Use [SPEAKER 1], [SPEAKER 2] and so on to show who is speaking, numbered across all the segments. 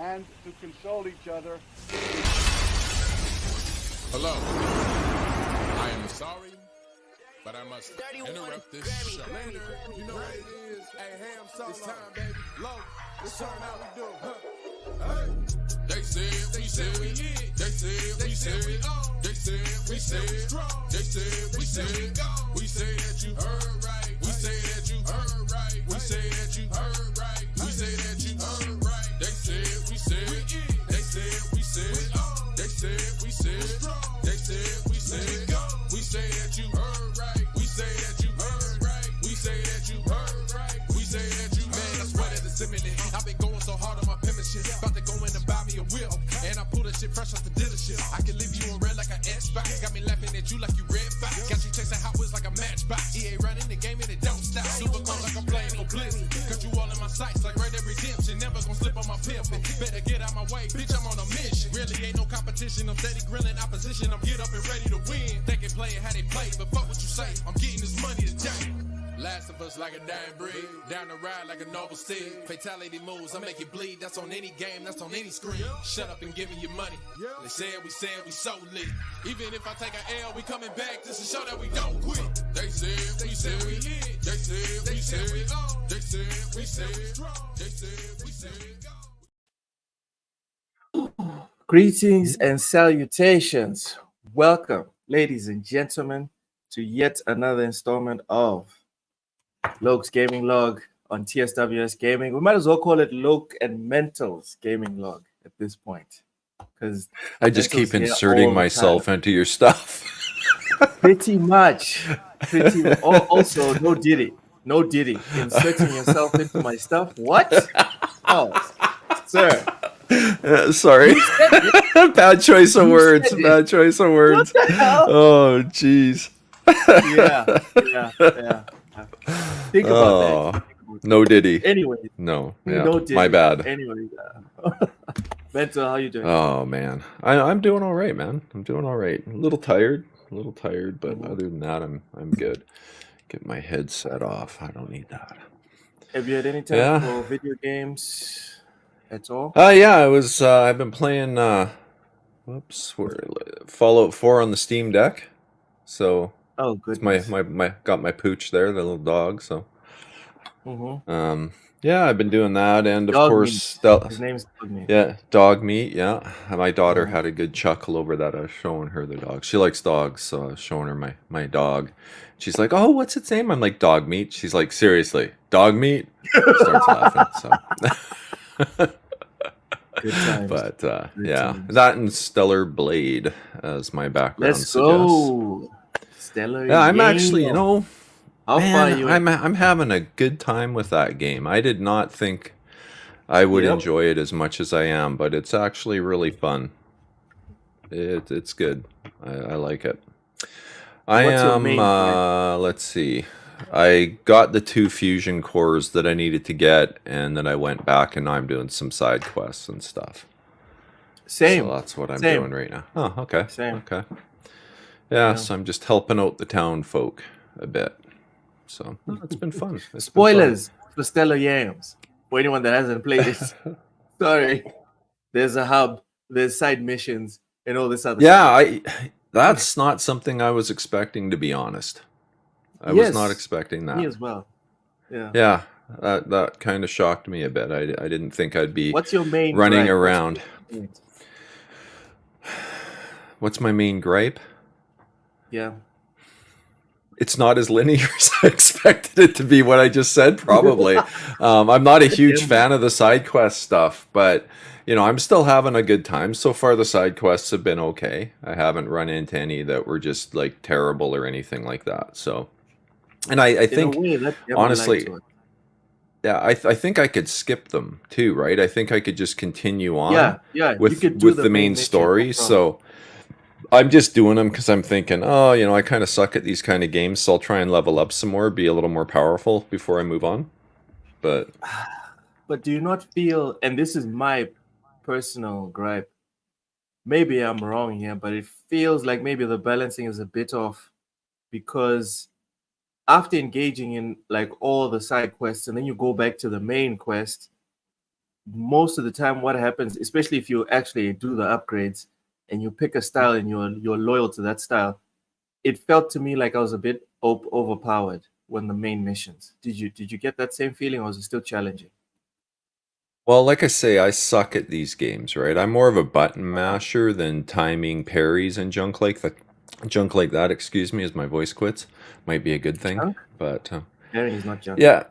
[SPEAKER 1] and to console each other.
[SPEAKER 2] Hello. I am sorry, but I must interrupt this show. You know what it is? Hey, Ham, it's time, baby. Low, it's time how we do. Hey. They said we said we in. They said we said we on. They said we said we strong. They said we said we go. We say that you heard right. We say that you heard right. We say that you heard right. We say that you heard right. They said we said we in. They said we said we on. They said we said strong. They said we said go. We say that you heard right. We say that you heard right. We say that you heard right. We say that you man. I swear that it's imminent. I've been going so hard on my penmanship. About to go in and buy me a whip. And I pull that shit fresh off the dealership. I can leave you in red like an Xbox. Got me laughing at you like you red fox. Got you chasing Hot Wheels like a matchbox. EA running the game and it don't stop. Super cold like I'm playing for Blizzard. Cause you all in my sights like Red Dead Redemption. Never gonna slip on my pimpin'. Better get out my way, bitch, I'm on a mission. Really ain't no competition. I'm steady grilling opposition. I'm get up and ready to win. They can play it how they play, but fuck what you say. I'm getting this money today. Last of us like a dying breed. Down the ride like a noble steed. Fatality moves, I make it bleed. That's on any game, that's on any screen. Shut up and give me your money. They said we so lit. Even if I take an L, we coming back just to show that we don't quit. They said we said we in. They said we said we on. They said we said we strong. They said we said we go.
[SPEAKER 3] Greetings and salutations. Welcome, ladies and gentlemen, to yet another installment of Loke's Gaming Log on TSWS Gaming. We might as well call it Loke and Mental's Gaming Log at this point, because
[SPEAKER 4] I just keep inserting myself into your stuff.
[SPEAKER 3] Pretty much. Also, no Diddy. Inserting yourself into my stuff. What? Oh, sir.
[SPEAKER 4] Sorry. Bad choice of words. Bad choice of words.
[SPEAKER 3] What the hell?
[SPEAKER 4] Oh, jeez.
[SPEAKER 3] Yeah. Think about that.
[SPEAKER 4] No Diddy.
[SPEAKER 3] Anyway.
[SPEAKER 4] No. Yeah.
[SPEAKER 3] No Diddy.
[SPEAKER 4] My bad.
[SPEAKER 3] Anyway. Mental, how you doing?
[SPEAKER 4] Oh, man. I'm doing all right, man. I'm doing all right. A little tired, but other than that, I'm good. Get my headset off. I don't need that.
[SPEAKER 3] Have you had any time for video games at all?
[SPEAKER 4] Yeah, I've been playing Fallout 4 on the Steam Deck. So
[SPEAKER 3] oh, goodness.
[SPEAKER 4] my got my pooch there, the little dog. So
[SPEAKER 3] Mm-hmm.
[SPEAKER 4] yeah, I've been doing that, and of
[SPEAKER 3] Dog
[SPEAKER 4] course
[SPEAKER 3] His name's Dog Meat.
[SPEAKER 4] yeah, dog meat. Yeah, my daughter had a good chuckle over that. I was showing her the dog. She likes dogs, so I was showing her my dog. She's like, "Oh, what's its name?" I'm like, "Dog Meat." She's like, "Seriously, dog meat?" She starts laughing. So.
[SPEAKER 3] Good times.
[SPEAKER 4] But
[SPEAKER 3] Good
[SPEAKER 4] yeah,
[SPEAKER 3] times.
[SPEAKER 4] that and Stellar Blade as my background
[SPEAKER 3] Let's
[SPEAKER 4] suggests.
[SPEAKER 3] go. Stellar.
[SPEAKER 4] Yeah, I'm
[SPEAKER 3] Game.
[SPEAKER 4] actually,
[SPEAKER 3] How far
[SPEAKER 4] man,
[SPEAKER 3] you
[SPEAKER 4] I'm having a good time with that game. I did not think I would enjoy it as much as I am, but it's actually really fun. It's good. I like it. I
[SPEAKER 3] What's your
[SPEAKER 4] am.
[SPEAKER 3] main point?
[SPEAKER 4] Let's see. I got the 2 fusion cores that I needed to get, and then I went back, and now I'm doing some side quests and stuff.
[SPEAKER 3] Same.
[SPEAKER 4] So that's what I'm
[SPEAKER 3] Same.
[SPEAKER 4] doing right now. Oh, okay.
[SPEAKER 3] Same.
[SPEAKER 4] Okay.
[SPEAKER 3] Yeah.
[SPEAKER 4] Yeah, so I'm just helping out the town folk a bit. So it's been fun. It's been fun.
[SPEAKER 3] Spoilers for Stellar Yams. For anyone that hasn't played it. Sorry. There's a hub, there's side missions, and all this other stuff.
[SPEAKER 4] That's not something I was expecting, to be honest. I
[SPEAKER 3] Yes.
[SPEAKER 4] was not expecting that.
[SPEAKER 3] Me as well. Yeah.
[SPEAKER 4] Yeah, that kind of shocked me a bit. I didn't think I'd be
[SPEAKER 3] What's your main
[SPEAKER 4] running
[SPEAKER 3] gripe?
[SPEAKER 4] around. What's my main gripe?
[SPEAKER 3] Yeah.
[SPEAKER 4] It's not as linear as I expected it to be. What I just said, probably. I'm not a huge fan of the side quest stuff, but I'm still having a good time. So far, the side quests have been okay. I haven't run into any that were just like terrible or anything like that. So, and I think honestly, yeah, I think I could skip them too, right? I think I could just continue on with the main story. So I'm just doing them because I'm thinking, I kind of suck at these kind of games, so I'll try and level up some more, be a little more powerful before I move on. But
[SPEAKER 3] do you not feel, and this is my personal gripe, maybe I'm wrong here, but it feels like maybe the balancing is a bit off, because after engaging in like all the side quests and then you go back to the main quest, most of the time what happens, especially if you actually do the upgrades and you pick a style and you're loyal to that style, it felt to me like I was a bit overpowered when the main missions. Did you get that same feeling, or was it still challenging?
[SPEAKER 4] Well, like I say, I suck at these games, right? I'm more of a button masher than timing parries and junk like that, excuse me, as my voice quits. Might be a good thing,
[SPEAKER 3] Junk?
[SPEAKER 4] but
[SPEAKER 3] Pairing is not junk.
[SPEAKER 4] yeah.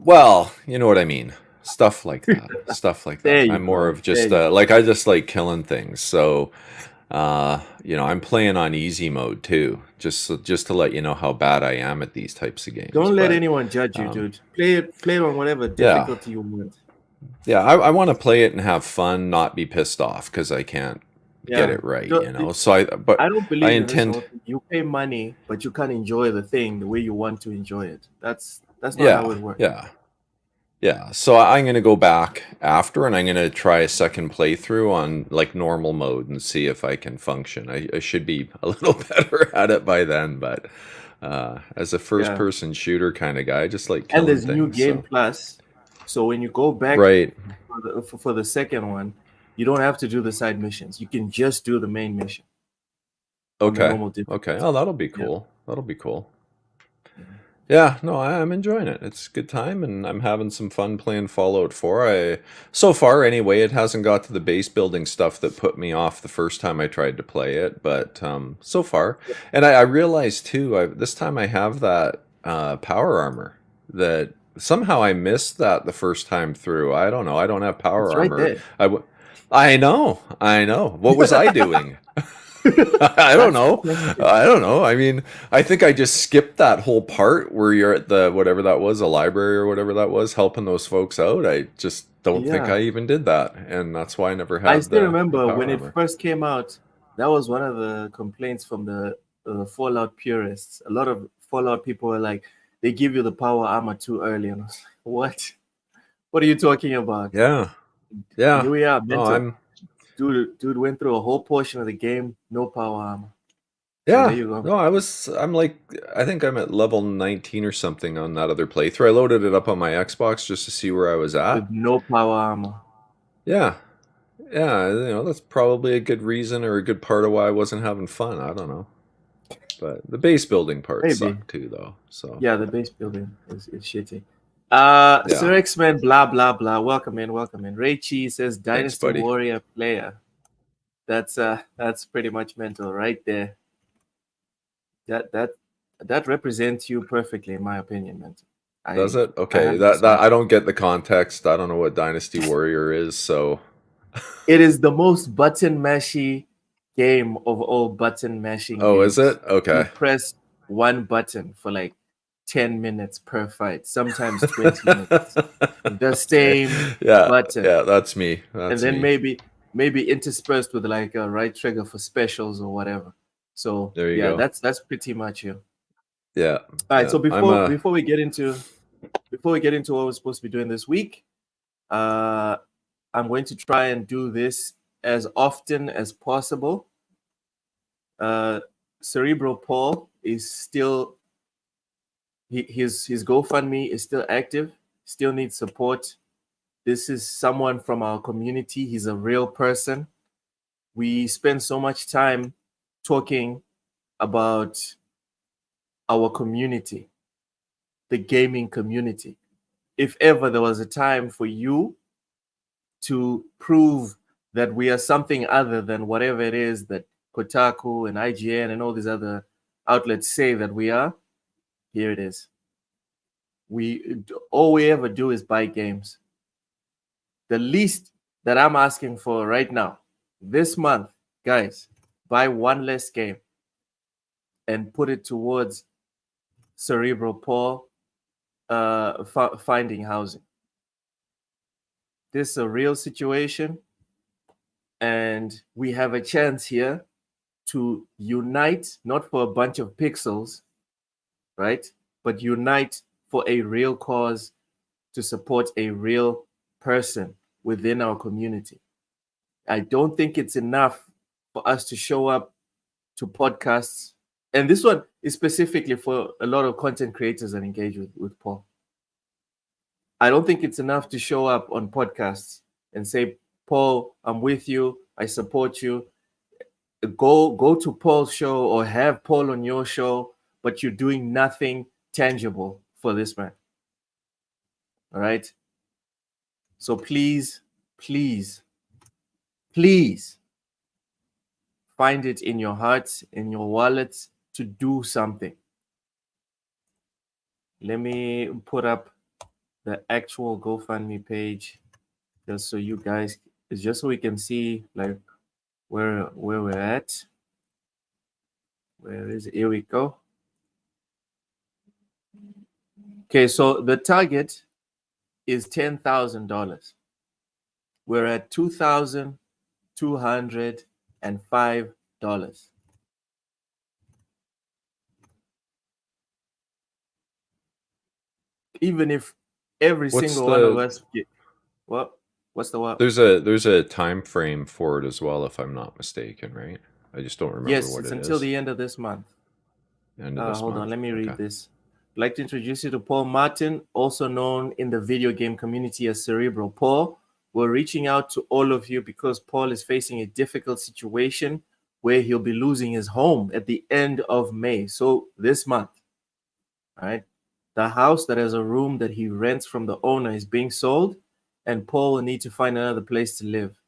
[SPEAKER 4] Well, you know what I mean. Stuff like that. Stuff like
[SPEAKER 3] There
[SPEAKER 4] that.
[SPEAKER 3] you
[SPEAKER 4] I'm more
[SPEAKER 3] go.
[SPEAKER 4] of
[SPEAKER 3] There
[SPEAKER 4] just
[SPEAKER 3] you go.
[SPEAKER 4] like I just like killing things. So, I'm playing on easy mode too, just to let you know how bad I am at these types of games.
[SPEAKER 3] Don't let
[SPEAKER 4] But
[SPEAKER 3] anyone judge you,
[SPEAKER 4] um,
[SPEAKER 3] dude. Play it on whatever
[SPEAKER 4] yeah,
[SPEAKER 3] difficulty you want.
[SPEAKER 4] yeah, I want to play it and have fun, not be pissed off because I can't get
[SPEAKER 3] Yeah.
[SPEAKER 4] it right,
[SPEAKER 3] Don't,
[SPEAKER 4] you know. So
[SPEAKER 3] I
[SPEAKER 4] but
[SPEAKER 3] don't
[SPEAKER 4] I
[SPEAKER 3] believe in this
[SPEAKER 4] intend,
[SPEAKER 3] whole thing. You pay money, but you can't enjoy the thing the way you want to enjoy it. That's not how
[SPEAKER 4] yeah,
[SPEAKER 3] it works.
[SPEAKER 4] yeah. Yeah, so I'm gonna go back after, and I'm gonna try a second playthrough on like normal mode and see if I can function. I should be a little better at it by then, but as a
[SPEAKER 3] Yeah.
[SPEAKER 4] first-person shooter kind of guy, I just like
[SPEAKER 3] And
[SPEAKER 4] killing
[SPEAKER 3] there's new
[SPEAKER 4] things.
[SPEAKER 3] game
[SPEAKER 4] So
[SPEAKER 3] plus. So when you go back
[SPEAKER 4] right,
[SPEAKER 3] for the second one, you don't have to do the side missions. You can just do the main mission on the
[SPEAKER 4] okay,
[SPEAKER 3] normal
[SPEAKER 4] okay.
[SPEAKER 3] difficulty.
[SPEAKER 4] Oh, that'll be
[SPEAKER 3] Yeah.
[SPEAKER 4] cool. That'll be cool.
[SPEAKER 3] Yeah.
[SPEAKER 4] Yeah, no, I'm enjoying it. It's a good time, and I'm having some fun playing Fallout 4. So far anyway, it hasn't got to the base building stuff that put me off the first time I tried to play it, but so far, and I realized too, this time I have that power armor that somehow I missed that the first time through. I don't know. I don't have power
[SPEAKER 3] It's right
[SPEAKER 4] armor.
[SPEAKER 3] there.
[SPEAKER 4] I know. I know. What was I doing? I don't
[SPEAKER 3] That's the
[SPEAKER 4] know.
[SPEAKER 3] question.
[SPEAKER 4] I don't know. I mean, I think I just skipped that whole part where you're at the whatever that was, a library or whatever that was, helping those folks out. I just don't think
[SPEAKER 3] Yeah.
[SPEAKER 4] I even did that, and that's why I never
[SPEAKER 3] I
[SPEAKER 4] had
[SPEAKER 3] still
[SPEAKER 4] the
[SPEAKER 3] remember
[SPEAKER 4] power
[SPEAKER 3] when it
[SPEAKER 4] armor.
[SPEAKER 3] first came out, that was one of the complaints from the Fallout purists. A lot of Fallout people were like, they give you the power armor too early. And I was like, what? What are you talking about?
[SPEAKER 4] Yeah,
[SPEAKER 3] Here
[SPEAKER 4] yeah.
[SPEAKER 3] we are,
[SPEAKER 4] No,
[SPEAKER 3] mental.
[SPEAKER 4] I'm
[SPEAKER 3] Dude went through a whole portion of the game, no power armor. So there
[SPEAKER 4] yeah.
[SPEAKER 3] you go.
[SPEAKER 4] No, I'm like I think I'm at level 19 or something on that other playthrough. I loaded it up on my Xbox just to see where I was
[SPEAKER 3] With
[SPEAKER 4] at.
[SPEAKER 3] no power armor.
[SPEAKER 4] Yeah, yeah. That's probably a good reason or a good part of why I wasn't having fun. I don't know. But the base building part
[SPEAKER 3] Maybe.
[SPEAKER 4] sucked too, though. So
[SPEAKER 3] Yeah, the base building is shitty.
[SPEAKER 4] yeah,
[SPEAKER 3] Sir X-Men, blah blah blah. Welcome in, welcome in. Ray Cheese says
[SPEAKER 4] thanks,
[SPEAKER 3] Dynasty
[SPEAKER 4] buddy.
[SPEAKER 3] Warrior player. That's pretty much mental right there. That that that represents you perfectly, in my opinion, mental.
[SPEAKER 4] Does it?
[SPEAKER 3] I
[SPEAKER 4] Okay, that
[SPEAKER 3] 100%.
[SPEAKER 4] I don't get the context. I don't know what Dynasty Warrior is. So
[SPEAKER 3] It is the most button mashy game of all button mashing
[SPEAKER 4] oh, is
[SPEAKER 3] games.
[SPEAKER 4] it?
[SPEAKER 3] You
[SPEAKER 4] Okay.
[SPEAKER 3] press one button for like 10 minutes per fight, sometimes 20 minutes. The
[SPEAKER 4] Okay.
[SPEAKER 3] same
[SPEAKER 4] Yeah,
[SPEAKER 3] button.
[SPEAKER 4] yeah. That's me.
[SPEAKER 3] And
[SPEAKER 4] That's
[SPEAKER 3] then
[SPEAKER 4] me.
[SPEAKER 3] maybe interspersed with like a right trigger for specials or whatever. So
[SPEAKER 4] There you
[SPEAKER 3] yeah,
[SPEAKER 4] go.
[SPEAKER 3] that's pretty much it.
[SPEAKER 4] Yeah,
[SPEAKER 3] All right.
[SPEAKER 4] yeah.
[SPEAKER 3] So
[SPEAKER 4] I'm a.
[SPEAKER 3] before we get into what we're supposed to be doing this week, uh, I'm going to try and do this as often as possible. Uh, Cerebral Paul is still his GoFundMe is still active. Still needs support. This is someone from our community. He's a real person. We spend so much time talking about our community, the gaming community. If ever there was a time for you to prove that we are something other than whatever it is that Kotaku and IGN and all these other outlets say that we are, here it is. All we ever do is buy games. The least that I'm asking for right now, this month, guys, buy one less game and put it towards Cerebral Paul finding housing. This is a real situation, and we have a chance here to unite, not for a bunch of pixels, right? But unite for a real cause to support a real person within our community. I don't think it's enough for us to show up to podcasts. And this one is specifically for a lot of content creators that engage with Paul. I don't think it's enough to show up on podcasts and say, Paul, I'm with you, I support you. Go to Paul's show or have Paul on your show, but you're doing nothing tangible for this man. All right. So please, please, please find it in your hearts, in your wallets to do something. Let me put up the actual GoFundMe page just so you guys, it's just so we can see like where we're at. Where is it? Here we go. Okay, so the target is $10,000. We're at $2,205. Even if every
[SPEAKER 4] What's
[SPEAKER 3] single one of
[SPEAKER 4] the-
[SPEAKER 3] us get what? What's the what?
[SPEAKER 4] There's a time frame for it as well, if I'm not mistaken, right? I just don't remember
[SPEAKER 3] Yes,
[SPEAKER 4] what
[SPEAKER 3] it's
[SPEAKER 4] it
[SPEAKER 3] until
[SPEAKER 4] is.
[SPEAKER 3] the end of this month.
[SPEAKER 4] End of this
[SPEAKER 3] Hold
[SPEAKER 4] month.
[SPEAKER 3] on, let me read
[SPEAKER 4] Okay.
[SPEAKER 3] this. I'd like to introduce you to Paul Martin, also known in the video game community as Cerebral. Paul, we're reaching out to all of you because Paul is facing a difficult situation where he'll be losing his home at the end of May. So this month, all right? The house that has a room that he rents from the owner is being sold, and Paul will need to find another place to live.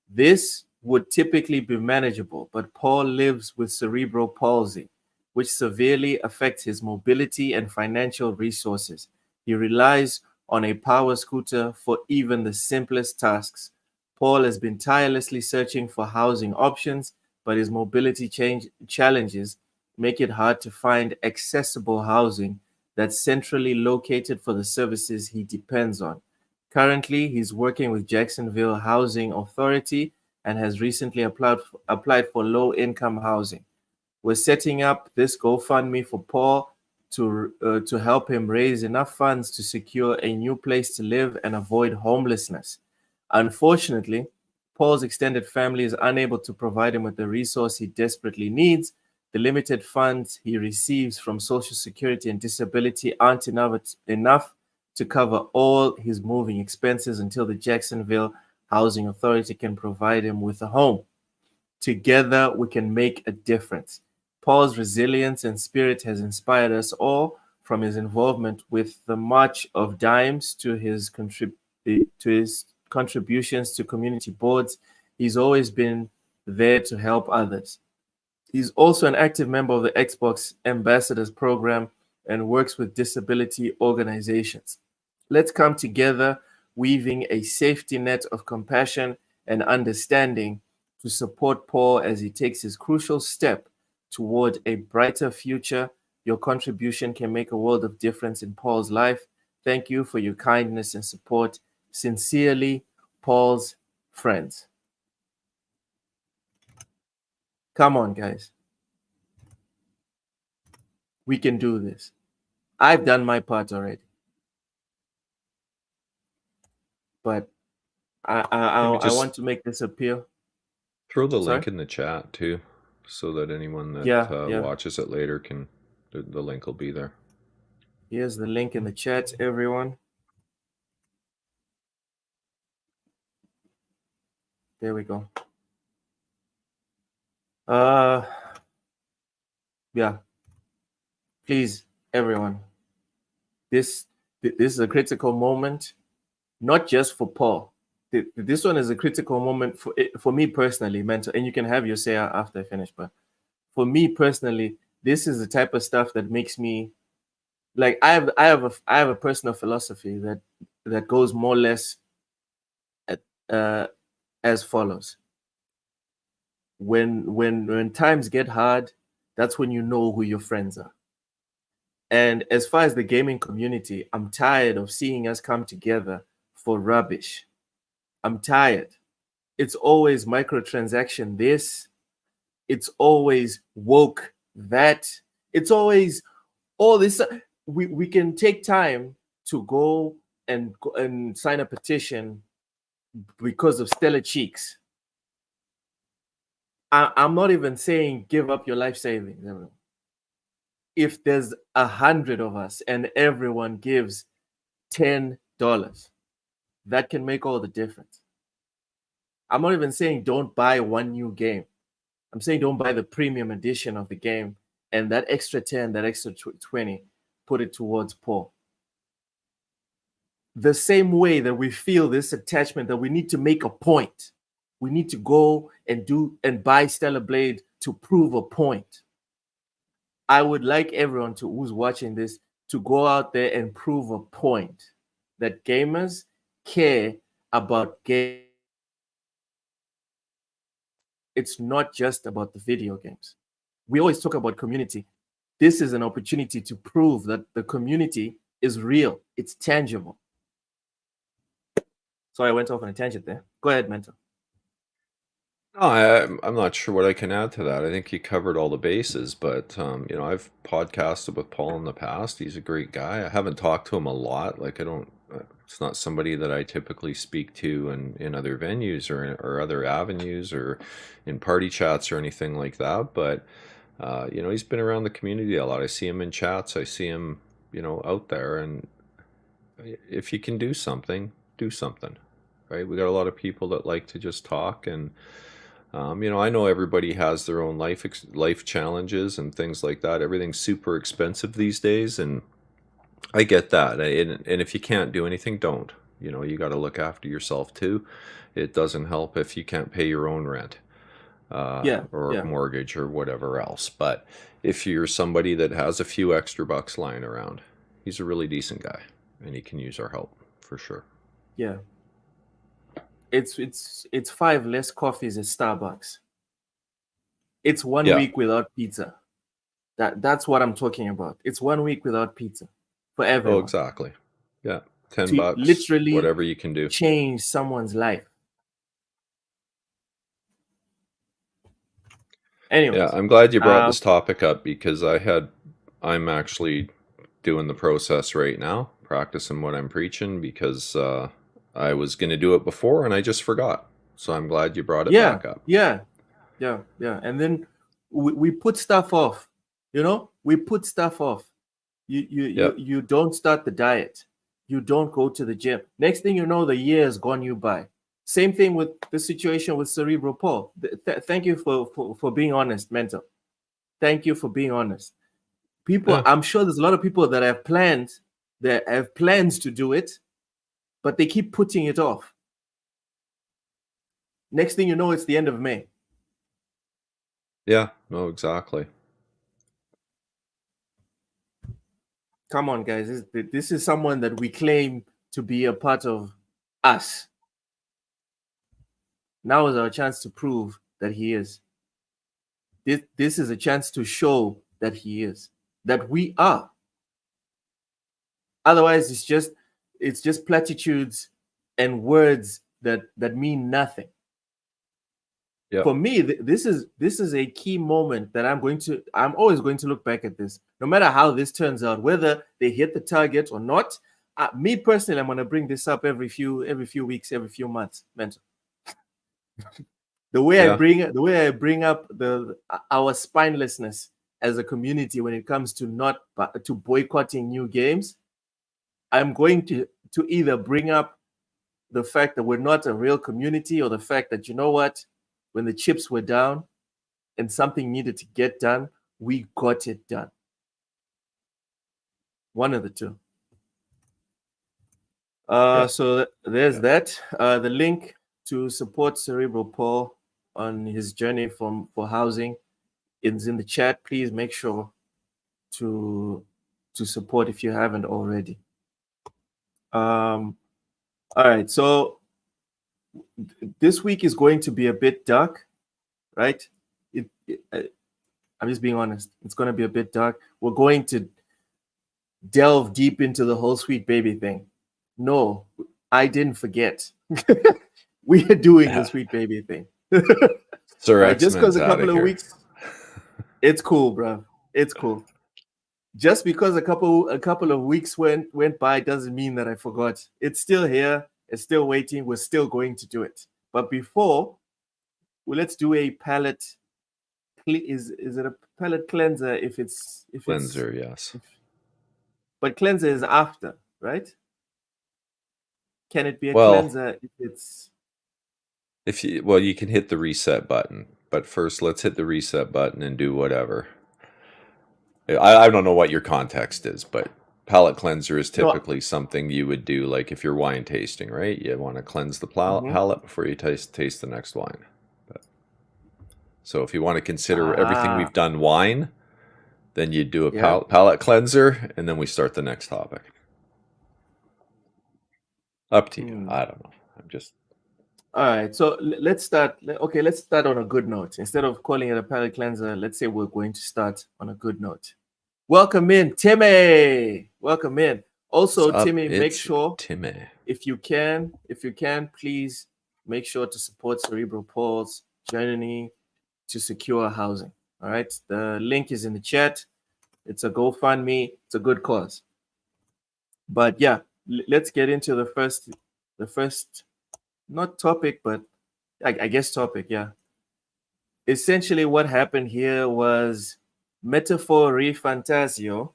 [SPEAKER 3] This would typically be manageable, but Paul lives with cerebral palsy, which severely affects his mobility and financial resources. He relies on a power scooter for even the simplest tasks. Paul has been tirelessly searching for housing options, but his mobility challenges make it hard to find accessible housing that's centrally located for the services he depends on. Currently, he's working with Jacksonville Housing Authority and has recently applied for low-income housing. We're setting up this GoFundMe for Paul to help him raise enough funds to secure a new place to live and avoid homelessness. Unfortunately, Paul's extended family is unable to provide him with the resource he desperately needs. The limited funds he receives from Social Security and disability aren't enough to cover all his moving expenses until the Jacksonville Housing Authority can provide him with a home. Together, we can make a difference. Paul's resilience and spirit has inspired us all, from his involvement with the March of Dimes to his contributions to community boards. He's always been there to help others. He's also an active member of the Xbox Ambassadors Program and works with disability organizations. Let's come together, weaving a safety net of compassion and understanding to support Paul as he takes his crucial step toward a brighter future. Your contribution can make a world of difference in Paul's life. Thank you for your kindness and support. Sincerely, Paul's friends. Come on, guys. We can do this. I've done my part already. But I want to make this appeal.
[SPEAKER 4] Throw the
[SPEAKER 3] Sorry?
[SPEAKER 4] link in the chat too, so that anyone that
[SPEAKER 3] Yeah.
[SPEAKER 4] watches it later can. The link will be there.
[SPEAKER 3] Here's the link in the chat, everyone. There we go. Yeah. Please, everyone. This is a critical moment, not just for Paul. This one is a critical moment for me personally, mental. And you can have your say after I finish. But for me personally, this is the type of stuff that makes me like I have a personal philosophy that goes more or less as follows. When times get hard, that's when you know who your friends are. And as far as the gaming community, I'm tired of seeing us come together for rubbish. I'm tired. It's always microtransaction this, it's always woke that, it's always all this. We can take time to go and sign a petition because of Stellar Cheeks. I'm not even saying give up your life savings. If there's 100 of us and everyone gives $10, That can make all the difference. I'm not even saying don't buy one new game. I'm saying don't buy the premium edition of the game, and that extra 10, that extra 20, put it towards Paul. The same way that we feel this attachment that we need to make a point. We need to go and buy Stellar Blade to prove a point. I would like everyone who's watching this to go out there and prove a point that gamers care about games. It's not just about the video games. We always talk about community. This is an opportunity to prove that the community is real. It's tangible. Sorry, I went off on a tangent there. Go ahead, Mentor.
[SPEAKER 4] No, I'm not sure what I can add to that. I think you covered all the bases, but I've podcasted with Paul in the past. He's a great guy. I haven't talked to him a lot. Like it's not somebody that I typically speak to in other venues or other avenues or in party chats or anything like that. But he's been around the community a lot. I see him in chats. I see him, out there. And if you can do something, right? We got a lot of people that like to just talk and. I know everybody has their own life challenges and things like that. Everything's super expensive these days, and I get that. And if you can't do anything, don't. You got to look after yourself too. It doesn't help if you can't pay your own rent or mortgage or whatever else. But if you're somebody that has a few extra bucks lying around, he's a really decent guy, and he can use our help for sure.
[SPEAKER 3] Yeah. It's 5 less coffees at Starbucks. It's 1 week without pizza. That's what I'm talking about. It's 1 week without pizza for everyone.
[SPEAKER 4] Oh, exactly. Yeah, $10,
[SPEAKER 3] literally
[SPEAKER 4] whatever you can do.
[SPEAKER 3] Change someone's life. Anyways,
[SPEAKER 4] yeah, I'm glad you brought this topic up because I'm actually doing the process right now, practicing what I'm preaching because I was going to do it before and I just forgot. So I'm glad you brought it back up.
[SPEAKER 3] Yeah. And then we put stuff off. We put stuff off. You don't start the diet. You don't go to the gym. Next thing you know, the year has gone you by. Same thing with the situation with Cerebral Paul. Thank you for being honest, Mentor. Thank you for being honest. People, I'm sure there's a lot of people that have plans to do it, but they keep putting it off. Next thing you know, it's the end of May.
[SPEAKER 4] Yeah, no, exactly.
[SPEAKER 3] Come on, guys. This is someone that we claim to be a part of us. Now is our chance to prove that he is. This is a chance to show that he is, that we are. Otherwise, it's just platitudes and words that mean nothing. Yep. For me, this is a key moment that I'm always going to look back at this, no matter how this turns out, whether they hit the target or not. Me personally, I'm going to bring this up every few weeks, every few months, Mentor. The way I bring up our spinelessness as a community when it comes to boycotting new games, I'm going to either bring up the fact that we're not a real community or the fact that, you know what, when the chips were down and something needed to get done, we got it done. One of the two. So there's that. The link to support Cerebral Paul on his journey for housing is in the chat. Please make sure to support if you haven't already. All right, so this week is going to be a bit dark, right? I'm just being honest. It's going to be a bit dark. We're going to delve deep into the whole Sweet Baby thing. No, I didn't forget. We are doing the Sweet Baby thing. Just because a couple of weeks, it's cool, bro. It's cool. Just because a couple of weeks went by doesn't mean that I forgot. It's still here. It's still waiting. We're still going to do it. But before, let's do a palate. Is it a palate cleanser? If
[SPEAKER 4] cleanser, yes.
[SPEAKER 3] But cleanser is after, right? Can it be a
[SPEAKER 4] Well,
[SPEAKER 3] cleanser if it's...
[SPEAKER 4] you can hit the reset button, but first let's hit the reset button and do whatever. I don't know what your context is, but palate cleanser is
[SPEAKER 3] No.
[SPEAKER 4] typically something you would do, like if you're wine tasting, right? You want to cleanse the
[SPEAKER 3] Mhm.
[SPEAKER 4] palate before you taste the next wine. So if you want to consider everything we've done wine, then you do a
[SPEAKER 3] Yeah.
[SPEAKER 4] palate cleanser, and then we start the next topic. Up to you. I don't know. I'm just...
[SPEAKER 3] All right. So let's start. Okay, let's start on a good note. Instead of calling it a palate cleanser, let's say we're going to start on a good note. Welcome in, Timmy. Welcome in. Also,
[SPEAKER 4] What's up?
[SPEAKER 3] Timmy, make
[SPEAKER 4] It's
[SPEAKER 3] sure
[SPEAKER 4] Timmy.
[SPEAKER 3] if you can, please make sure to support Cerebral Paul's journey to secure housing. All right. The link is in the chat. It's a GoFundMe. It's a good cause. But yeah, let's get into the first, not topic, but I guess topic. Yeah. Essentially, what happened here was Metaphor REFANTAZIO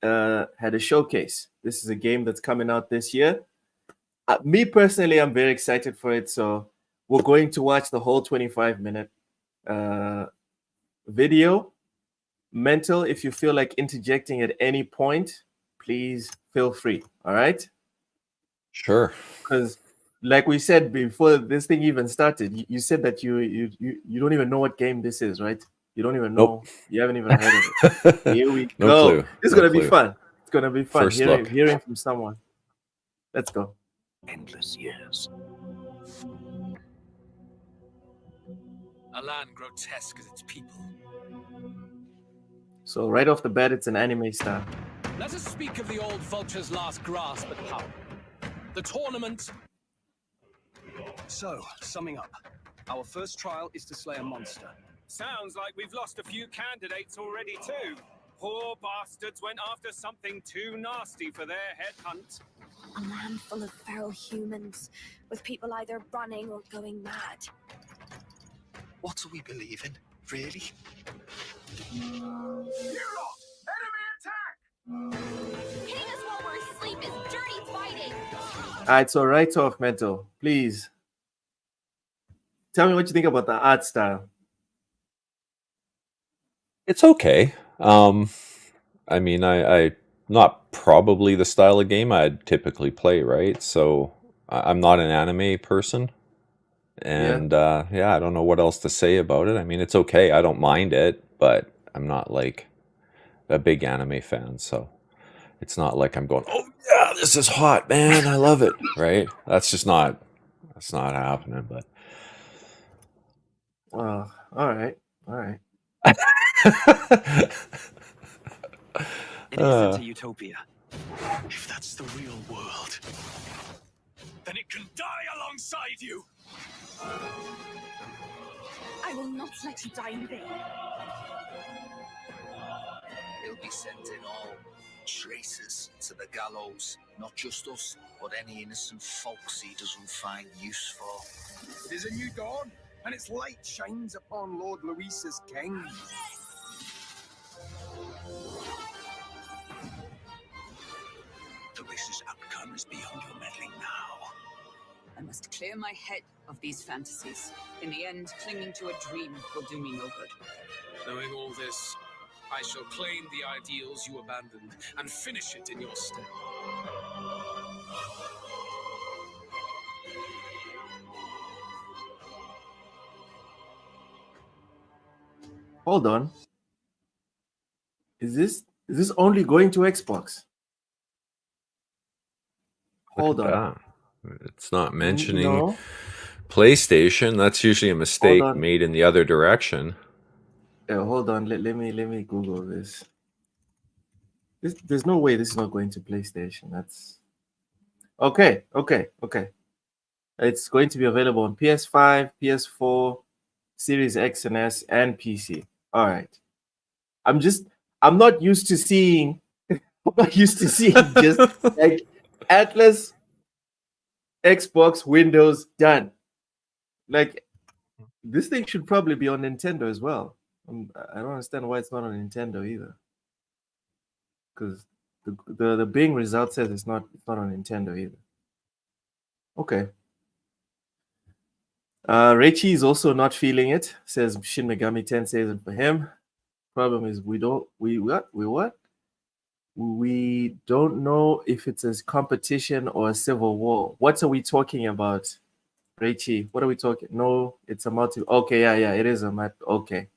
[SPEAKER 3] had a showcase. This is a game that's coming out this year. Me personally, I'm very excited for it. So we're going to watch the whole 25-minute video. Mental, if you feel like interjecting at any point, please feel free. All right?
[SPEAKER 4] Sure.
[SPEAKER 3] Because like we said before this thing even started, you said that you don't even know what game this is, right? You don't even know.
[SPEAKER 4] Nope.
[SPEAKER 3] You haven't even heard of it. Here we
[SPEAKER 4] No
[SPEAKER 3] go.
[SPEAKER 4] clue.
[SPEAKER 3] This is
[SPEAKER 4] No
[SPEAKER 3] gonna be
[SPEAKER 4] clue.
[SPEAKER 3] fun. It's gonna be fun.
[SPEAKER 4] First look.
[SPEAKER 3] Hearing from someone. Let's go.
[SPEAKER 5] Endless years.
[SPEAKER 6] A land grotesque as its people.
[SPEAKER 3] So right off the bat, it's an anime style.
[SPEAKER 6] Let us speak of the old vulture's last grasp at power. The tournament.
[SPEAKER 5] So, summing up, our first trial is to slay a monster.
[SPEAKER 1] Sounds like we've lost a few candidates already too. Poor bastards went after something too nasty for their headhunt.
[SPEAKER 7] A land full of feral humans, with people either running or going mad.
[SPEAKER 5] What do we believe in, really?
[SPEAKER 1] You lot! Enemy attack!
[SPEAKER 7] Hitting us while we're asleep is dirty fighting!
[SPEAKER 3] All right, so right off, Mental, please tell me what you think about the art style.
[SPEAKER 4] It's okay. I mean, I not probably the style of game I'd typically play, right? So I'm not an anime person, and I don't know what else to say about it. I mean, it's okay. I don't mind it, but I'm not like a big anime fan, so it's not like I'm going, oh yeah, this is hot, man, I love it, right? That's not happening. But
[SPEAKER 3] All right.
[SPEAKER 5] It isn't a utopia. If that's the real world,
[SPEAKER 1] Then it can die alongside you!
[SPEAKER 7] I will not let you die in vain.
[SPEAKER 8] He'll be sending all traitors to the gallows. Not just us, but any innocent folks he doesn't find use for.
[SPEAKER 1] It is a new dawn, and its light shines upon Lord Luis's king.
[SPEAKER 8] The race's outcome is beyond your meddling now.
[SPEAKER 9] I must clear my head of these fantasies. In the end, clinging to a dream will do me no good.
[SPEAKER 6] Knowing all this, I shall claim the ideals you abandoned and finish it in your stead.
[SPEAKER 3] Hold on. Is this only going to Xbox? Hold on.
[SPEAKER 4] that. It's not mentioning
[SPEAKER 3] No.
[SPEAKER 4] PlayStation. That's usually a mistake
[SPEAKER 3] on.
[SPEAKER 4] made in the other direction.
[SPEAKER 3] Yeah, hold on. Let me Google this. There's no way this is not going to PlayStation. That's okay. It's going to be available on PS5, PS4, Series X and S, and PC. All right. I'm not used to seeing just like Atlas, Xbox, Windows done. Like this thing should probably be on Nintendo as well. I don't understand why it's not on Nintendo either. Because the Bing result says it's not on Nintendo either. Okay. Reichi is also not feeling it. Says Shin Megami Tensei isn't for him. Problem is we don't know if it's a competition or a civil war. What are we talking about, Reichi? What are we talking? No, it's a multi. Okay, yeah, it is a map. Okay.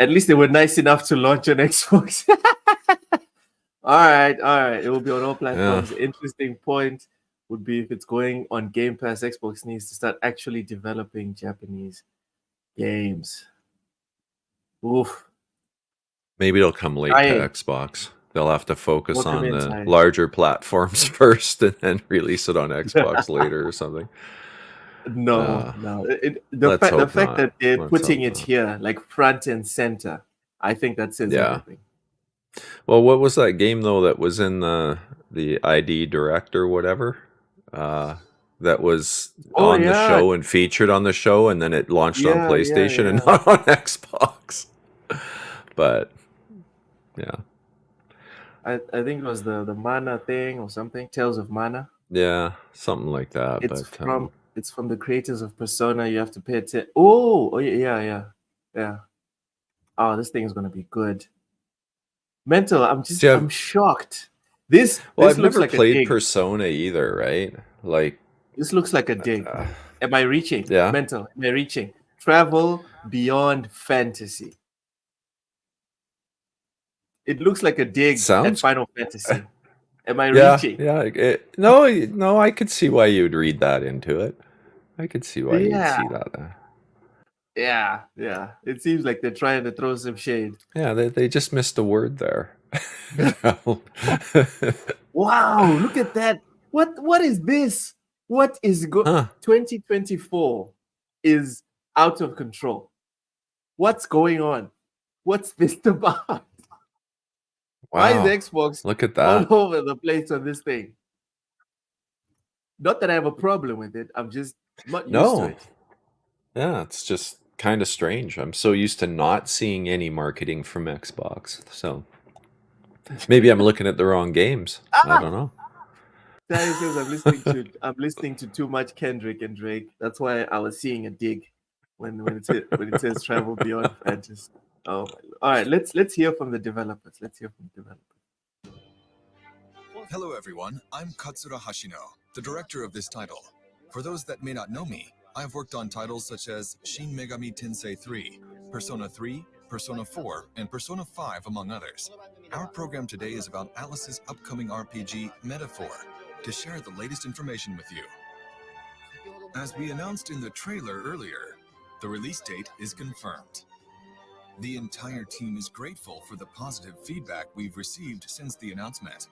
[SPEAKER 3] At least they were nice enough to launch on Xbox. All right. It will be on all platforms.
[SPEAKER 4] Yeah.
[SPEAKER 3] Interesting point would be if it's going on Game Pass. Xbox needs to start actually developing Japanese games. Oof.
[SPEAKER 4] Maybe it'll come late to Xbox. They'll have to focus on the larger platforms first and then release it on Xbox later or something.
[SPEAKER 3] No. The fact that they're putting it here, like front and center, I think that says everything.
[SPEAKER 4] Well, what was that game though that was in the ID Direct or whatever? That was on the show and featured on the show, and then it launched on PlayStation and not on Xbox. But yeah,
[SPEAKER 3] I think it was the Mana thing or something, Tales of Mana.
[SPEAKER 4] Yeah, something like that.
[SPEAKER 3] It's from the creators of Persona. You have to pay attention. Oh yeah. Oh, this thing is gonna be good. Mental, I'm shocked. This
[SPEAKER 4] I've
[SPEAKER 3] looks
[SPEAKER 4] never
[SPEAKER 3] like
[SPEAKER 4] played
[SPEAKER 3] a dig.
[SPEAKER 4] Persona either, right? Like
[SPEAKER 3] this looks like a dig. Am I reaching?
[SPEAKER 4] Yeah.
[SPEAKER 3] Mental, am I reaching? Travel beyond fantasy. It looks like a dig at Final Fantasy. Am I reaching?
[SPEAKER 4] Yeah. No, I could see why you'd read that into it. I could see why you'd see that.
[SPEAKER 3] Yeah. It seems like they're trying to throw some shade.
[SPEAKER 4] Yeah, they just missed a word there.
[SPEAKER 3] Wow, look at that. What is this? What is 2024 is out of control. What's going on? What's this about?
[SPEAKER 4] Wow.
[SPEAKER 3] Why is Xbox
[SPEAKER 4] look at that
[SPEAKER 3] all over the place on this thing? Not that I have a problem with it. I'm just not used to it.
[SPEAKER 4] Yeah, it's just kind of strange. I'm so used to not seeing any marketing from Xbox. So maybe I'm looking at the wrong games. I don't know.
[SPEAKER 3] That says I'm listening to too much Kendrick and Drake. That's why I was seeing a dig when it says travel beyond fantasy. Oh my Lord. All right, let's hear from the developers.
[SPEAKER 10] Hello everyone, I'm Katsura Hashino, the director of this title. For those that may not know me, I've worked on titles such as Shin Megami Tensei 3, Persona 3, Persona 4, and Persona 5, among others. Our program today is about Atlus's upcoming RPG, Metaphor, to share the latest information with you. As we announced in the trailer earlier, the release date is confirmed. The entire team is grateful for the positive feedback we've received since the announcement.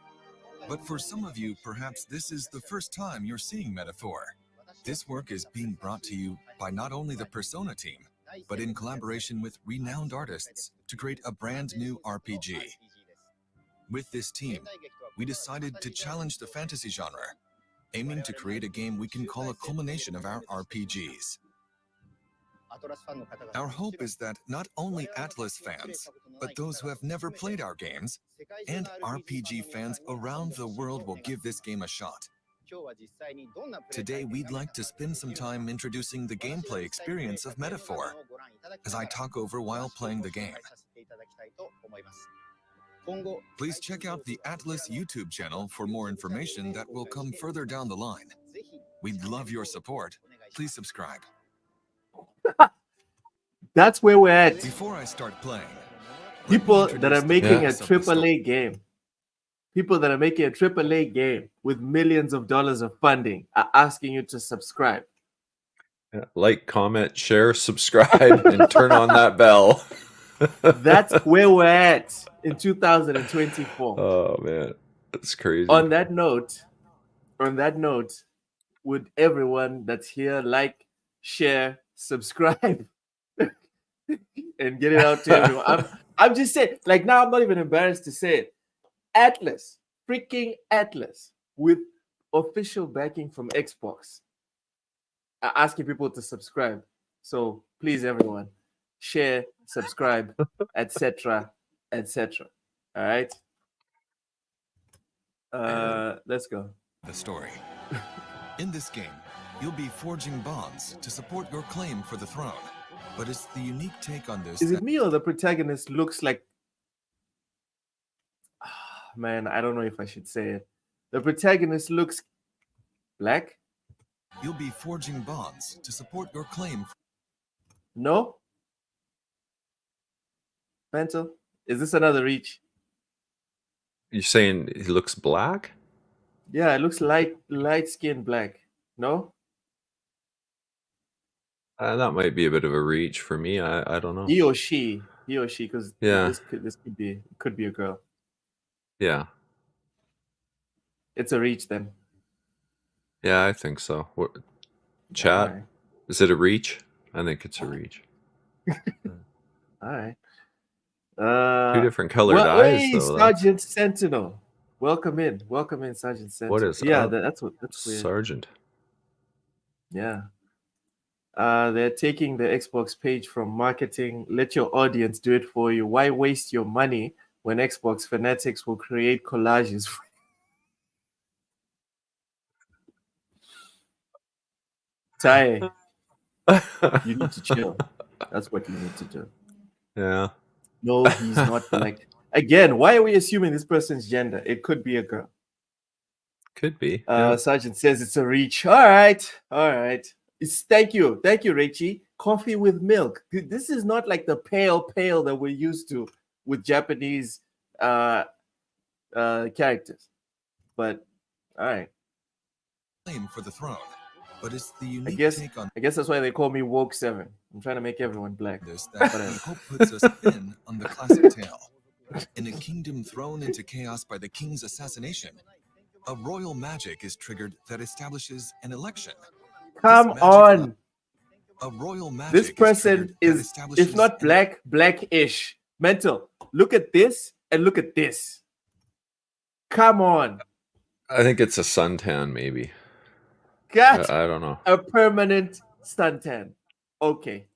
[SPEAKER 10] But for some of you, perhaps this is the first time you're seeing Metaphor. This work is being brought to you by not only the Persona team, but in collaboration with renowned artists to create a brand new RPG. With this team, we decided to challenge the fantasy genre, aiming to create a game we can call a culmination of our RPGs. Our hope is that not only Atlus fans, but those who have never played our games, and RPG fans around the world will give this game a shot. Today, we'd like to spend some time introducing the gameplay experience of Metaphor, as I talk over while playing the game. Please check out the Atlus YouTube channel for more information that will come further down the line. We'd love your support. Please subscribe.
[SPEAKER 3] That's where we're at.
[SPEAKER 10] Before I start playing,
[SPEAKER 3] people that are making a AAA game, with millions of dollars of funding are asking you to subscribe.
[SPEAKER 4] Yeah, like, comment, share, subscribe, and turn on that bell.
[SPEAKER 3] That's where we're at in 2024.
[SPEAKER 4] Oh man, that's crazy.
[SPEAKER 3] On that note, would everyone that's here like, share, subscribe, and get it out to everyone? I'm just saying, like, now I'm not even embarrassed to say it. Atlus, freaking Atlus, with official backing from Xbox, are asking people to subscribe. So please, everyone, share, subscribe, etc. All right. Let's go.
[SPEAKER 10] The story. In this game, you'll be forging bonds to support your claim for the throne. But it's the unique take on this
[SPEAKER 3] Is
[SPEAKER 10] that
[SPEAKER 3] it me or the protagonist looks like... Man, I don't know if I should say it. The protagonist looks black?
[SPEAKER 10] you'll be forging bonds to support your claim.
[SPEAKER 3] No? Mental? Is this another reach?
[SPEAKER 4] You're saying he looks black?
[SPEAKER 3] Yeah, it looks light skin black. No?
[SPEAKER 4] That might be a bit of a reach for me. I don't know.
[SPEAKER 3] He or she, because
[SPEAKER 4] Yeah.
[SPEAKER 3] this could be a girl.
[SPEAKER 4] Yeah.
[SPEAKER 3] It's a reach then.
[SPEAKER 4] Yeah, I think so. Chat,
[SPEAKER 3] Alright.
[SPEAKER 4] is it a reach? I think it's a reach.
[SPEAKER 3] All right.
[SPEAKER 4] Two different colored eyes,
[SPEAKER 3] hey,
[SPEAKER 4] though.
[SPEAKER 3] Sergeant Sentinel. Welcome in, Sergeant Sentinel.
[SPEAKER 4] What is
[SPEAKER 3] Yeah,
[SPEAKER 4] up,
[SPEAKER 3] that's weird.
[SPEAKER 4] Sergeant?
[SPEAKER 3] Yeah. They're taking the Xbox page from marketing. Let your audience do it for you. Why waste your money when Xbox fanatics will create collages? Ty, you need to chill. That's what you need to do.
[SPEAKER 4] Yeah.
[SPEAKER 3] No, he's not black. Again, why are we assuming this person's gender? It could be a girl.
[SPEAKER 4] Could be.
[SPEAKER 3] Sergeant says it's a reach. All right. Thank you, Reichi. Coffee with milk. This is not like the pale that we're used to with Japanese characters. But all right.
[SPEAKER 10] Claim for the throne, but it's the unique take on.
[SPEAKER 3] I guess that's why they call me Woke 7. I'm trying to make everyone black.
[SPEAKER 10] This that hope puts a spin on the classic tale. In a kingdom thrown into chaos by the king's assassination, a royal magic is triggered that establishes an election.
[SPEAKER 3] Come on.
[SPEAKER 10] A royal magic.
[SPEAKER 3] This person is, if not black, blackish. Mental. Look at this and look at this. Come on.
[SPEAKER 4] I think it's a suntan, maybe.
[SPEAKER 3] Got
[SPEAKER 4] I don't know.
[SPEAKER 3] A permanent suntan. Okay.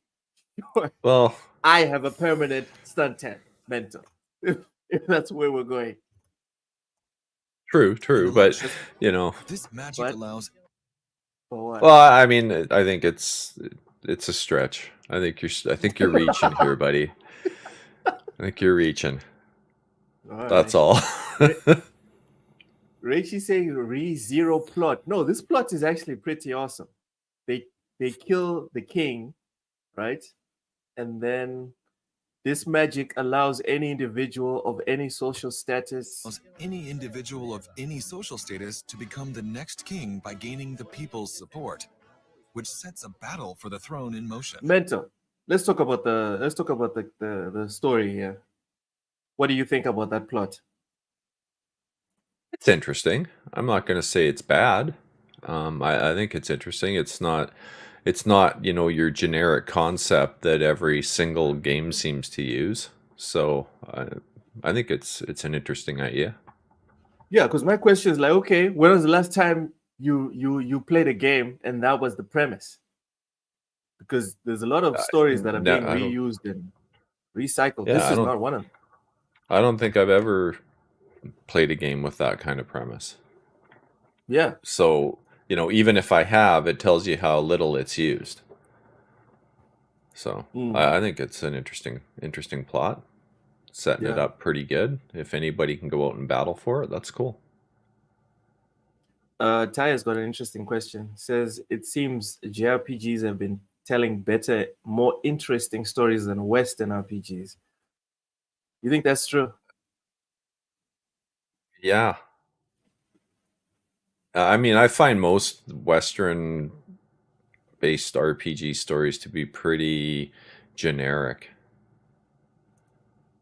[SPEAKER 4] Well,
[SPEAKER 3] I have a permanent suntan. Mental. If that's where we're going.
[SPEAKER 4] True, but you know,
[SPEAKER 10] this magic allows.
[SPEAKER 4] Well, I mean, I think it's a stretch. I think you're reaching here, buddy. I think you're reaching. That's all.
[SPEAKER 3] Reichi saying zero plot. No, this plot is actually pretty awesome. They kill the king, right? And then this magic allows any individual of any social status
[SPEAKER 10] to become the next king by gaining the people's support, which sets a battle for the throne in motion.
[SPEAKER 3] Mental. Let's talk about the story here. What do you think about that plot?
[SPEAKER 4] It's interesting. I'm not going to say it's bad. I think it's interesting. It's not, your generic concept that every single game seems to use. So I think it's an interesting idea.
[SPEAKER 3] Yeah, because my question is like, okay, when was the last time you played a game and that was the premise? Because there's a lot of stories that are being reused and recycled.
[SPEAKER 4] Yeah,
[SPEAKER 3] this is not one of them.
[SPEAKER 4] I don't think I've ever played a game with that kind of premise.
[SPEAKER 3] Yeah.
[SPEAKER 4] So, even if I have, it tells you how little it's used. So I think it's an interesting plot. Setting it up pretty good. If anybody can go out and battle for it, that's cool.
[SPEAKER 3] Taya's got an interesting question. Says it seems JRPGs have been telling better, more interesting stories than Western RPGs. You think that's true?
[SPEAKER 4] Yeah. I mean, I find most Western-based RPG stories to be pretty generic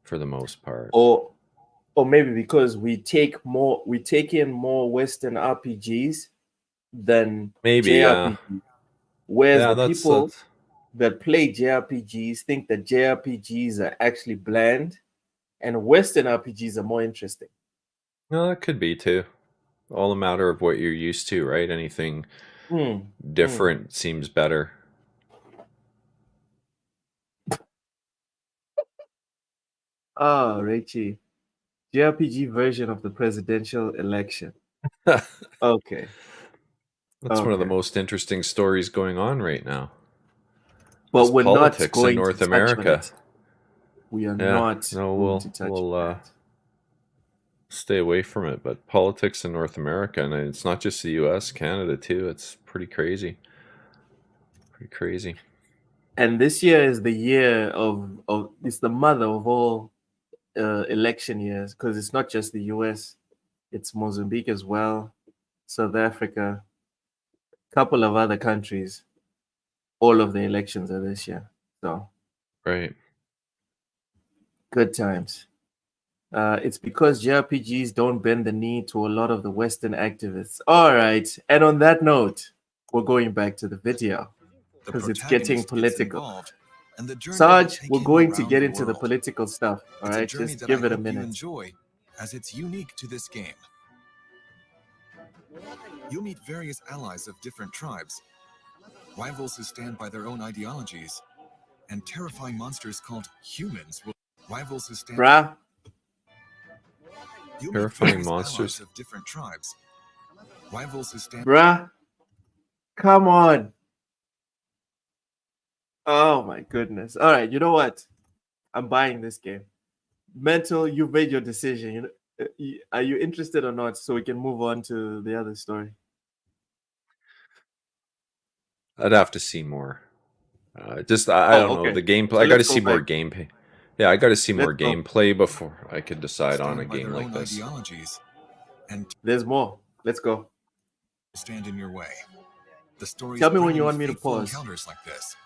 [SPEAKER 4] for the most part.
[SPEAKER 3] Or maybe because we take in more Western RPGs than JRPGs. Whereas the people that play JRPGs think that JRPGs are actually bland and Western RPGs are more interesting.
[SPEAKER 4] No, that could be too. All a matter of what you're used to, right? Anything different seems better.
[SPEAKER 3] Reichi. JRPG version of the presidential election. Okay.
[SPEAKER 4] That's one of the
[SPEAKER 3] Okay.
[SPEAKER 4] most interesting stories going on right now.
[SPEAKER 3] But
[SPEAKER 4] Is
[SPEAKER 3] we're not
[SPEAKER 4] politics in
[SPEAKER 3] going to
[SPEAKER 4] North
[SPEAKER 3] touch on
[SPEAKER 4] America.
[SPEAKER 3] it. We are
[SPEAKER 4] Yeah,
[SPEAKER 3] not
[SPEAKER 4] no,
[SPEAKER 3] going to touch
[SPEAKER 4] we'll
[SPEAKER 3] on that.
[SPEAKER 4] stay away from it. But politics in North America, and it's not just the U.S., Canada too. It's pretty crazy. Pretty crazy.
[SPEAKER 3] And this year is the year of it's the mother of all election years, because it's not just the US, it's Mozambique as well, South Africa, a couple of other countries. All of the elections are this year. So
[SPEAKER 4] Right.
[SPEAKER 3] good times. It's because JRPGs don't bend the knee to a lot of the Western activists. All right. And on that note, we're going back to the video because it's getting political.
[SPEAKER 10] And the journey will
[SPEAKER 3] Sarge,
[SPEAKER 10] take
[SPEAKER 3] we're
[SPEAKER 10] him
[SPEAKER 3] going to
[SPEAKER 10] around
[SPEAKER 3] get
[SPEAKER 10] the
[SPEAKER 3] into the
[SPEAKER 10] world.
[SPEAKER 3] political stuff. All
[SPEAKER 10] It's a
[SPEAKER 3] right.
[SPEAKER 10] journey
[SPEAKER 3] Just
[SPEAKER 10] that
[SPEAKER 3] give
[SPEAKER 10] I
[SPEAKER 3] it a
[SPEAKER 10] hope you
[SPEAKER 3] minute.
[SPEAKER 10] enjoy, as it's unique to this game. You'll meet various allies of different tribes, rivals who stand by their own ideologies, and terrifying monsters called humans will rivals who stand.
[SPEAKER 3] Bruh.
[SPEAKER 10] You'll meet
[SPEAKER 4] Terrifying
[SPEAKER 10] various
[SPEAKER 4] monsters.
[SPEAKER 10] allies of different tribes, rivals who stand.
[SPEAKER 3] Bruh. Come on. Oh my goodness. All right. You know what? I'm buying this game. Mental, you've made your decision. Are you interested or not? So we can move on to the other story.
[SPEAKER 4] I'd have to see more. I don't know
[SPEAKER 3] Okay.
[SPEAKER 4] the gameplay.
[SPEAKER 3] So
[SPEAKER 4] I got to
[SPEAKER 3] let's go
[SPEAKER 4] see more
[SPEAKER 3] back.
[SPEAKER 4] gameplay. Yeah, I got to see more
[SPEAKER 3] Let's go.
[SPEAKER 4] gameplay before I could decide on a
[SPEAKER 10] Stand by
[SPEAKER 4] game
[SPEAKER 10] their
[SPEAKER 4] like
[SPEAKER 10] own
[SPEAKER 4] this.
[SPEAKER 10] ideologies and
[SPEAKER 3] There's more. Let's go.
[SPEAKER 10] stand in your way. The stories
[SPEAKER 3] Tell me when
[SPEAKER 10] bring
[SPEAKER 3] you
[SPEAKER 10] you
[SPEAKER 3] want me to
[SPEAKER 10] fateful
[SPEAKER 3] pause.
[SPEAKER 10] encounters like this.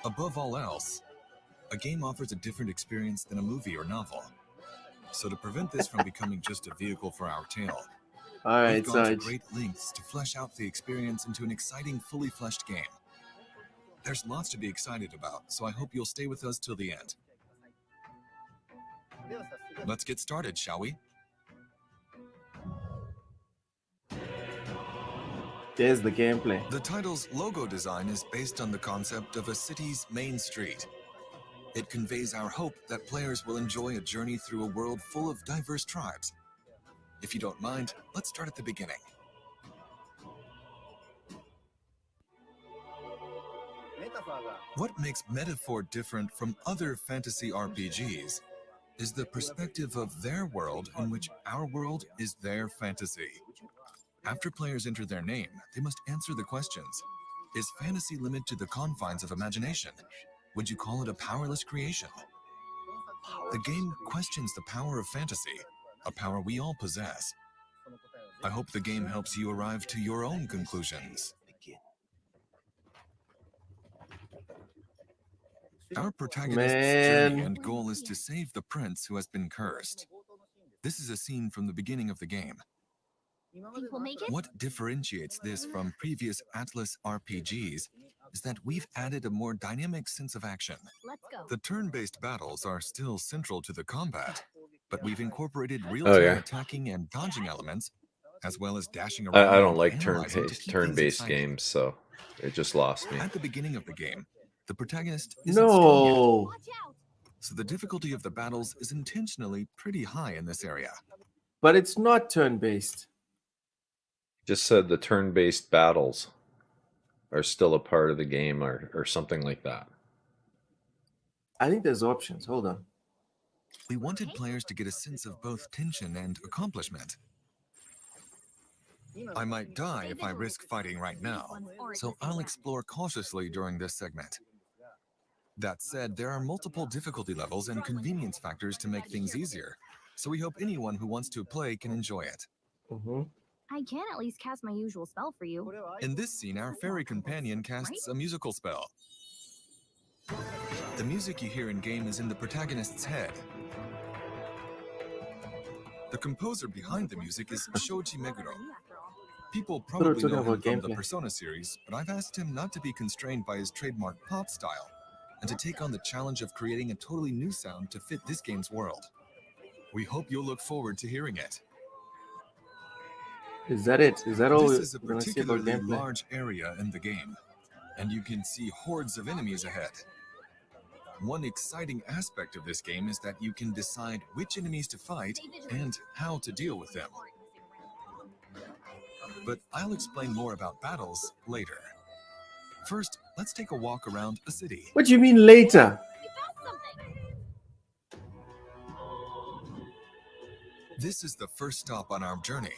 [SPEAKER 10] Above all else, a game offers a different experience than a movie or novel. So to prevent this from becoming just a vehicle for our tale,
[SPEAKER 3] All
[SPEAKER 10] we've
[SPEAKER 3] right,
[SPEAKER 10] gone to
[SPEAKER 3] Sarge.
[SPEAKER 10] great lengths to flesh out the experience into an exciting, fully fleshed game. There's lots to be excited about, so I hope you'll stay with us till the end. Let's get started, shall we?
[SPEAKER 3] There's the gameplay.
[SPEAKER 10] The title's logo design is based on the concept of a city's main street. It conveys our hope that players will enjoy a journey through a world full of diverse tribes. If you don't mind, let's start at the beginning. What makes Metaphor different from other fantasy RPGs is the perspective of their world in which our world is their fantasy. After players enter their name, they must answer the questions. Is fantasy limited to the confines of imagination? Would you call it a powerless creation? The game questions the power of fantasy, a power we all possess. I hope the game helps you arrive to your own conclusions. Our protagonist's journey and goal is to save the prince who has been cursed. This is a scene from the beginning of the game.
[SPEAKER 7] Think we'll make it?
[SPEAKER 10] What differentiates this from previous Atlas RPGs is that we've added a more dynamic sense of action.
[SPEAKER 7] Let's go.
[SPEAKER 10] The turn-based battles are still central to the combat, but we've incorporated real-time attacking and dodging elements, as well as dashing around.
[SPEAKER 4] I don't
[SPEAKER 10] and
[SPEAKER 4] like
[SPEAKER 10] analyzing to keep things
[SPEAKER 4] turn-based
[SPEAKER 10] exciting.
[SPEAKER 4] games, so it just lost me.
[SPEAKER 10] At the beginning of the game, the protagonist isn't strong yet, so the difficulty of the battles is intentionally pretty high in this area.
[SPEAKER 3] But it's not turn-based.
[SPEAKER 4] Just said the turn-based battles are still a part of the game or something like that.
[SPEAKER 3] I think there's options. Hold on.
[SPEAKER 10] We wanted players to get a sense of both tension and accomplishment. I might die if I risk fighting right now, so I'll explore cautiously during this segment. That said, there are multiple difficulty levels and convenience factors to make things easier, so we hope anyone who wants to play can enjoy it.
[SPEAKER 7] I can at least cast my usual spell for you.
[SPEAKER 10] In this scene, our fairy companion casts a musical spell. The music you hear in-game is in the protagonist's head. The composer behind the music is Shoji Meguro. People probably know him from the Persona series, but I've asked him not to be constrained by his trademark pop style, and to take on the challenge of creating a totally new sound to fit this game's world. We hope you'll look forward to hearing it.
[SPEAKER 3] Is that it? Is that all
[SPEAKER 10] This is a
[SPEAKER 3] we're gonna see about
[SPEAKER 10] particularly
[SPEAKER 3] gameplay?
[SPEAKER 10] large area in the game, and you can see hordes of enemies ahead. One exciting aspect of this game is that you can decide which enemies to fight and how to deal with them. but I'll explain more about battles later. First, let's take a walk around a city.
[SPEAKER 3] What do you mean later?
[SPEAKER 10] This is the first stop on our journey,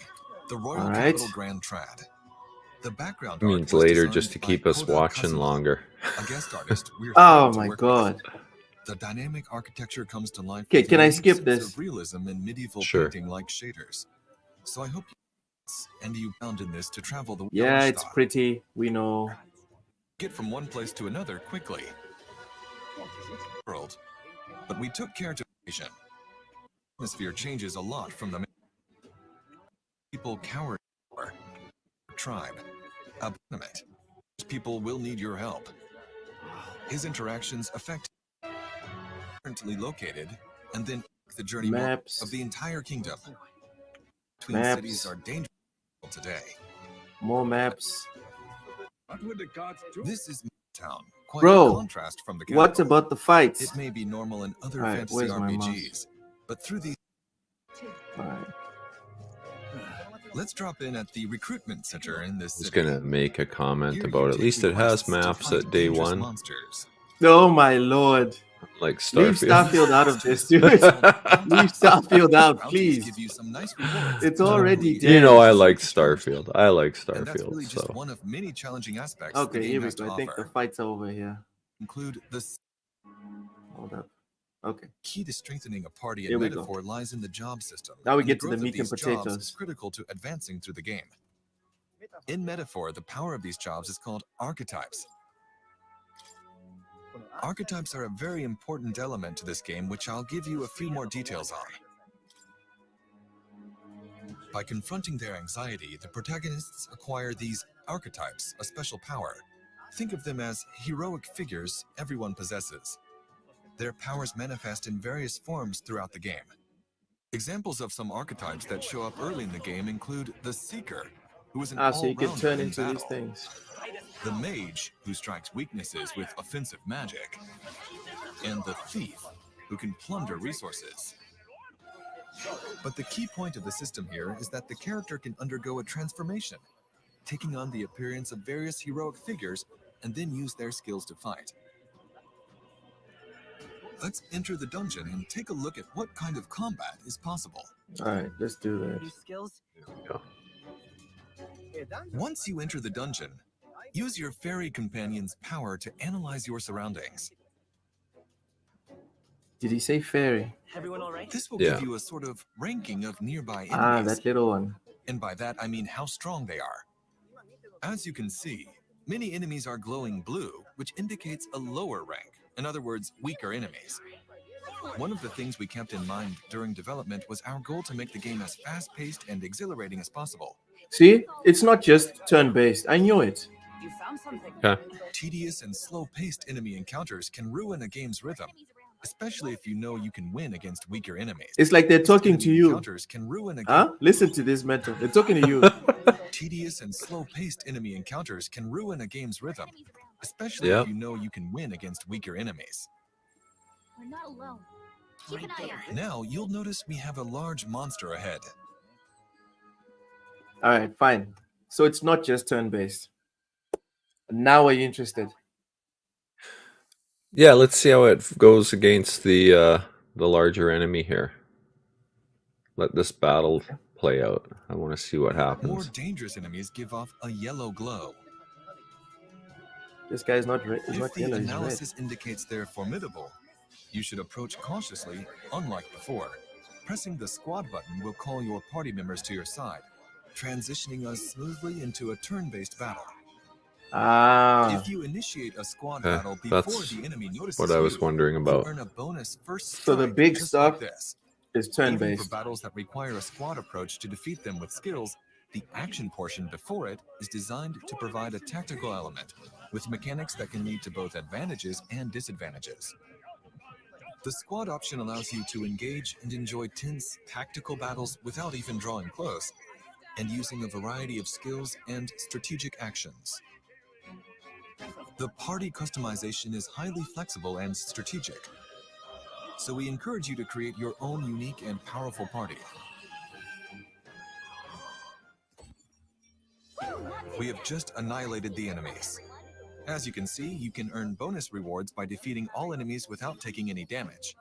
[SPEAKER 10] the Royal
[SPEAKER 3] All right.
[SPEAKER 10] Capital Grand Trad. The background
[SPEAKER 4] Means
[SPEAKER 10] art was
[SPEAKER 4] later
[SPEAKER 10] designed
[SPEAKER 4] just to
[SPEAKER 10] by
[SPEAKER 4] keep us
[SPEAKER 10] Koda
[SPEAKER 4] watching
[SPEAKER 10] Kazuma,
[SPEAKER 4] longer.
[SPEAKER 10] a guest artist we're
[SPEAKER 3] Oh
[SPEAKER 10] thrilled to
[SPEAKER 3] my
[SPEAKER 10] work
[SPEAKER 3] god.
[SPEAKER 10] with. The dynamic architecture comes to life
[SPEAKER 3] Okay,
[SPEAKER 10] with
[SPEAKER 3] can I
[SPEAKER 10] unique
[SPEAKER 3] skip
[SPEAKER 10] sense
[SPEAKER 3] this?
[SPEAKER 10] of realism and medieval
[SPEAKER 4] Sure.
[SPEAKER 10] painting like shaders. So I hope you found in this to travel the
[SPEAKER 3] Yeah, it's
[SPEAKER 10] Yamashita.
[SPEAKER 3] pretty. We know.
[SPEAKER 10] Get from one place to another quickly. World, but we took care to the atmosphere changes a lot from the people cower tribe. Abandonment. People will need your help. His interactions affect currently located, and then the journey
[SPEAKER 3] Maps.
[SPEAKER 10] of the entire kingdom. Twin
[SPEAKER 3] Maps.
[SPEAKER 10] cities are dangerous today.
[SPEAKER 3] More maps.
[SPEAKER 6] What would the gods do?
[SPEAKER 10] This is town. Quite
[SPEAKER 3] Bro,
[SPEAKER 10] a contrast from the
[SPEAKER 3] what
[SPEAKER 10] capital.
[SPEAKER 3] about the fights?
[SPEAKER 10] It may be normal in other
[SPEAKER 3] Alright,
[SPEAKER 10] fantasy
[SPEAKER 3] where's my
[SPEAKER 10] RPGs, but through these,
[SPEAKER 3] Alright.
[SPEAKER 10] let's drop in at the recruitment center in this
[SPEAKER 4] I was
[SPEAKER 10] city.
[SPEAKER 4] gonna make a comment
[SPEAKER 10] Here you
[SPEAKER 4] about at
[SPEAKER 10] take
[SPEAKER 4] least it has
[SPEAKER 10] quests to
[SPEAKER 4] maps
[SPEAKER 10] fight
[SPEAKER 4] at day
[SPEAKER 10] dangerous
[SPEAKER 4] one,
[SPEAKER 10] monsters.
[SPEAKER 3] Oh my lord.
[SPEAKER 4] like
[SPEAKER 3] Leave
[SPEAKER 4] Starfield.
[SPEAKER 3] Starfield out of this, dude. Leave Starfield out,
[SPEAKER 10] Bounties
[SPEAKER 3] please.
[SPEAKER 10] give you some nice rewards.
[SPEAKER 3] It's already
[SPEAKER 10] Hopefully,
[SPEAKER 3] dead.
[SPEAKER 4] You know I
[SPEAKER 10] it's
[SPEAKER 4] like
[SPEAKER 10] challenge them.
[SPEAKER 4] Starfield. I like
[SPEAKER 10] And that's
[SPEAKER 4] Starfield.
[SPEAKER 10] really just
[SPEAKER 4] So
[SPEAKER 10] one of many challenging aspects the
[SPEAKER 3] Okay,
[SPEAKER 10] game
[SPEAKER 3] here we
[SPEAKER 10] has
[SPEAKER 3] go.
[SPEAKER 10] to
[SPEAKER 3] I think the
[SPEAKER 10] offer.
[SPEAKER 3] fight's over here.
[SPEAKER 10] Include the
[SPEAKER 3] Hold up. Okay.
[SPEAKER 10] key to strengthening a party
[SPEAKER 3] Here
[SPEAKER 10] in
[SPEAKER 3] we go.
[SPEAKER 10] Metaphor lies in the job system.
[SPEAKER 3] Now we
[SPEAKER 10] and
[SPEAKER 3] get to the
[SPEAKER 10] growth of
[SPEAKER 3] meat and
[SPEAKER 10] these jobs
[SPEAKER 3] potatoes.
[SPEAKER 10] is critical to advancing through the game. In Metaphor, the power of these jobs is called archetypes. Archetypes are a very important element to this game, which I'll give you a few more details on. By confronting their anxiety, the protagonists acquire these archetypes, a special power. Think of them as heroic figures everyone possesses. Their powers manifest in various forms throughout the game. Examples of some archetypes that show up early in the game include the Seeker, who is an
[SPEAKER 3] So you can
[SPEAKER 10] all-rounder
[SPEAKER 3] turn
[SPEAKER 10] in
[SPEAKER 3] into these
[SPEAKER 10] battle.
[SPEAKER 3] things.
[SPEAKER 10] The Mage, who strikes weaknesses with offensive magic. And the Thief, who can plunder resources. But the key point of the system here is that the character can undergo a transformation, taking on the appearance of various heroic figures and then use their skills to fight. Let's enter the dungeon and take a look at what kind of combat is possible.
[SPEAKER 3] Alright, let's do this.
[SPEAKER 10] Once you enter the dungeon, use your fairy companion's power to analyze your surroundings.
[SPEAKER 3] Did he say fairy?
[SPEAKER 5] Everyone all right?
[SPEAKER 10] This will
[SPEAKER 4] Yeah.
[SPEAKER 10] give you a sort of ranking of nearby
[SPEAKER 3] Ah,
[SPEAKER 10] enemies.
[SPEAKER 3] that little one.
[SPEAKER 10] And by that, I mean how strong they are. As you can see, many enemies are glowing blue, which indicates a lower rank. In other words, weaker enemies. One of the things we kept in mind during development was our goal to make the game as fast-paced and exhilarating as possible.
[SPEAKER 3] See? It's not just turn-based. I knew it.
[SPEAKER 9] You found something.
[SPEAKER 4] Okay.
[SPEAKER 10] Tedious and slow-paced enemy encounters can ruin a game's rhythm, especially if you know you can win against weaker enemies.
[SPEAKER 3] It's like they're talking to
[SPEAKER 10] Enemy
[SPEAKER 3] you.
[SPEAKER 10] Encounters can ruin a
[SPEAKER 3] Huh? Listen to this mentor. They're talking to you.
[SPEAKER 10] Tedious and slow-paced enemy encounters can ruin a game's rhythm, especially
[SPEAKER 4] Yep.
[SPEAKER 10] if you know you can win against weaker enemies.
[SPEAKER 7] We're not alone. Keep an eye out.
[SPEAKER 10] Now, you'll notice we have a large monster ahead.
[SPEAKER 3] Alright, fine. So it's not just turn-based. Now are you interested?
[SPEAKER 4] Yeah, let's see how it goes against the larger enemy here. Let this battle play out. I want to see what
[SPEAKER 10] More
[SPEAKER 4] happens.
[SPEAKER 10] dangerous enemies give off a yellow glow.
[SPEAKER 3] This guy's not red. He's
[SPEAKER 10] If
[SPEAKER 3] not
[SPEAKER 10] the
[SPEAKER 3] yellow, he's red.
[SPEAKER 10] analysis indicates they're formidable, you should approach cautiously, unlike before. Pressing the squad button will call your party members to your side, transitioning us smoothly into a turn-based battle.
[SPEAKER 3] Ah.
[SPEAKER 10] If you initiate a squad
[SPEAKER 4] Okay,
[SPEAKER 10] battle before
[SPEAKER 4] that's
[SPEAKER 10] the enemy notices
[SPEAKER 4] what I was
[SPEAKER 10] you,
[SPEAKER 4] wondering
[SPEAKER 10] you
[SPEAKER 4] about.
[SPEAKER 10] earn a bonus first
[SPEAKER 3] So the
[SPEAKER 10] strike,
[SPEAKER 3] big
[SPEAKER 10] just
[SPEAKER 3] stuff
[SPEAKER 10] like this.
[SPEAKER 3] is
[SPEAKER 10] Even for
[SPEAKER 3] turn-based.
[SPEAKER 10] battles that require a squad approach to defeat them with skills, the action portion before it is designed to provide a tactical element, with mechanics that can lead to both advantages and disadvantages. The squad option allows you to engage and enjoy tense, tactical battles without even drawing close, and using a variety of skills and strategic actions. The party customization is highly flexible and strategic, so we encourage you to create your own unique and powerful party. We have just annihilated the enemies. As you can see, you can earn bonus rewards by defeating all enemies without taking any damage.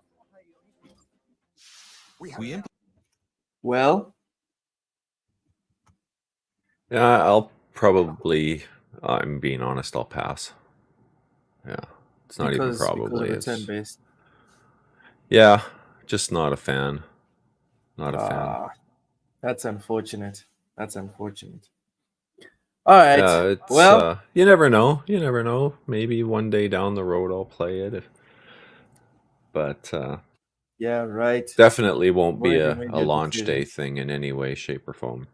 [SPEAKER 3] Well,
[SPEAKER 4] Yeah, I'll probably. I'm being honest. I'll pass. Yeah, it's not even
[SPEAKER 3] because
[SPEAKER 4] probably.
[SPEAKER 3] of the
[SPEAKER 4] It's
[SPEAKER 3] turn-based.
[SPEAKER 4] yeah, just not a fan. Not a fan.
[SPEAKER 3] That's unfortunate. That's unfortunate. All right.
[SPEAKER 4] Yeah, it's
[SPEAKER 3] Well,
[SPEAKER 4] you never know. You never know. Maybe one day down the road I'll play it. But
[SPEAKER 3] yeah, right.
[SPEAKER 4] definitely won't
[SPEAKER 3] You've
[SPEAKER 4] be
[SPEAKER 3] already
[SPEAKER 4] a
[SPEAKER 3] made your
[SPEAKER 4] launch day
[SPEAKER 3] decision.
[SPEAKER 4] thing in any way, shape, or form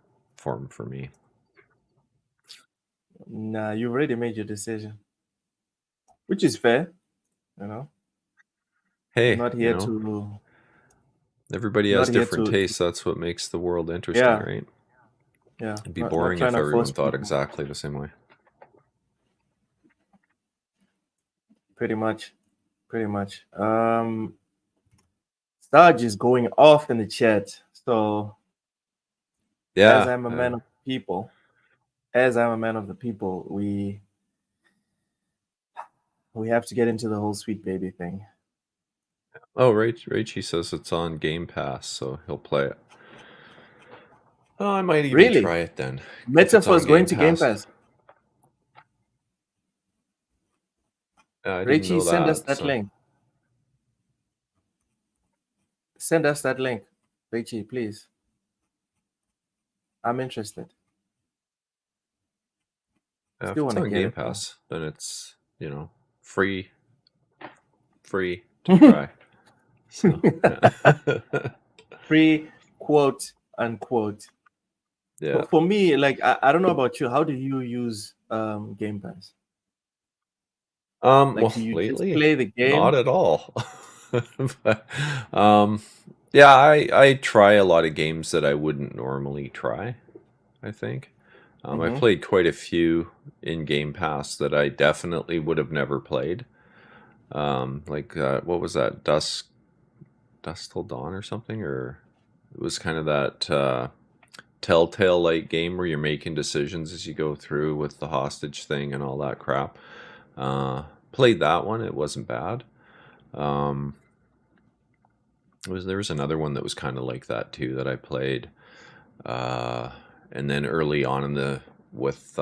[SPEAKER 4] for me.
[SPEAKER 3] Nah, you've already made your decision, which is fair. You know, I'm
[SPEAKER 4] Hey,
[SPEAKER 3] not here to.
[SPEAKER 4] everybody
[SPEAKER 3] I'm not
[SPEAKER 4] has
[SPEAKER 3] here
[SPEAKER 4] different
[SPEAKER 3] to.
[SPEAKER 4] tastes. That's what makes the world interesting,
[SPEAKER 3] Yeah,
[SPEAKER 4] right?
[SPEAKER 3] yeah.
[SPEAKER 4] It'd be
[SPEAKER 3] Not
[SPEAKER 4] boring
[SPEAKER 3] trying
[SPEAKER 4] if
[SPEAKER 3] to force
[SPEAKER 4] everyone thought
[SPEAKER 3] people.
[SPEAKER 4] exactly the same way.
[SPEAKER 3] Pretty much. Pretty much. Starge is going off in the chat. So, as
[SPEAKER 4] Yeah.
[SPEAKER 3] I'm a man of the people, we have to get into the whole sweet baby thing.
[SPEAKER 4] Oh, Rachie says it's on Game Pass, so he'll play it. Oh, I might even
[SPEAKER 3] Really?
[SPEAKER 4] try it then.
[SPEAKER 3] Metaphor is going to Game Pass.
[SPEAKER 4] I didn't
[SPEAKER 3] Richie,
[SPEAKER 4] know
[SPEAKER 3] send us
[SPEAKER 4] that.
[SPEAKER 3] that link. Send us that link, Richie, please. I'm interested.
[SPEAKER 4] If
[SPEAKER 3] Still
[SPEAKER 4] it's
[SPEAKER 3] want to
[SPEAKER 4] on
[SPEAKER 3] get
[SPEAKER 4] Game
[SPEAKER 3] it though.
[SPEAKER 4] Pass, then it's free to try. So, yeah.
[SPEAKER 3] Free, quote unquote.
[SPEAKER 4] Yeah.
[SPEAKER 3] For me, like I don't know about you. How do you use Game Pass? Like,
[SPEAKER 4] well,
[SPEAKER 3] do you
[SPEAKER 4] lately,
[SPEAKER 3] just play the game?
[SPEAKER 4] not at all. But, yeah, I try a lot of games that I wouldn't normally try. I think I've played quite a few in Game Pass that I definitely would have never played. Like what was that, Dusk Till Dawn or something, or it was kind of that Telltale like game where you're making decisions as you go through with the hostage thing and all that crap. Played that one. It wasn't bad. There was another one that was kind of like that too that I played. And then early on with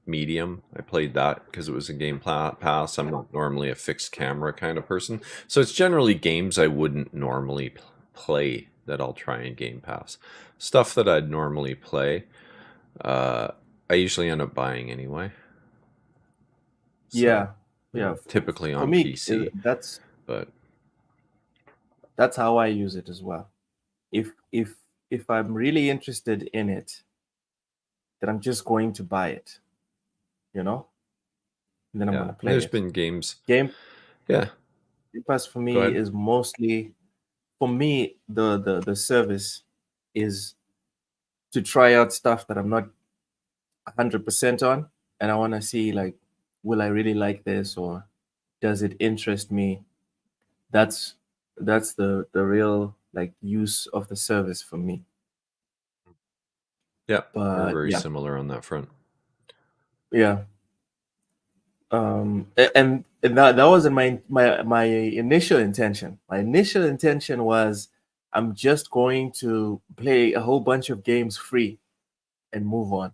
[SPEAKER 4] Medium, I played that because it was a Game Pass. I'm not normally a fixed camera kind of person, so it's generally games I wouldn't normally play that I'll try in Game Pass. Stuff that I'd normally play, I usually end up buying anyway. So,
[SPEAKER 3] yeah.
[SPEAKER 4] Typically
[SPEAKER 3] For
[SPEAKER 4] on
[SPEAKER 3] me,
[SPEAKER 4] PC, but
[SPEAKER 3] that's how I use it as well. If I'm really interested in it, then I'm just going to buy it. And then I'm gonna play
[SPEAKER 4] there's
[SPEAKER 3] it.
[SPEAKER 4] been games.
[SPEAKER 3] Game
[SPEAKER 4] Yeah.
[SPEAKER 3] Pass for me is mostly, for me, the service is to try out stuff that I'm not 100% on, and I want to see, like, will I really like this, or does it interest me? That's the real, like, use of the service for me.
[SPEAKER 4] Yeah, we're
[SPEAKER 3] But
[SPEAKER 4] very
[SPEAKER 3] yeah,
[SPEAKER 4] similar on that front.
[SPEAKER 3] yeah. And that wasn't my initial intention. My initial intention was, I'm just going to play a whole bunch of games free and move on.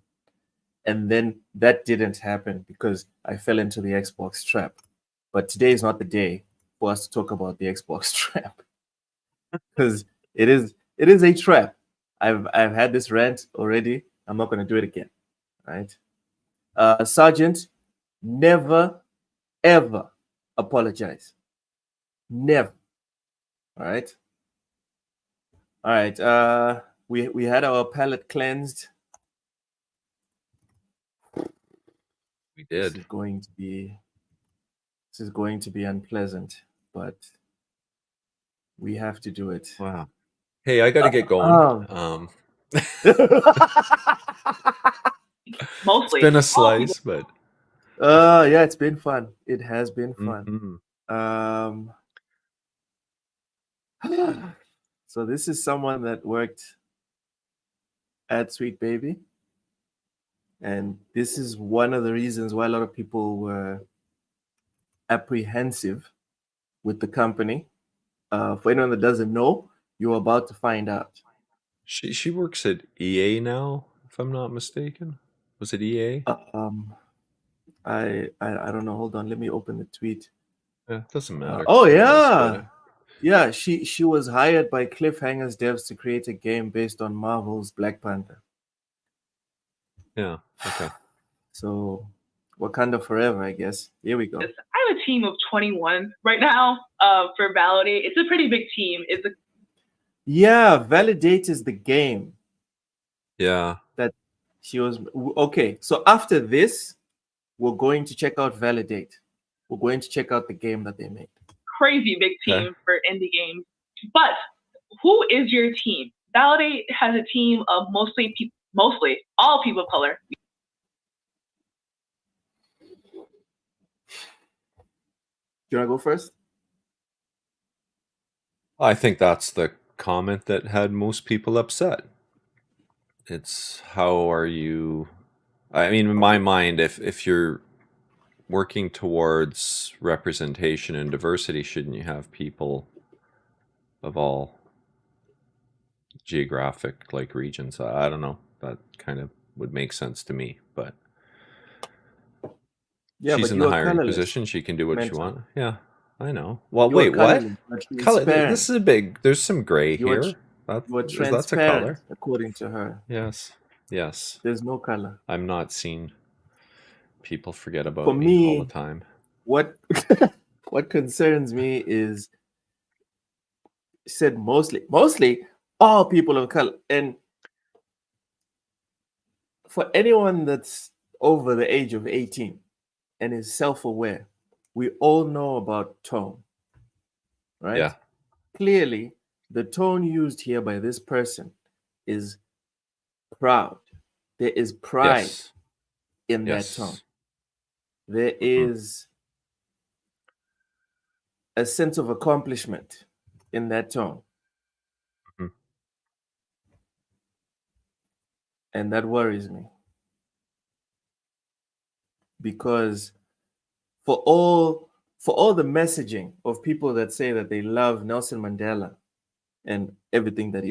[SPEAKER 3] And then that didn't happen because I fell into the Xbox trap. But today is not the day for us to talk about the Xbox trap, because it is a trap. I've had this rant already. I'm not going to do it again. Right? Sergeant, never ever apologize. Never. All right. All right. We had our palate cleansed.
[SPEAKER 4] We did.
[SPEAKER 3] This is going to be unpleasant, but we have to do it.
[SPEAKER 4] Wow. Hey, I got to get going. It's been a slice, but
[SPEAKER 3] yeah, it's been fun. It has been fun. So this is someone that worked at Sweet Baby. And this is one of the reasons why a lot of people were apprehensive with the company. For anyone that doesn't know, you're about to find out.
[SPEAKER 4] She works at EA now, if I'm not mistaken. Was it EA?
[SPEAKER 3] I don't know. Hold on, let me open the tweet.
[SPEAKER 4] Yeah, it doesn't matter.
[SPEAKER 3] Oh yeah, yeah. She was hired by Cliffhanger's devs to create a game based on Marvel's Black Panther.
[SPEAKER 4] Yeah. Okay.
[SPEAKER 3] So Wakanda forever, I guess. Here we go.
[SPEAKER 11] I have a team of 21 right now for Validate. It's a pretty big team.
[SPEAKER 3] Yeah, Validate is the game.
[SPEAKER 4] Yeah.
[SPEAKER 3] That she was okay. So after this, we're going to check out Validate. We're going to check out the game that they made.
[SPEAKER 11] Crazy big team for indie games. But who is your team? Validate has a team of mostly all people of color.
[SPEAKER 3] Do you want to go first?
[SPEAKER 4] I think that's the comment that had most people upset. It's how are you? I mean, in my mind, if you're working towards representation and diversity, shouldn't you have people of all geographic regions? I don't know. That kind of would make sense to me, but
[SPEAKER 3] yeah,
[SPEAKER 4] she's
[SPEAKER 3] but
[SPEAKER 4] in the hiring position. She can do what she wants. Yeah, I know. Well, wait, what? Color? This is a big. There's some gray here. That's a color,
[SPEAKER 3] according to her.
[SPEAKER 4] Yes. Yes.
[SPEAKER 3] There's no color.
[SPEAKER 4] I'm not seeing people forget about me all the time.
[SPEAKER 3] What concerns me is said mostly all people of color. And for anyone that's over the age of 18 and is self-aware, we all know about tone, right?
[SPEAKER 4] Yeah.
[SPEAKER 3] Clearly, the tone used here by this person is proud. There is pride in that tone. There is a sense of accomplishment in that tone. And that worries me. Because for all the messaging of people that say that they love Nelson Mandela and everything that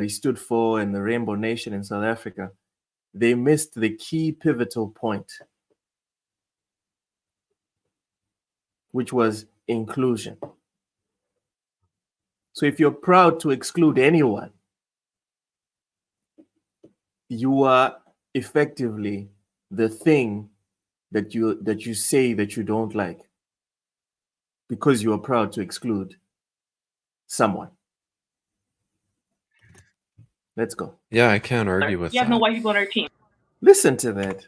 [SPEAKER 3] he stood for and the Rainbow Nation in South Africa, they missed the key pivotal point, which was inclusion. So if you're proud to exclude anyone, you are effectively the thing that you say that you don't like because you are proud to exclude someone. Let's go.
[SPEAKER 4] Yeah, I can't argue with that.
[SPEAKER 11] You have no white people on our team.
[SPEAKER 3] Listen to that.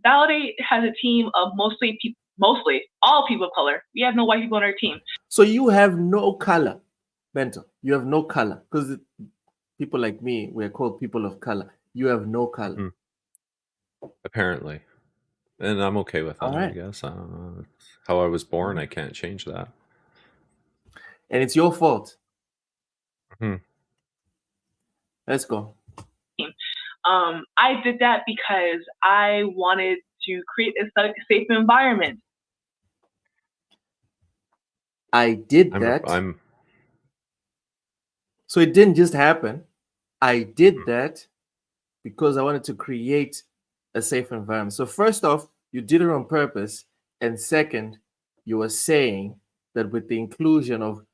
[SPEAKER 11] Validate has a team of mostly all people of color. We have no white people on our team.
[SPEAKER 3] So you have no color, Bento. You have no color because people like me, we're called people of color. You have no color.
[SPEAKER 4] Apparently. And I'm okay with that,
[SPEAKER 3] right.
[SPEAKER 4] I guess. I don't know. It's how I was born. I can't change that.
[SPEAKER 3] And it's your fault. Let's go.
[SPEAKER 11] I did that because I wanted to create a safe environment.
[SPEAKER 3] I did that. So it didn't just happen. I did that because I wanted to create a safe environment. So first off, you did it on purpose. And second, you were saying that with the inclusion of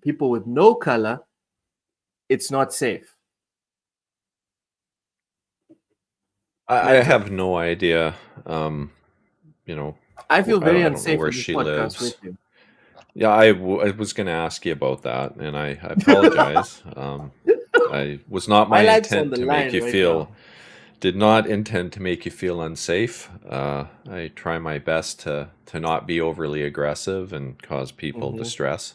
[SPEAKER 3] people with no color, it's not safe.
[SPEAKER 4] I have no idea.
[SPEAKER 3] I feel very
[SPEAKER 4] I don't
[SPEAKER 3] unsafe
[SPEAKER 4] know where
[SPEAKER 3] in this
[SPEAKER 4] she
[SPEAKER 3] podcast
[SPEAKER 4] lives.
[SPEAKER 3] with you.
[SPEAKER 4] Yeah, I was going to ask you about that, and I apologize. I was not my intent to make you feel. Did not intend to make you feel unsafe. I try my best to not be overly aggressive and cause people distress.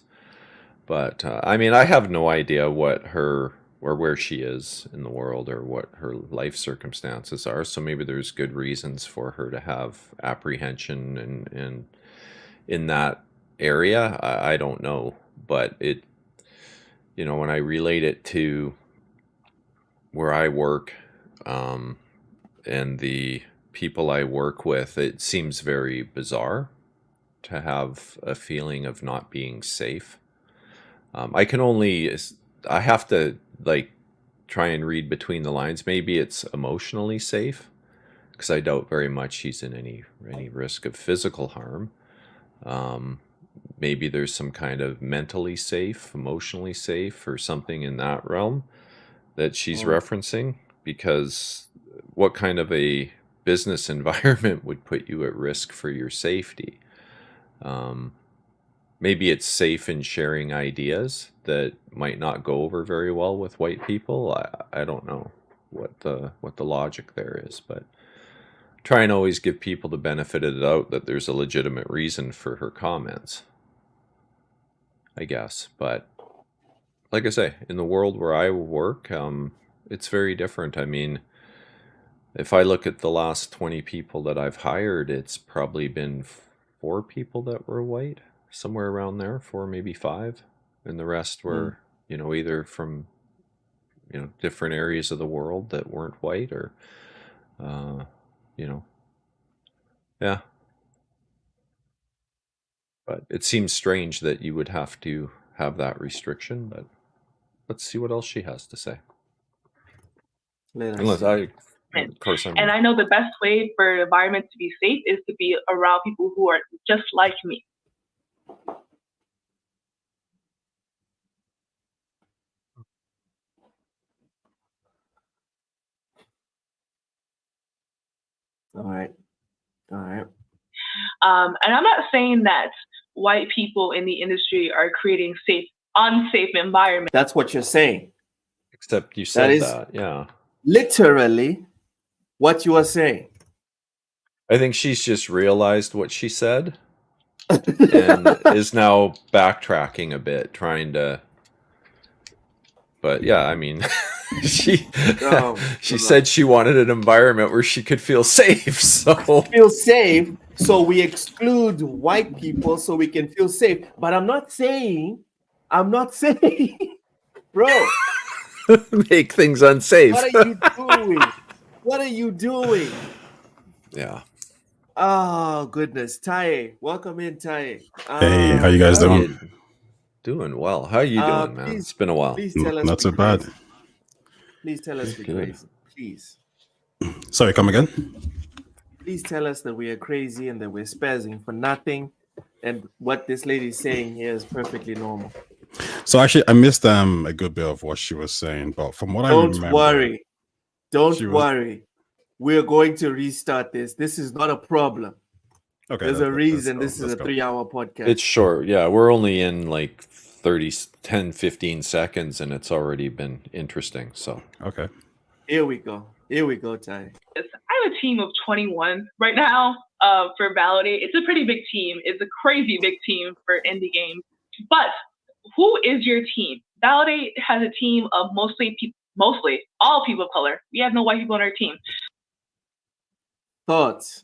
[SPEAKER 4] But I mean, I have no idea what her or where she is in the world or what her life circumstances are. So maybe there's good reasons for her to have apprehension and in that area. I don't know, but it, when I relate it to where I work, and the people I work with, it seems very bizarre to have a feeling of not being safe. I have to like try and read between the lines. Maybe it's emotionally safe, because I doubt very much he's in any risk of physical harm. Maybe there's some kind of mentally safe, emotionally safe, or something in that realm that she's referencing, because what kind of a business environment would put you at risk for your safety? Maybe it's safe in sharing ideas that might not go over very well with white people. I don't know what the logic there is, but try and always give people the benefit of the doubt that there's a legitimate reason for her comments, I guess. But like I say, in the world where I work, it's very different. I mean, if I look at the last 20 people that I've hired, it's probably been 4 people that were white, somewhere around there, 4, maybe 5. And the rest were, either from, different areas of the world that weren't white, or, yeah. But it seems strange that you would have to have that restriction, but let's see what else she has to say. Unless of course,
[SPEAKER 11] and I know the best way for the environment to be safe is to be around people who are just like me.
[SPEAKER 3] All right.
[SPEAKER 11] And I'm not saying that white people in the industry are creating unsafe environments.
[SPEAKER 3] That's what you're saying.
[SPEAKER 4] Except you said that, yeah.
[SPEAKER 3] Literally what you are saying.
[SPEAKER 4] I think she's just realized what she said and is now backtracking a bit, trying to. But yeah, I mean, she said she wanted an environment where she could feel safe. So
[SPEAKER 3] we exclude white people so we can feel safe. But I'm not saying, bro,
[SPEAKER 4] make things unsafe.
[SPEAKER 3] What are you doing?
[SPEAKER 4] Yeah.
[SPEAKER 3] Oh goodness, Taye, welcome in, Taye.
[SPEAKER 12] Hey, how you guys doing?
[SPEAKER 4] Doing well. How are you doing, man? It's been a while.
[SPEAKER 3] Please tell us.
[SPEAKER 12] Not so bad.
[SPEAKER 3] Please tell us we're crazy. Please.
[SPEAKER 12] Sorry, come again?
[SPEAKER 3] Please tell us that we are crazy and that we're spazzing for nothing, and what this lady is saying here is perfectly normal.
[SPEAKER 12] So actually, I missed a good bit of what she was saying, but from what I remember,
[SPEAKER 3] don't worry. We're going to restart this. This is not a problem.
[SPEAKER 12] Okay,
[SPEAKER 3] there's a reason this is a 3-hour podcast.
[SPEAKER 4] It's short. Yeah, we're only in like 10, 15 seconds, and it's already been interesting. So
[SPEAKER 12] okay,
[SPEAKER 3] here we go, Taye.
[SPEAKER 11] I have a team of 21 right now for Validate. It's a pretty big team. It's a crazy big team for indie games. But who is your team? Validate has a team of mostly all people of color. We have no white people on our team.
[SPEAKER 3] Thoughts?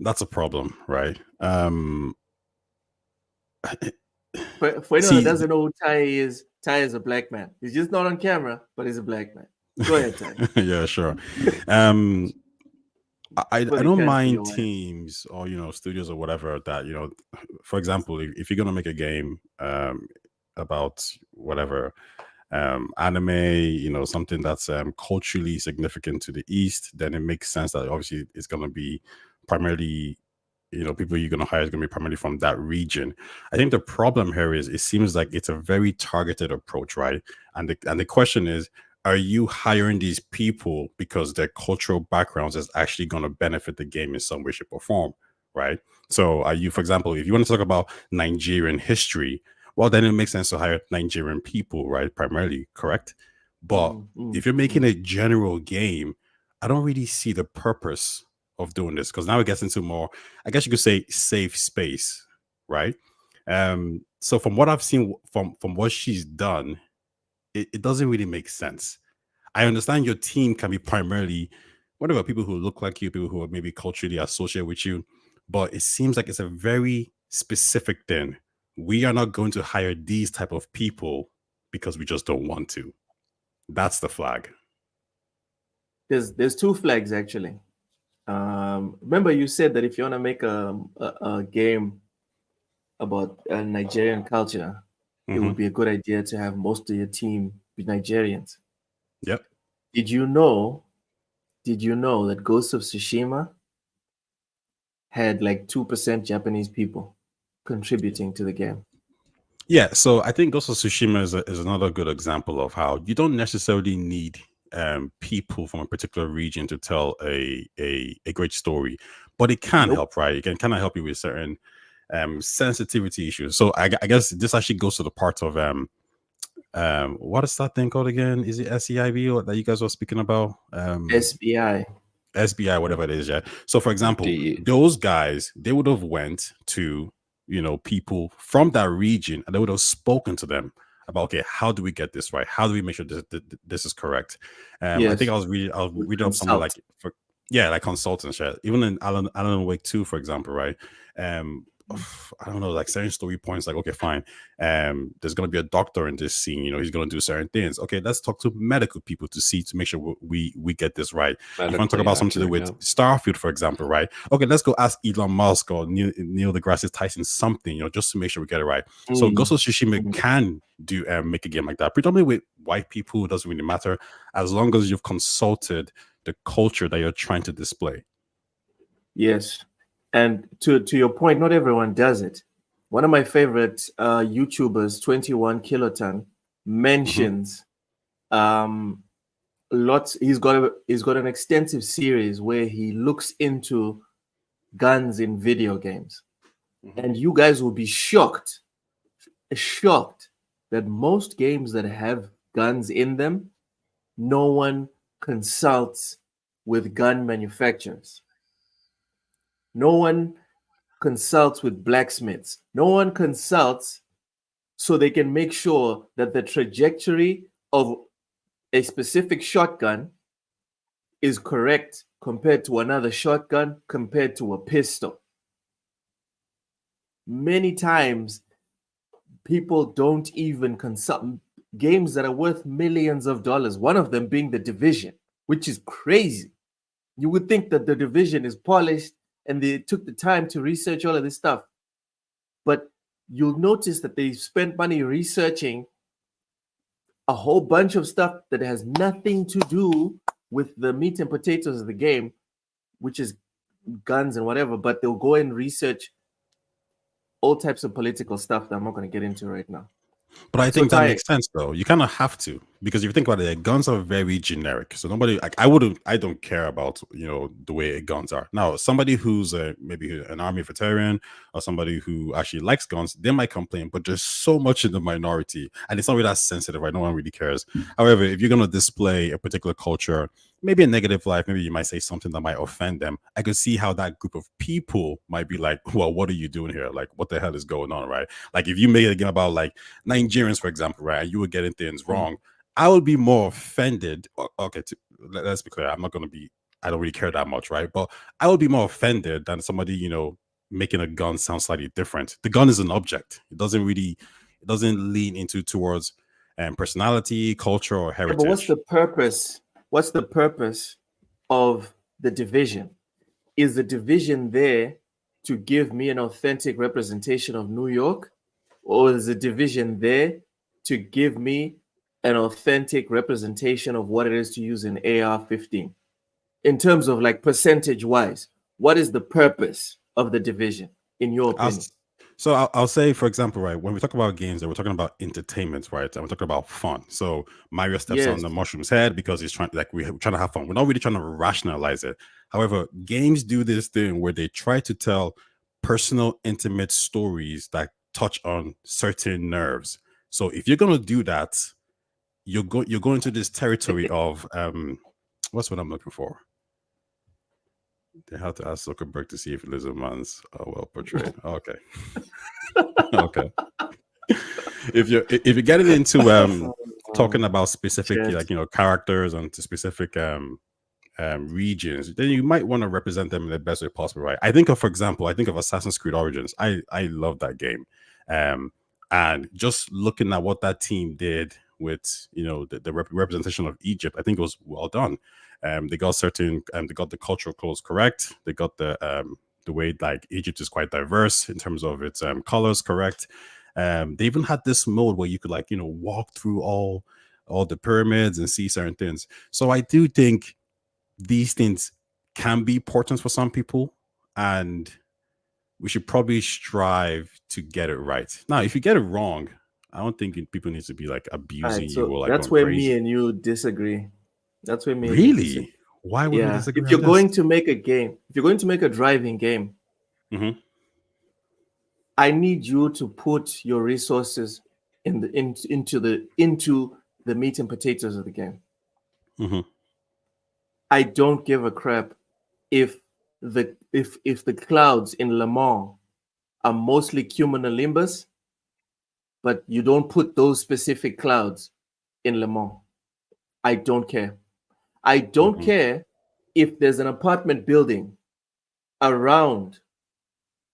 [SPEAKER 12] That's a problem, right?
[SPEAKER 3] For anyone that doesn't know who Taye is a black man. He's just not on camera, but he's a black man. Go ahead, Taye.
[SPEAKER 12] Yeah, sure. I don't mind teams or studios or whatever that for example, if you're gonna make a game about whatever anime, something that's culturally significant to the East, then it makes sense that obviously it's gonna be primarily people you're gonna hire is gonna be primarily from that region. I think the problem here is it seems like it's a very targeted approach, right? And the question is, are you hiring these people because their cultural backgrounds is actually going to benefit the game in some way, shape, or form, right? So are you, for example, if you want to talk about Nigerian history, well, then it makes sense to hire Nigerian people, right? Primarily, correct? But if you're making a general game, I don't really see the purpose of doing this, because now it gets into more, I guess you could say, safe space, right? So from what I've seen from what she's done, it doesn't really make sense. I understand your team can be primarily whatever, people who look like you, people who are maybe culturally associated with you, but it seems like it's a very specific thing. We are not going to hire these type of people because we just don't want to. That's the flag.
[SPEAKER 3] There's two flags actually. Remember you said that if you want to make a game about Nigerian culture, it would be a good idea to have most of your team be Nigerians.
[SPEAKER 12] Yep.
[SPEAKER 3] Did you know that Ghost of Tsushima had like 2% Japanese people contributing to the game?
[SPEAKER 12] Yeah, so I think Ghost of Tsushima is another good example of how you don't necessarily need people from a particular region to tell a great story, but it can help, right? It can kind of help you with certain sensitivity issues. So I guess this actually goes to the part of what is that thing called again? Is it SEIB or that you guys were speaking about? SBI, whatever it is, yeah. So for example, those guys, they would have went to, people from that region and they would have spoken to them about, okay, how do we get this right? How do we make sure this is correct? I think I was reading up something like, like consultants, yeah. Even in Alan Wake 2, for example, right? I don't know, like certain story points, like, okay, fine. There's going to be a doctor in this scene, he's going to do certain things. Okay, let's talk to medical people to make sure we get this right. If you want to talk about something to do with Starfield, for example, right? Okay, let's go ask Elon Musk or Neil deGrasse Tyson something, just to make sure we get it right. So Ghost of Tsushima can do make a game like that, predominantly with white people. It doesn't really matter as long as you've consulted the culture that you're trying to display.
[SPEAKER 3] Yes. And to your point, not everyone does it. One of my favorite YouTubers, 21 Kiloton, mentions lots. He's got an extensive series where he looks into guns in video games, and you guys will be shocked that most games that have guns in them, no one consults with gun manufacturers. No one consults with blacksmiths. No one consults so they can make sure that the trajectory of a specific shotgun is correct compared to another shotgun, compared to a pistol. Many times, people don't even consult games that are worth millions of dollars, one of them being The Division, which is crazy. You would think that The Division is polished and they took the time to research all of this stuff. But you'll notice that they spent money researching a whole bunch of stuff that has nothing to do with the meat and potatoes of the game, which is guns and whatever, but they'll go and research all types of political stuff that I'm not going to get into right now.
[SPEAKER 12] But I think that makes sense, though. You kind of have to, because if you think about it, guns are very generic. So nobody, like, I don't care about, the way guns are. Now, somebody who's maybe an army veteran or somebody who actually likes guns, they might complain, but there's so much in the minority, and it's not really that sensitive, right? No one really cares. However, if you're going to display a particular culture, maybe a negative life, maybe you might say something that might offend them, I could see how that group of people might be like, well, what are you doing here? Like, what the hell is going on, right? Like, if you made a game about, like, Nigerians, for example, right, and you were getting things wrong, I would be more offended. Okay, let's be clear. I don't really care that much, right? But I would be more offended than somebody, making a gun sound slightly different. The gun is an object. It doesn't lean towards personality, culture, or heritage.
[SPEAKER 3] Yeah, but what's the purpose? What's the purpose of The Division? Is The Division there to give me an authentic representation of New York? Or is The Division there to give me an authentic representation of what it is to use an AR-15? In terms of, like, percentage-wise, what is the purpose of The Division, in your opinion?
[SPEAKER 12] So I'll say, for example, right, when we talk about games, we're talking about entertainment, right? And we're talking about fun. So Mario steps on the mushroom's head because he's we're trying to have fun. We're not really trying to rationalize it. However, games do this thing where they try to tell personal, intimate stories that touch on certain nerves. So if you're going to do that, you're going to this territory of what's what I'm looking for? They have to ask Zuckerberg to see if Lizardman's well portrayed. Okay. Okay. If you get it into talking about specific characters and to specific regions, then you might want to represent them in the best way possible, right? For example, I think of Assassin's Creed Origins. I love that game. And just looking at what that team did with the representation of Egypt. I think it was well done. They got they got the cultural clothes correct. They got the way like Egypt is quite diverse in terms of its colors correct. They even had this mode where you could walk through all the pyramids and see certain things. So I do think these things can be important for some people, and we should probably strive to get it right. Now, if you get it wrong, I don't think people need to be like abusing you or like
[SPEAKER 3] that's
[SPEAKER 12] going
[SPEAKER 3] where
[SPEAKER 12] crazy.
[SPEAKER 3] me and you disagree. That's where me and
[SPEAKER 12] really
[SPEAKER 3] you disagree.
[SPEAKER 12] Why would we disagree?
[SPEAKER 3] If you're going to make a game, if you're going to make a driving game, I need you to put your resources into the meat and potatoes of the game. I don't give a crap if the clouds in Le Mans are mostly cumulonimbus, but you don't put those specific clouds in Le Mans. I don't care. I don't care if there's an apartment building around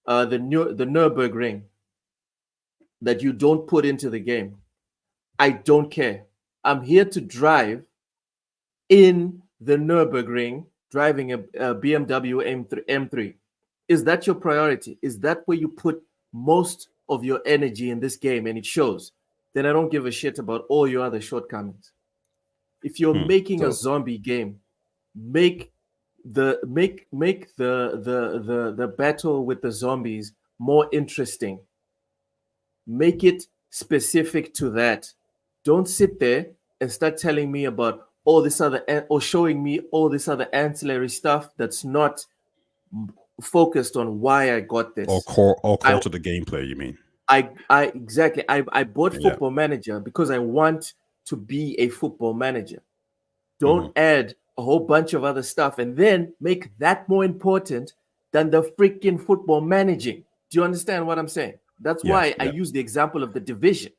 [SPEAKER 3] the Nürburgring that you don't put into the game. I don't care. I'm here to drive in the Nürburgring, driving a BMW M3. Is that your priority? Is that where you put most of your energy in this game and it shows? Then I don't give a shit about all your other shortcomings. If you're making a zombie game, make the battle with the zombies more interesting. Make it specific to that. Don't sit there and start telling me about all this other or showing me all this other ancillary stuff that's not focused on why I got this.
[SPEAKER 12] Or core to the gameplay, you mean?
[SPEAKER 3] Exactly. I bought Football Manager because I want to be a football manager. Don't add a whole bunch of other stuff and then make that more important than the freaking football managing. Do you understand what I'm saying? That's why I use the example of the division.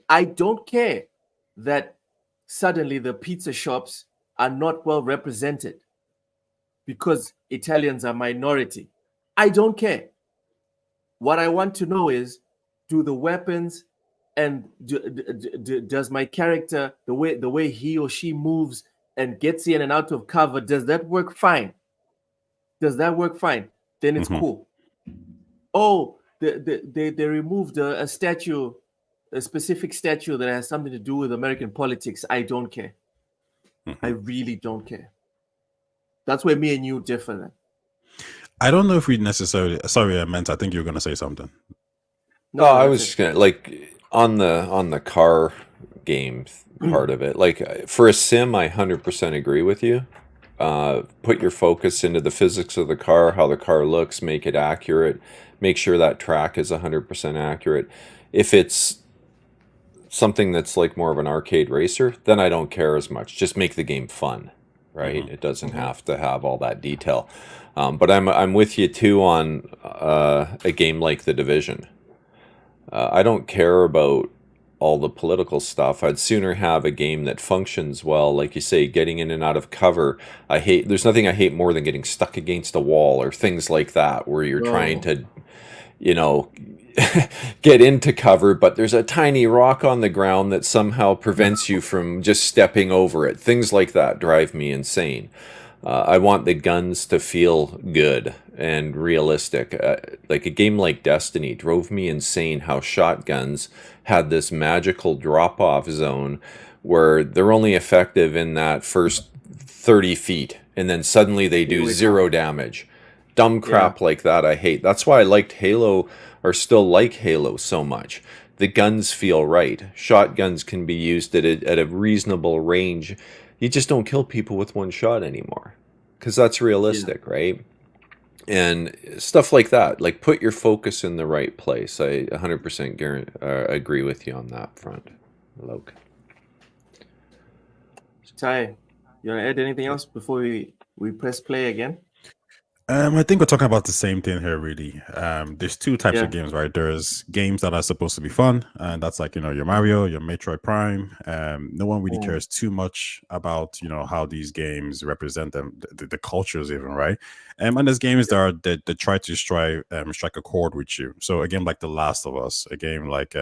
[SPEAKER 3] I don't care that suddenly the pizza shops are not well represented because Italians are minority. I don't care. What I want to know is, do the weapons and does my character, the way he or she moves and gets in and out of cover, does that work fine? Does that work fine? Then it's cool. Oh, they removed a statue, a specific statue that has something to do with American politics. I don't care. I really don't care. That's where me and you differ then.
[SPEAKER 12] I don't know if we necessarily. Sorry, I think you were going to say something.
[SPEAKER 4] No, I was just gonna on the car game part of it. Like for a sim, I 100% agree with you. Put your focus into the physics of the car, how the car looks, make it accurate, make sure that track is 100% accurate. If it's something that's like more of an arcade racer, then I don't care as much. Just make the game fun, right? It doesn't have to have all that detail. But I'm with you too on a game like The Division. I don't care about all the political stuff. I'd sooner have a game that functions well, like you say, getting in and out of cover. There's nothing I hate more than getting stuck against a wall or things like that, where you're trying to, get into cover, but there's a tiny rock on the ground that somehow prevents you from just stepping over it. Things like that drive me insane. I want the guns to feel good and realistic. Like a game like Destiny drove me insane how shotguns had this magical drop-off zone where they're only effective in that first 30 feet, and then suddenly they do 0 damage. Dumb crap like that I hate. That's why I liked Halo, or still like Halo so much. The guns feel right. Shotguns can be used at a reasonable range. You just don't kill people with one shot anymore, because that's realistic, right? And stuff like that. Like, put your focus in the right place. I 100% agree with you on that front, Loke.
[SPEAKER 3] Ty, you want to add anything else before we press play again?
[SPEAKER 12] I think we're talking about the same thing here, really. There's two types of games, right? There's games that are supposed to be fun, and that's like, your Mario, your Metroid Prime. No one really cares too much about, how these games represent them, the cultures even, right? And there's games that try to strike a chord with you. So a game like The Last of Us, a game like,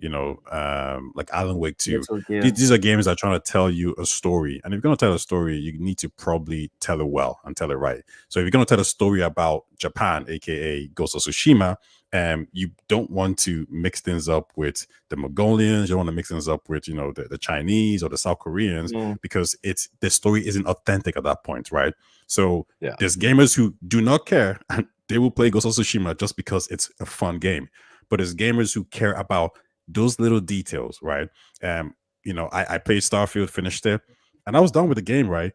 [SPEAKER 12] like Alan Wake 2.
[SPEAKER 3] Metal Gear.
[SPEAKER 12] These are games that are trying to tell you a story. And if you're going to tell a story, you need to probably tell it well and tell it right. So if you're going to tell a story about Japan, aka Ghost of Tsushima, you don't want to mix things up with the Mongolians. You don't want to mix things up with, the Chinese or the South Koreans, because the story isn't authentic at that point, right? So there's gamers who do not care, and they will play Ghost of Tsushima just because it's a fun game. But there's gamers who care about those little details, right? I played Starfield, finished it, and I was done with the game, right?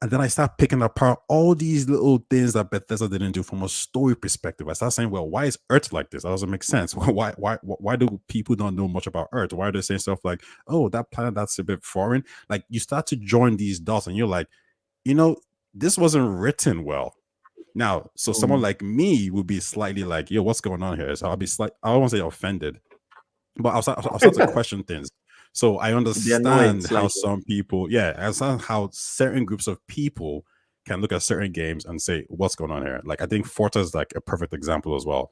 [SPEAKER 12] And then I start picking apart all these little things that Bethesda didn't do from a story perspective. I start saying, well, why is Earth like this? That doesn't make sense. Why do people don't know much about Earth? Why are they saying stuff like, oh, that planet, that's a bit foreign? Like, you start to join these dots and you're like, this wasn't written well. Now, so someone like me would be slightly like, yo, what's going on here? So I'll be I don't want to say offended, but I'll start to question things. So I understand how some people, I understand how certain groups of people can look at certain games and say, what's going on here? Like, I think Forza is like a perfect example as well.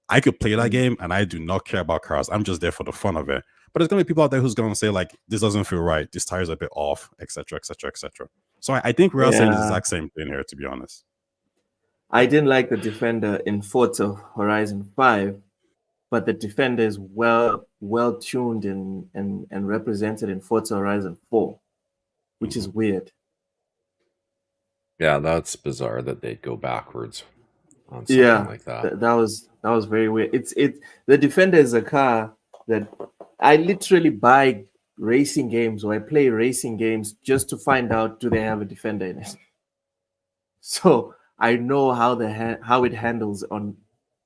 [SPEAKER 12] I could play that game and I do not care about cars. I'm just there for the fun of it. But there's going to be people out there who's going to say, like, this doesn't feel right. This tire's a bit off, etc., etc., etc. So I think we're all saying the exact same thing here, to be honest.
[SPEAKER 3] I didn't like the Defender in Forza Horizon 5, but the Defender is well tuned and represented in Forza Horizon 4, which is weird.
[SPEAKER 4] Yeah, that's bizarre that they'd go backwards on something like that.
[SPEAKER 3] That was very weird. The Defender is a car that I literally buy racing games, or I play racing games just to find out, do they have a Defender in it? So I know how it handles on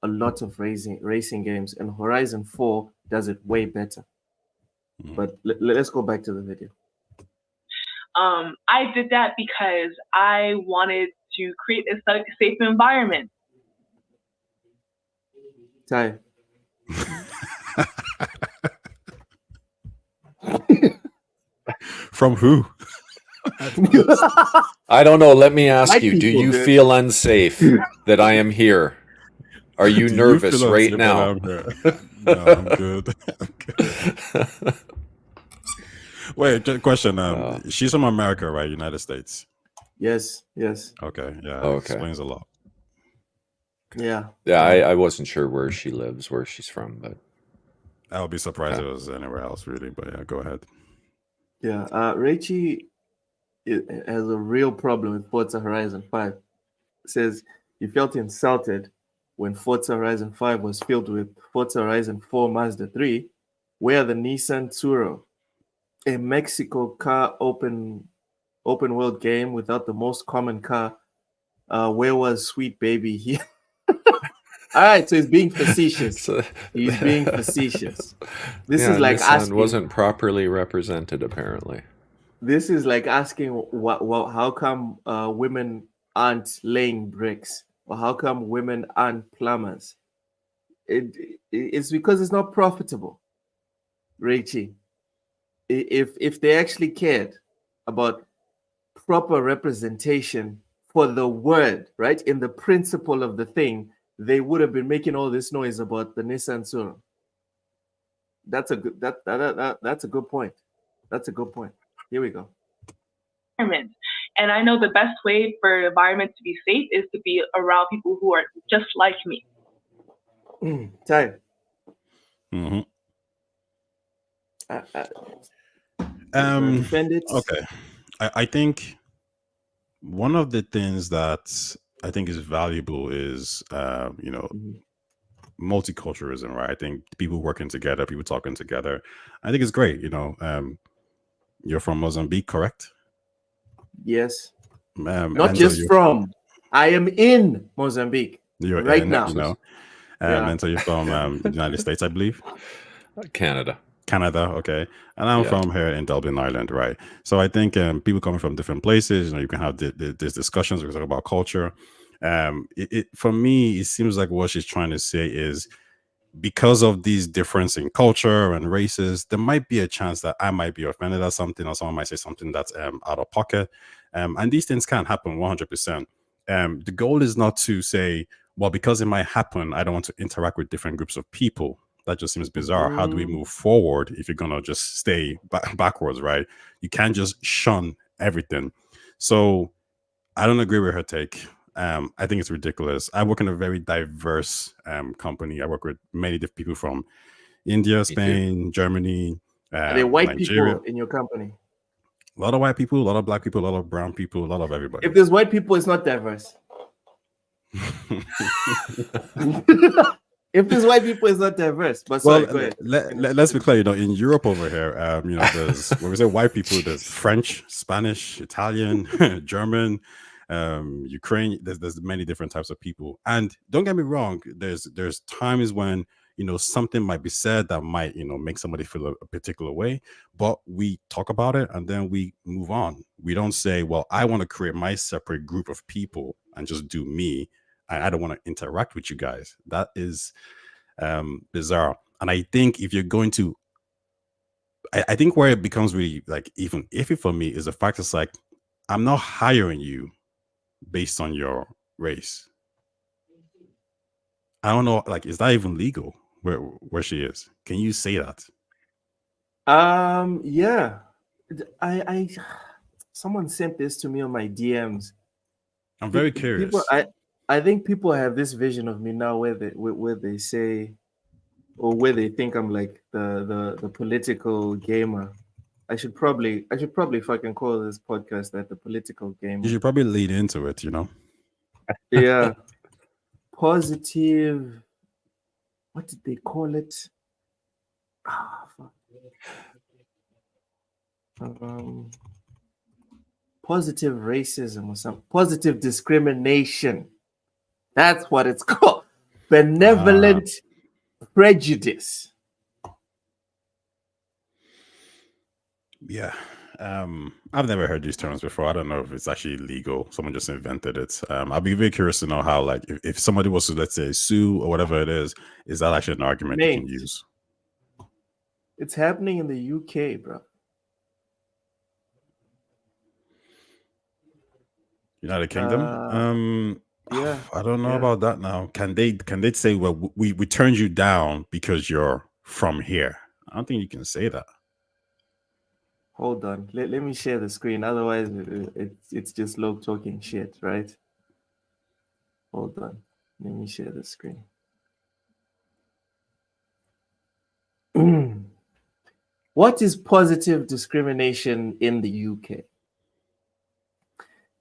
[SPEAKER 3] a lot of racing games, and Horizon 4 does it way better. But let's go back to the video.
[SPEAKER 11] I did that because I wanted to create a safe environment.
[SPEAKER 3] Ty.
[SPEAKER 12] From who?
[SPEAKER 4] I don't know. Let me ask you, do you feel unsafe that I am here? Are you nervous right now?
[SPEAKER 12] No, I'm good. Wait, question. She's from America, right? United States.
[SPEAKER 3] Yes.
[SPEAKER 12] Okay. Yeah.
[SPEAKER 4] Okay.
[SPEAKER 12] Explains a lot.
[SPEAKER 3] Yeah.
[SPEAKER 4] Yeah, I wasn't sure where she lives, where she's from, but
[SPEAKER 12] I would be surprised if it was anywhere else, really. But yeah, go ahead.
[SPEAKER 3] Yeah. Rachie has a real problem with Forza Horizon 5. It says he felt insulted when Forza Horizon 5 was filled with Forza Horizon 4 Mazda 3, where the Nissan Tsuro, a Mexico car open world game without the most common car, where was Sweet Baby here? All right, so he's being facetious. He's being facetious. This is like
[SPEAKER 4] Nissan
[SPEAKER 3] asking,
[SPEAKER 4] wasn't properly represented, apparently.
[SPEAKER 3] This is like asking, how come women aren't laying bricks, or how come women aren't plumbers? It's because it's not profitable, Rachie. If they actually cared about proper representation for the word, right, in the principle of the thing, they would have been making all this noise about the Nissan Tsuro. That's a good that's a good point. That's a good point. Here we go.
[SPEAKER 11] And I know the best way for the environment to be safe is to be around people who are just like me.
[SPEAKER 3] Ty.
[SPEAKER 12] Mm-hmm.
[SPEAKER 3] Defend it.
[SPEAKER 12] Okay. I think one of the things that I think is valuable is multiculturalism, right? I think people working together, people talking together. I think it's great. You're from Mozambique, correct?
[SPEAKER 3] Yes.
[SPEAKER 12] Not
[SPEAKER 3] just from. I am in Mozambique right now.
[SPEAKER 12] And so you're from the United States, I believe.
[SPEAKER 4] Canada,
[SPEAKER 12] okay. And I'm from here in Dublin, Ireland, right? So I think people coming from different places, you can have these discussions. We can talk about culture. For me, it seems like what she's trying to say is, because of these difference in culture and races, there might be a chance that I might be offended at something, or someone might say something that's out of pocket. And these things can happen 100%. The goal is not to say, well, because it might happen, I don't want to interact with different groups of people. That just seems bizarre. How do we move forward if you're gonna just stay backwards, right? You can't just shun everything. So I don't agree with her take. I think it's ridiculous. I work in a very diverse company. I work with many different people from India, Spain, Germany,
[SPEAKER 3] Are there white
[SPEAKER 12] Nigeria.
[SPEAKER 3] people in your company?
[SPEAKER 12] A lot of white people, a lot of black people, a lot of brown people, a lot of everybody.
[SPEAKER 3] If there's white people, it's not diverse. If there's white people, it's not diverse. But sorry, go ahead.
[SPEAKER 12] Let's be clear. You know, in Europe over here, you know, there's when we say white people, there's French, Spanish, Italian, German, Ukraine. There's many different types of people. And don't get me wrong. There's times when, you know, something might be said that might, you know, make somebody feel a particular way, but we talk about it and then we move on. We don't say, well, I want to create my separate group of people and just do me. I don't want to interact with you guys. That is bizarre. And I think if you're going to, I think where it becomes really like even iffy for me is the fact it's like, I'm not hiring you based on your race. I don't know, like, is that even legal where she is? Can you say that?
[SPEAKER 3] Yeah. I someone sent this to me on my DMs.
[SPEAKER 12] I'm very curious.
[SPEAKER 3] I think people have this vision of me now where they say, or where they think I'm like the political gamer. I should probably fucking call this podcast that, the political gamer.
[SPEAKER 12] You should probably lead into it, you know.
[SPEAKER 3] Yeah. Positive. What did they call it? Fuck. Positive racism or something. Positive discrimination. That's what it's called. Benevolent prejudice.
[SPEAKER 12] Yeah. I've never heard these terms before. I don't know if it's actually legal. Someone just invented it. I'll be very curious to know how, like, if somebody was to, let's say, sue or whatever it is that actually an argument you can use?
[SPEAKER 3] It's happening in the UK, bro.
[SPEAKER 12] United Kingdom?
[SPEAKER 3] Yeah.
[SPEAKER 12] I don't know about that now. Can they say, well, we turned you down because you're from here? I don't think you can say that.
[SPEAKER 3] Hold on. Let me share the screen. Otherwise, it's just Loke talking shit, right? Hold on. Let me share the screen. What is positive discrimination in the UK?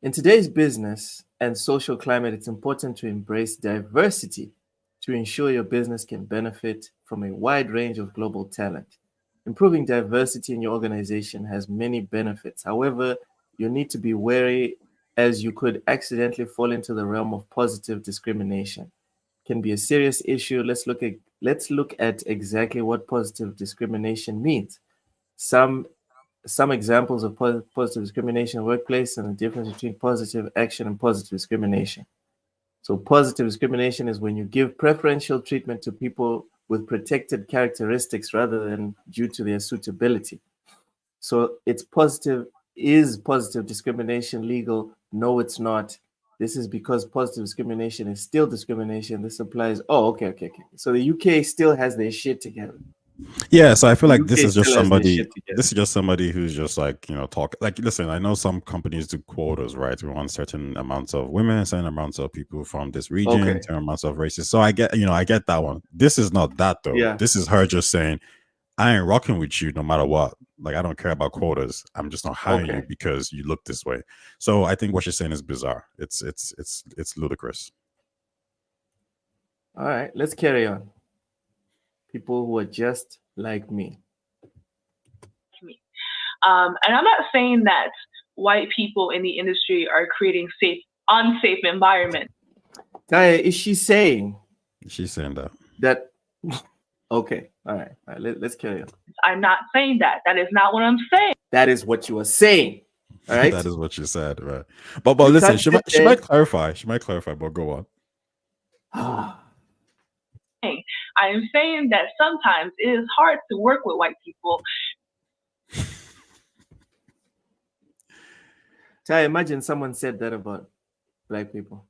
[SPEAKER 3] In today's business and social climate, it's important to embrace diversity to ensure your business can benefit from a wide range of global talent. Improving diversity in your organization has many benefits. However, you need to be wary, as you could accidentally fall into the realm of positive discrimination. It can be a serious issue. Let's look at exactly what positive discrimination means. Some examples of positive discrimination in the workplace and the difference between positive action and positive discrimination. So positive discrimination is when you give preferential treatment to people with protected characteristics rather than due to their suitability. So it's positive. Is positive discrimination legal? No, it's not. This is because positive discrimination is still discrimination. This applies. Oh, okay. So the UK still has their shit together.
[SPEAKER 12] Yeah, so I feel like this is just somebody. This is just somebody who's just like, you know, talk. Like, listen, I know some companies do quotas, right? We want certain amounts of women, certain amounts of people from this region, certain amounts of races. So I get that one. This is not that though.
[SPEAKER 3] Yeah.
[SPEAKER 12] This is her just saying, I ain't rocking with you no matter what. Like, I don't care about quotas. I'm just not hiring you because you look this way. So I think what she's saying is bizarre. It's ludicrous.
[SPEAKER 3] All right, let's carry on. People who are just like me.
[SPEAKER 11] And I'm not saying that white people in the industry are creating unsafe environments.
[SPEAKER 3] Kaya, is she saying?
[SPEAKER 12] She's saying that.
[SPEAKER 3] Okay, all right. Let's carry on.
[SPEAKER 11] I'm not saying that. That is not what I'm saying.
[SPEAKER 3] That is what you are saying. All right.
[SPEAKER 12] That is what you said, right? But listen, she might clarify. She might clarify, but go on.
[SPEAKER 11] I am saying that sometimes it is hard to work with white people.
[SPEAKER 3] I imagine someone said that about black people.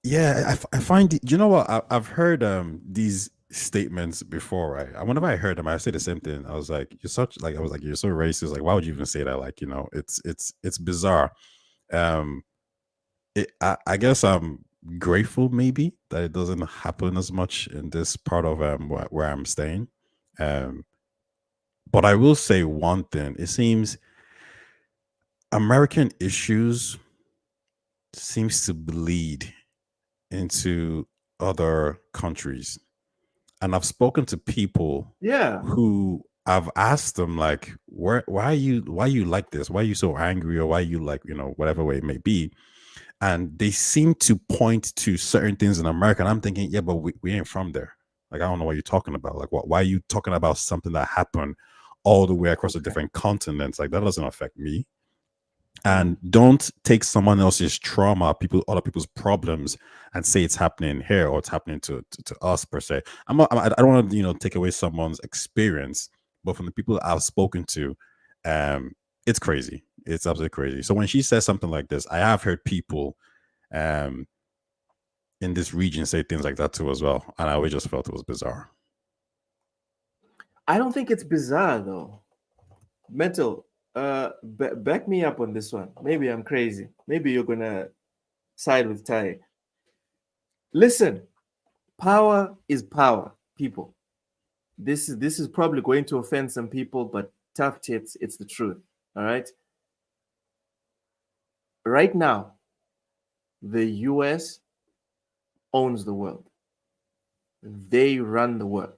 [SPEAKER 12] Yeah, I find, you know what? I've heard these statements before, right? And whenever I heard them, I say the same thing. I was like, "You're such like," I was like, "You're so racist. Like, why would you even say that? Like, it's bizarre." Um, I guess I'm grateful maybe that it doesn't happen as much in this part of where I'm staying. Um, but I will say one thing: it seems American issues seems to bleed into other countries. And I've spoken to people
[SPEAKER 3] Yeah.
[SPEAKER 12] who I've asked them like, why are you like this? Why are you so angry? Or why are you like, whatever way it may be? And they seem to point to certain things in America. And I'm thinking, yeah, but we ain't from there. Like, I don't know what you're talking about. Like, why are you talking about something that happened all the way across the different continents? Like, that doesn't affect me. And don't take someone else's trauma, other people's problems, and say it's happening here or it's happening to us per se. I don't want to take away someone's experience, but from the people I've spoken to, it's crazy. It's absolutely crazy. So when she says something like this, I have heard people um in this region say things like that too as well, and I always just felt it was bizarre.
[SPEAKER 3] I don't think it's bizarre though. Mental, back me up on this one. Maybe I'm crazy. Maybe you're gonna side with Ty. Listen, power is power, people. This is probably going to offend some people, but tough tits, it's the truth. All right. Right now, the US owns the world. They run the world.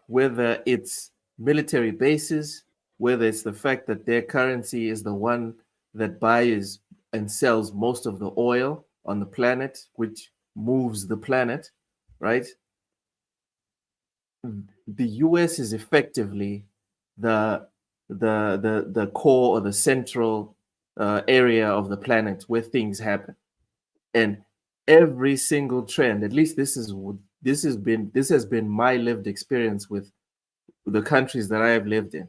[SPEAKER 3] Whether it's military bases, whether it's the fact that their currency is the one that buys and sells most of the oil on the planet, which moves the planet, right? The US is effectively the the core or the central area of the planet where things happen, and every single trend, at least this has been my lived experience with the countries that I have lived in.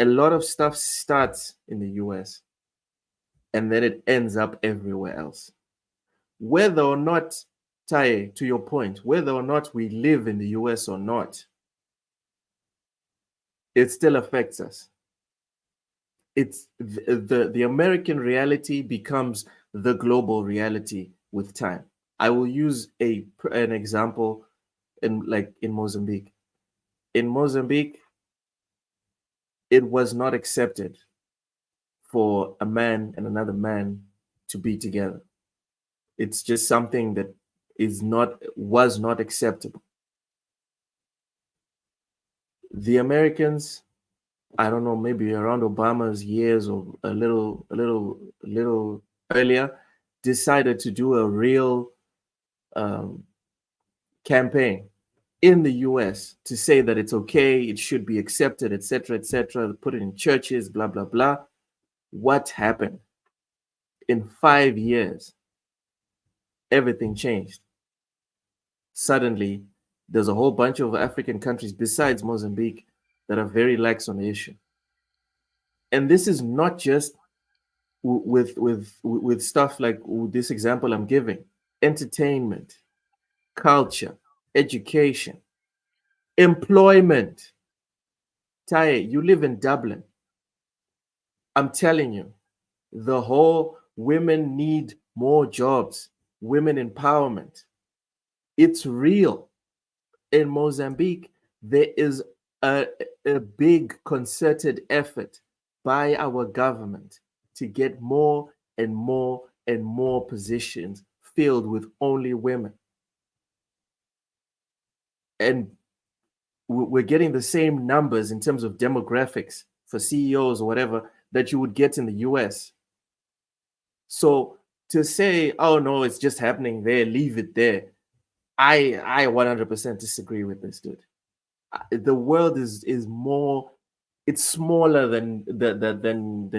[SPEAKER 3] A lot of stuff starts in the US and then it ends up everywhere else. Whether or not, Taye, to your point, whether or not we live in the US or not, it still affects us. It's the American reality becomes the global reality with time. I will use an example in Mozambique. In Mozambique, it was not accepted for a man and another man to be together. It's just something that was not acceptable. The Americans, I don't know, maybe around Obama's years or a little earlier, decided to do a real um, campaign in the US to say that it's okay, it should be accepted, etc., put it in churches, blah, blah, blah. What happened? In 5 years, everything changed. Suddenly, there's a whole bunch of African countries besides Mozambique that are very lax on the issue. And this is not just with stuff like this example I'm giving: entertainment, culture, education, employment. Taye, you live in Dublin. I'm telling you, the whole women need more jobs, women empowerment. It's real. In Mozambique, there is a big concerted effort by our government to get more and more and more positions filled with only women. And we're getting the same numbers in terms of demographics for CEOs or whatever that you would get in the US. So to say, oh no, it's just happening there, leave it there, I 100% disagree with this, dude. The world is more, it's smaller than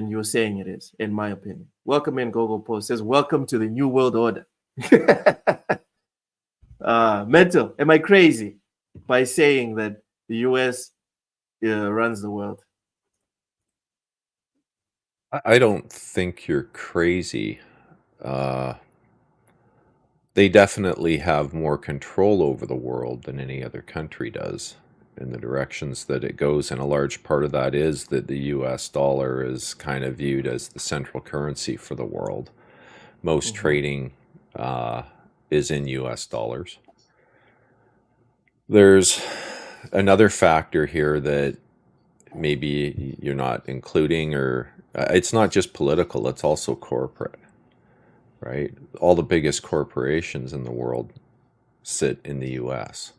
[SPEAKER 3] you're saying it is, in my opinion. Welcome in, Gogo Post says, welcome to the new world order. Mental, am I crazy by saying that the US runs the world?
[SPEAKER 4] I don't think you're crazy. they definitely have more control over the world than any other country does in the directions that it goes. And a large part of that is that the US dollar is kind of viewed as the central currency for the world. Most trading is in US dollars. There's another factor here that maybe you're not including, or it's not just political, it's also corporate, right? All the biggest corporations in the world sit in the US.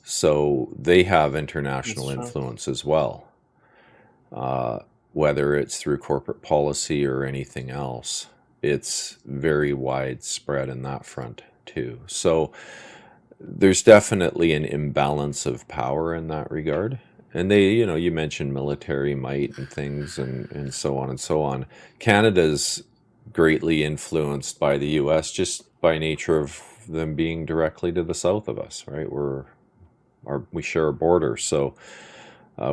[SPEAKER 4] So they have international influence as well, whether it's through corporate policy or anything else. It's very widespread in that front too. So there's definitely an imbalance of power in that regard. And they, you mentioned military might and things and so on and so on. Canada's greatly influenced by the US just by nature of them being directly to the south of us, right? We share a border. So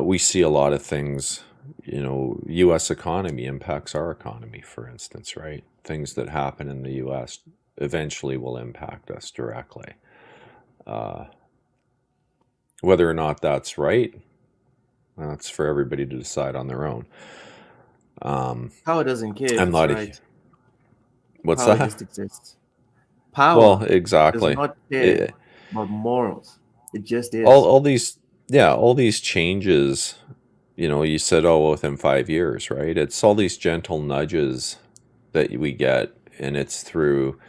[SPEAKER 4] we see a lot of things, US economy impacts our economy, for instance, right? Things that happen in the US eventually will impact us directly. Whether or not that's right, that's for everybody to decide on their own.
[SPEAKER 3] Power doesn't care.
[SPEAKER 4] I'm not
[SPEAKER 3] right.
[SPEAKER 4] What's
[SPEAKER 3] Power
[SPEAKER 4] that?
[SPEAKER 3] just exists. Power
[SPEAKER 4] Well, exactly.
[SPEAKER 3] does not care about morals. It just is.
[SPEAKER 4] All these changes, you said, within 5 years, right? It's all these gentle nudges that we get, and it's through,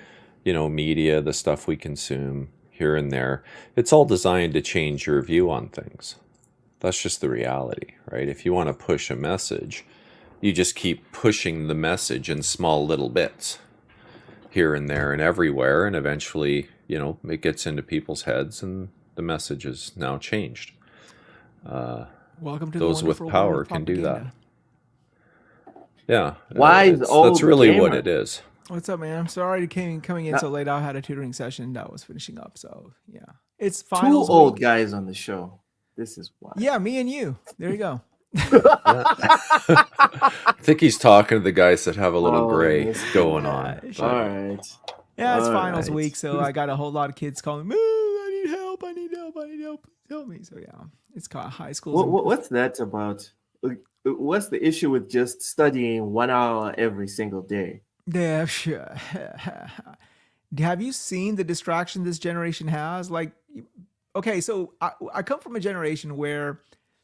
[SPEAKER 4] media, the stuff we consume here and there. It's all designed to change your view on things. That's just the reality, right? If you want to push a message, you just keep pushing the message in small little bits here and there and everywhere, and eventually, it gets into people's heads, and the message is now changed.
[SPEAKER 13] Welcome to
[SPEAKER 4] those
[SPEAKER 13] the
[SPEAKER 4] with power can do that. Yeah,
[SPEAKER 3] that's
[SPEAKER 4] really
[SPEAKER 3] gamer.
[SPEAKER 4] what it is.
[SPEAKER 13] What's up, man? I'm sorry coming in so late. I had a tutoring session that was finishing up, so yeah, it's finals.
[SPEAKER 3] 2 old guys on the show. This is why.
[SPEAKER 13] Yeah, me and you. There you go.
[SPEAKER 4] I think he's talking to the guys that have a little gray going on.
[SPEAKER 3] All right.
[SPEAKER 13] Yeah, it's
[SPEAKER 3] All
[SPEAKER 13] finals
[SPEAKER 3] right.
[SPEAKER 13] week, so I got a whole lot of kids calling me. I need help. I need help. I need help. Help me. So yeah, it's kind of high school.
[SPEAKER 3] What's that about? What's the issue with just studying 1 hour every single day?
[SPEAKER 13] Yeah, sure. Have you seen the distraction this generation has? Like, okay, so I come from a generation where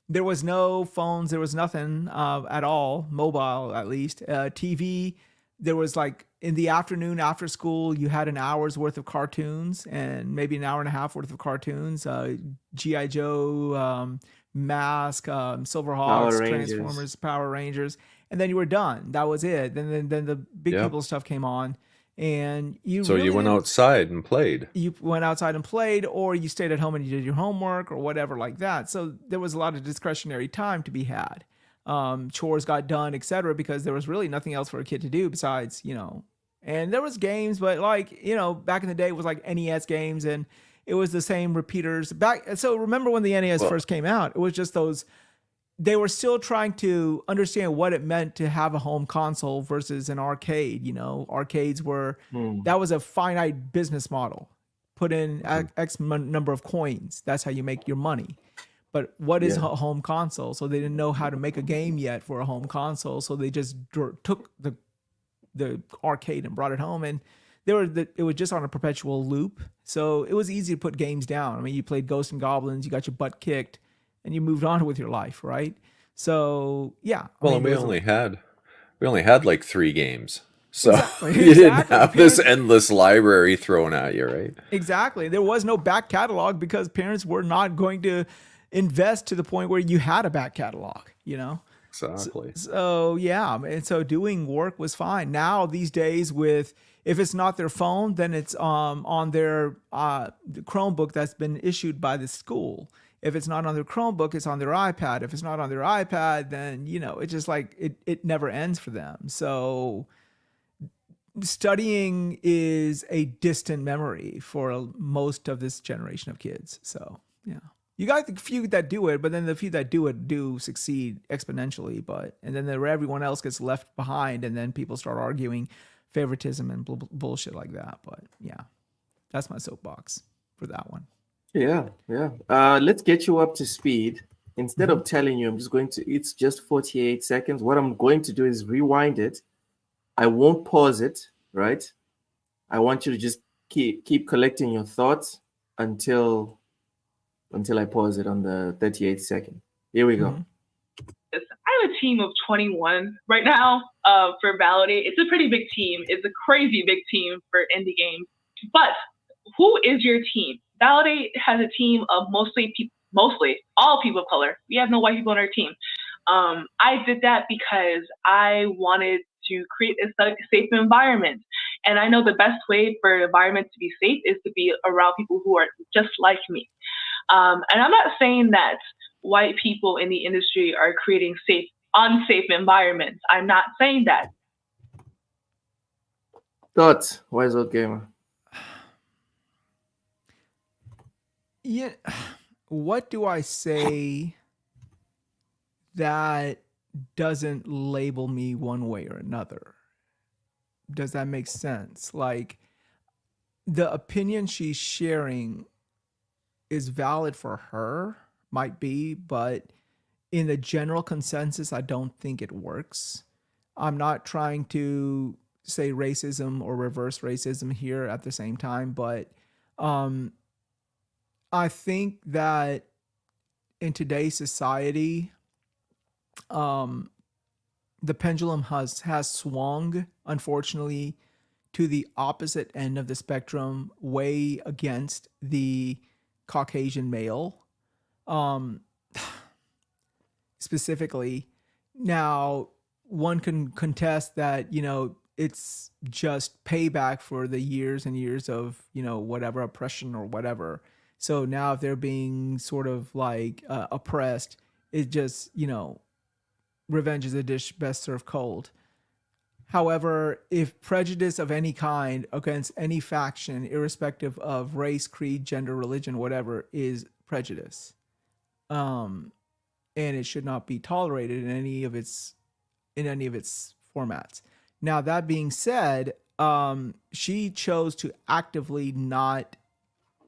[SPEAKER 13] there was no phones, there was nothing at all, mobile at least. TV, there was like in the afternoon after school, you had an hour's worth of cartoons and maybe an hour and a half worth of cartoons. G.I. Joe, Mask, Silverhawks, Transformers, Power Rangers, and then you were done. That was it. Then the big people stuff came on, and you
[SPEAKER 4] went outside and played.
[SPEAKER 13] You went outside and played, or you stayed at home and you did your homework or whatever like that. So there was a lot of discretionary time to be had. Chores got done, etc., because there was really nothing else for a kid to do besides, and there was games, but like, back in the day it was like NES games, and it was the same repeaters back. So remember when the NES first came out, it was just those, they were still trying to understand what it meant to have a home console versus an arcade. Arcades were, that was a finite business model. Put in X number of coins. That's how you make your money. But what is a home console? So they didn't know how to make a game yet for a home console. So they just took the arcade and brought it home, and it was just on a perpetual loop. So it was easy to put games down. I mean, you played Ghosts and Goblins, you got your butt kicked, and you moved on with your life, right? So yeah.
[SPEAKER 4] Well, and we only had like 3 games. So
[SPEAKER 13] exactly.
[SPEAKER 4] You didn't have this endless library thrown at you, right?
[SPEAKER 13] Exactly. There was no back catalog because parents were not going to invest to the point where you had a back catalog,
[SPEAKER 4] Exactly.
[SPEAKER 13] So yeah, and so doing work was fine. Now these days, if it's not their phone, then it's on their Chromebook that's been issued by the school. If it's not on their Chromebook, it's on their iPad. If it's not on their iPad, then it's just like it never ends for them. So studying is a distant memory for most of this generation of kids. So yeah. You got the few that do it, but then the few that do it do succeed exponentially. And then everyone else gets left behind, and then people start arguing favoritism and bullshit like that. But yeah, that's my soapbox for that one.
[SPEAKER 3] Yeah. Let's get you up to speed. Instead of telling you, I'm just going to, it's just 48 seconds. What I'm going to do is rewind it. I won't pause it, right? I want you to just keep collecting your thoughts until I pause it on the 38th second. Here we go.
[SPEAKER 11] I have a team of 21 right now for Validate. It's a pretty big team. It's a crazy big team for indie games. But who is your team? Validate has a team of mostly all people of color. We have no white people on our team. I did that because I wanted to create a safe environment. And I know the best way for an environment to be safe is to be around people who are just like me. And I'm not saying that white people in the industry are creating unsafe environments. I'm not saying that.
[SPEAKER 3] Thoughts, Wise Old Gamer?
[SPEAKER 13] Yeah, what do I say that doesn't label me one way or another? Does that make sense? Like, the opinion she's sharing is valid for her, might be, but in the general consensus, I don't think it works. I'm not trying to say racism or reverse racism here at the same time, but I think that in today's society, the pendulum has swung, unfortunately, to the opposite end of the spectrum, way against the Caucasian male, specifically. Now, one can contest that, it's just payback for the years and years of, whatever oppression or whatever. So now if they're being sort of like oppressed, it just, revenge is a dish best served cold. However, if prejudice of any kind against any faction, irrespective of race, creed, gender, religion, whatever, is prejudice, and it should not be tolerated in any of its formats. Now, that being said, she chose to actively not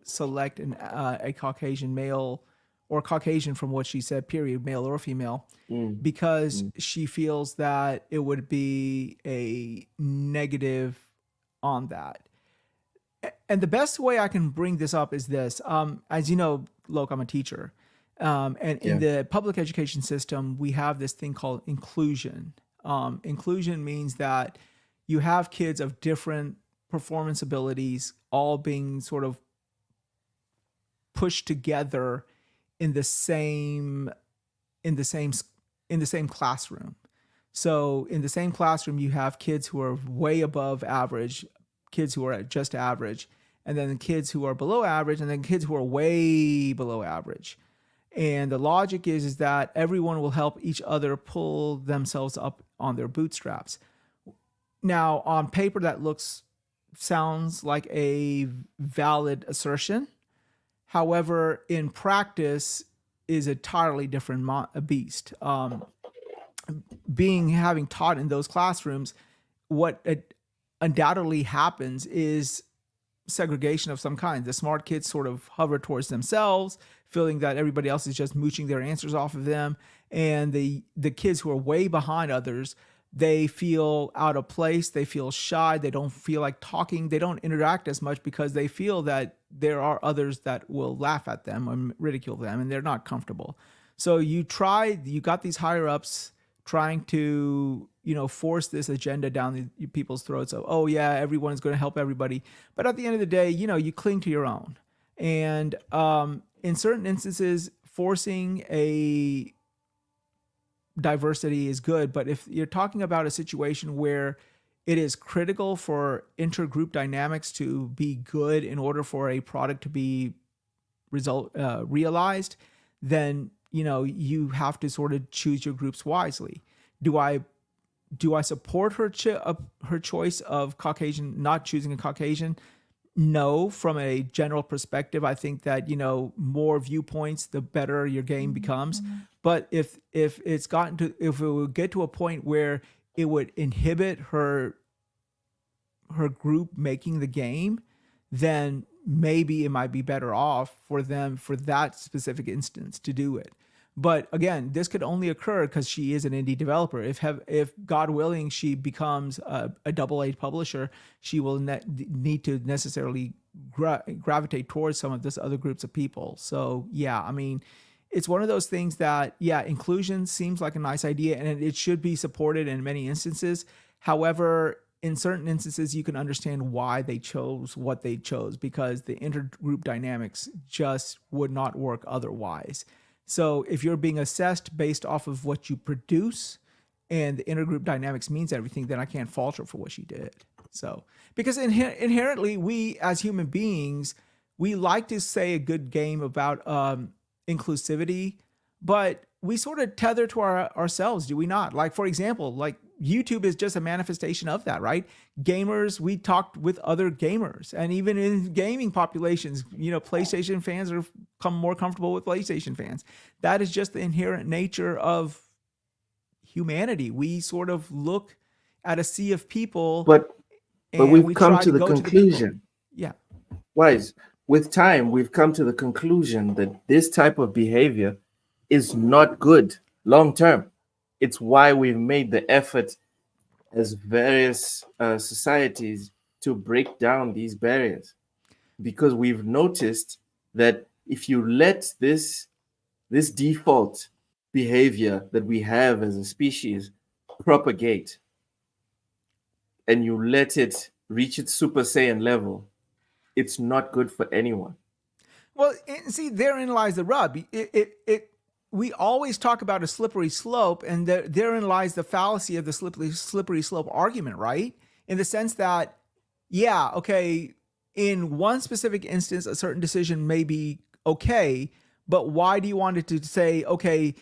[SPEAKER 13] select a Caucasian male or Caucasian, from what she said, period, male or female, because she feels that it would be a negative on that. And the best way I can bring this up is this. As you know, Loke, I'm a teacher. And in the public education system, we have this thing called inclusion. Inclusion means that you have kids of different performance abilities all being sort of pushed together in the same classroom. So in the same classroom, you have kids who are way above average, kids who are at just average, and then kids who are below average, and then kids who are way below average. And the logic is that everyone will help each other pull themselves up on their bootstraps. Now, on paper, that sounds like a valid assertion. However, in practice, is a entirely different beast. Having taught in those classrooms, what undoubtedly happens is segregation of some kind. The smart kids sort of hover towards themselves, feeling that everybody else is just mooching their answers off of them. And the kids who are way behind others, they feel out of place. They feel shy. They don't feel like talking. They don't interact as much because they feel that there are others that will laugh at them or ridicule them, and they're not comfortable. So you got these higher ups trying to, force this agenda down the people's throats of, oh yeah, everyone's going to help everybody. But at the end of the day, you cling to your own. And in certain instances, forcing a diversity is good. But if you're talking about a situation where it is critical for intergroup dynamics to be good in order for a product to be realized, then you have to sort of choose your groups wisely. Do I support her choice of Caucasian, not choosing a Caucasian? No, from a general perspective, I think that more viewpoints, the better your game becomes. But if it would get to a point where it would inhibit her her group making the game, then maybe it might be better off for them for that specific instance to do it. But again, this could only occur because she is an indie developer. If God willing, she becomes a AA publisher, she will need to necessarily gravitate towards some of this other groups of people. So yeah, I mean, it's one of those things that, yeah, inclusion seems like a nice idea and it should be supported in many instances. However, in certain instances, you can understand why they chose what they chose, because the intergroup dynamics just would not work otherwise. So if you're being assessed based off of what you produce and the intergroup dynamics means everything, then I can't fault her for what she did. So, because inherently, we as human beings, we like to say a good game about inclusivity, but we sort of tether to ourselves, do we not? Like, for example, like YouTube is just a manifestation of that, right? Gamers, we talked with other gamers, and even in gaming populations, you know, PlayStation fans are become more comfortable with PlayStation fans. That is just the inherent nature of humanity. We sort of look at a sea of people,
[SPEAKER 3] but we've
[SPEAKER 13] we
[SPEAKER 3] come
[SPEAKER 13] try
[SPEAKER 3] to the
[SPEAKER 13] go
[SPEAKER 3] conclusion.
[SPEAKER 13] Yeah.
[SPEAKER 3] Wise, with time, we've come to the conclusion that this type of behavior is not good long term. It's why we've made the effort as various societies to break down these barriers, because we've noticed that if you let this default behavior that we have as a species propagate and you let it reach its Super Saiyan level, it's not good for anyone.
[SPEAKER 13] Well, and see, therein lies the rub. We always talk about a slippery slope, and therein lies the fallacy of the slippery slope argument, right? In the sense that, yeah, okay, in one specific instance, a certain decision may be okay, but why do you want it to say, okay,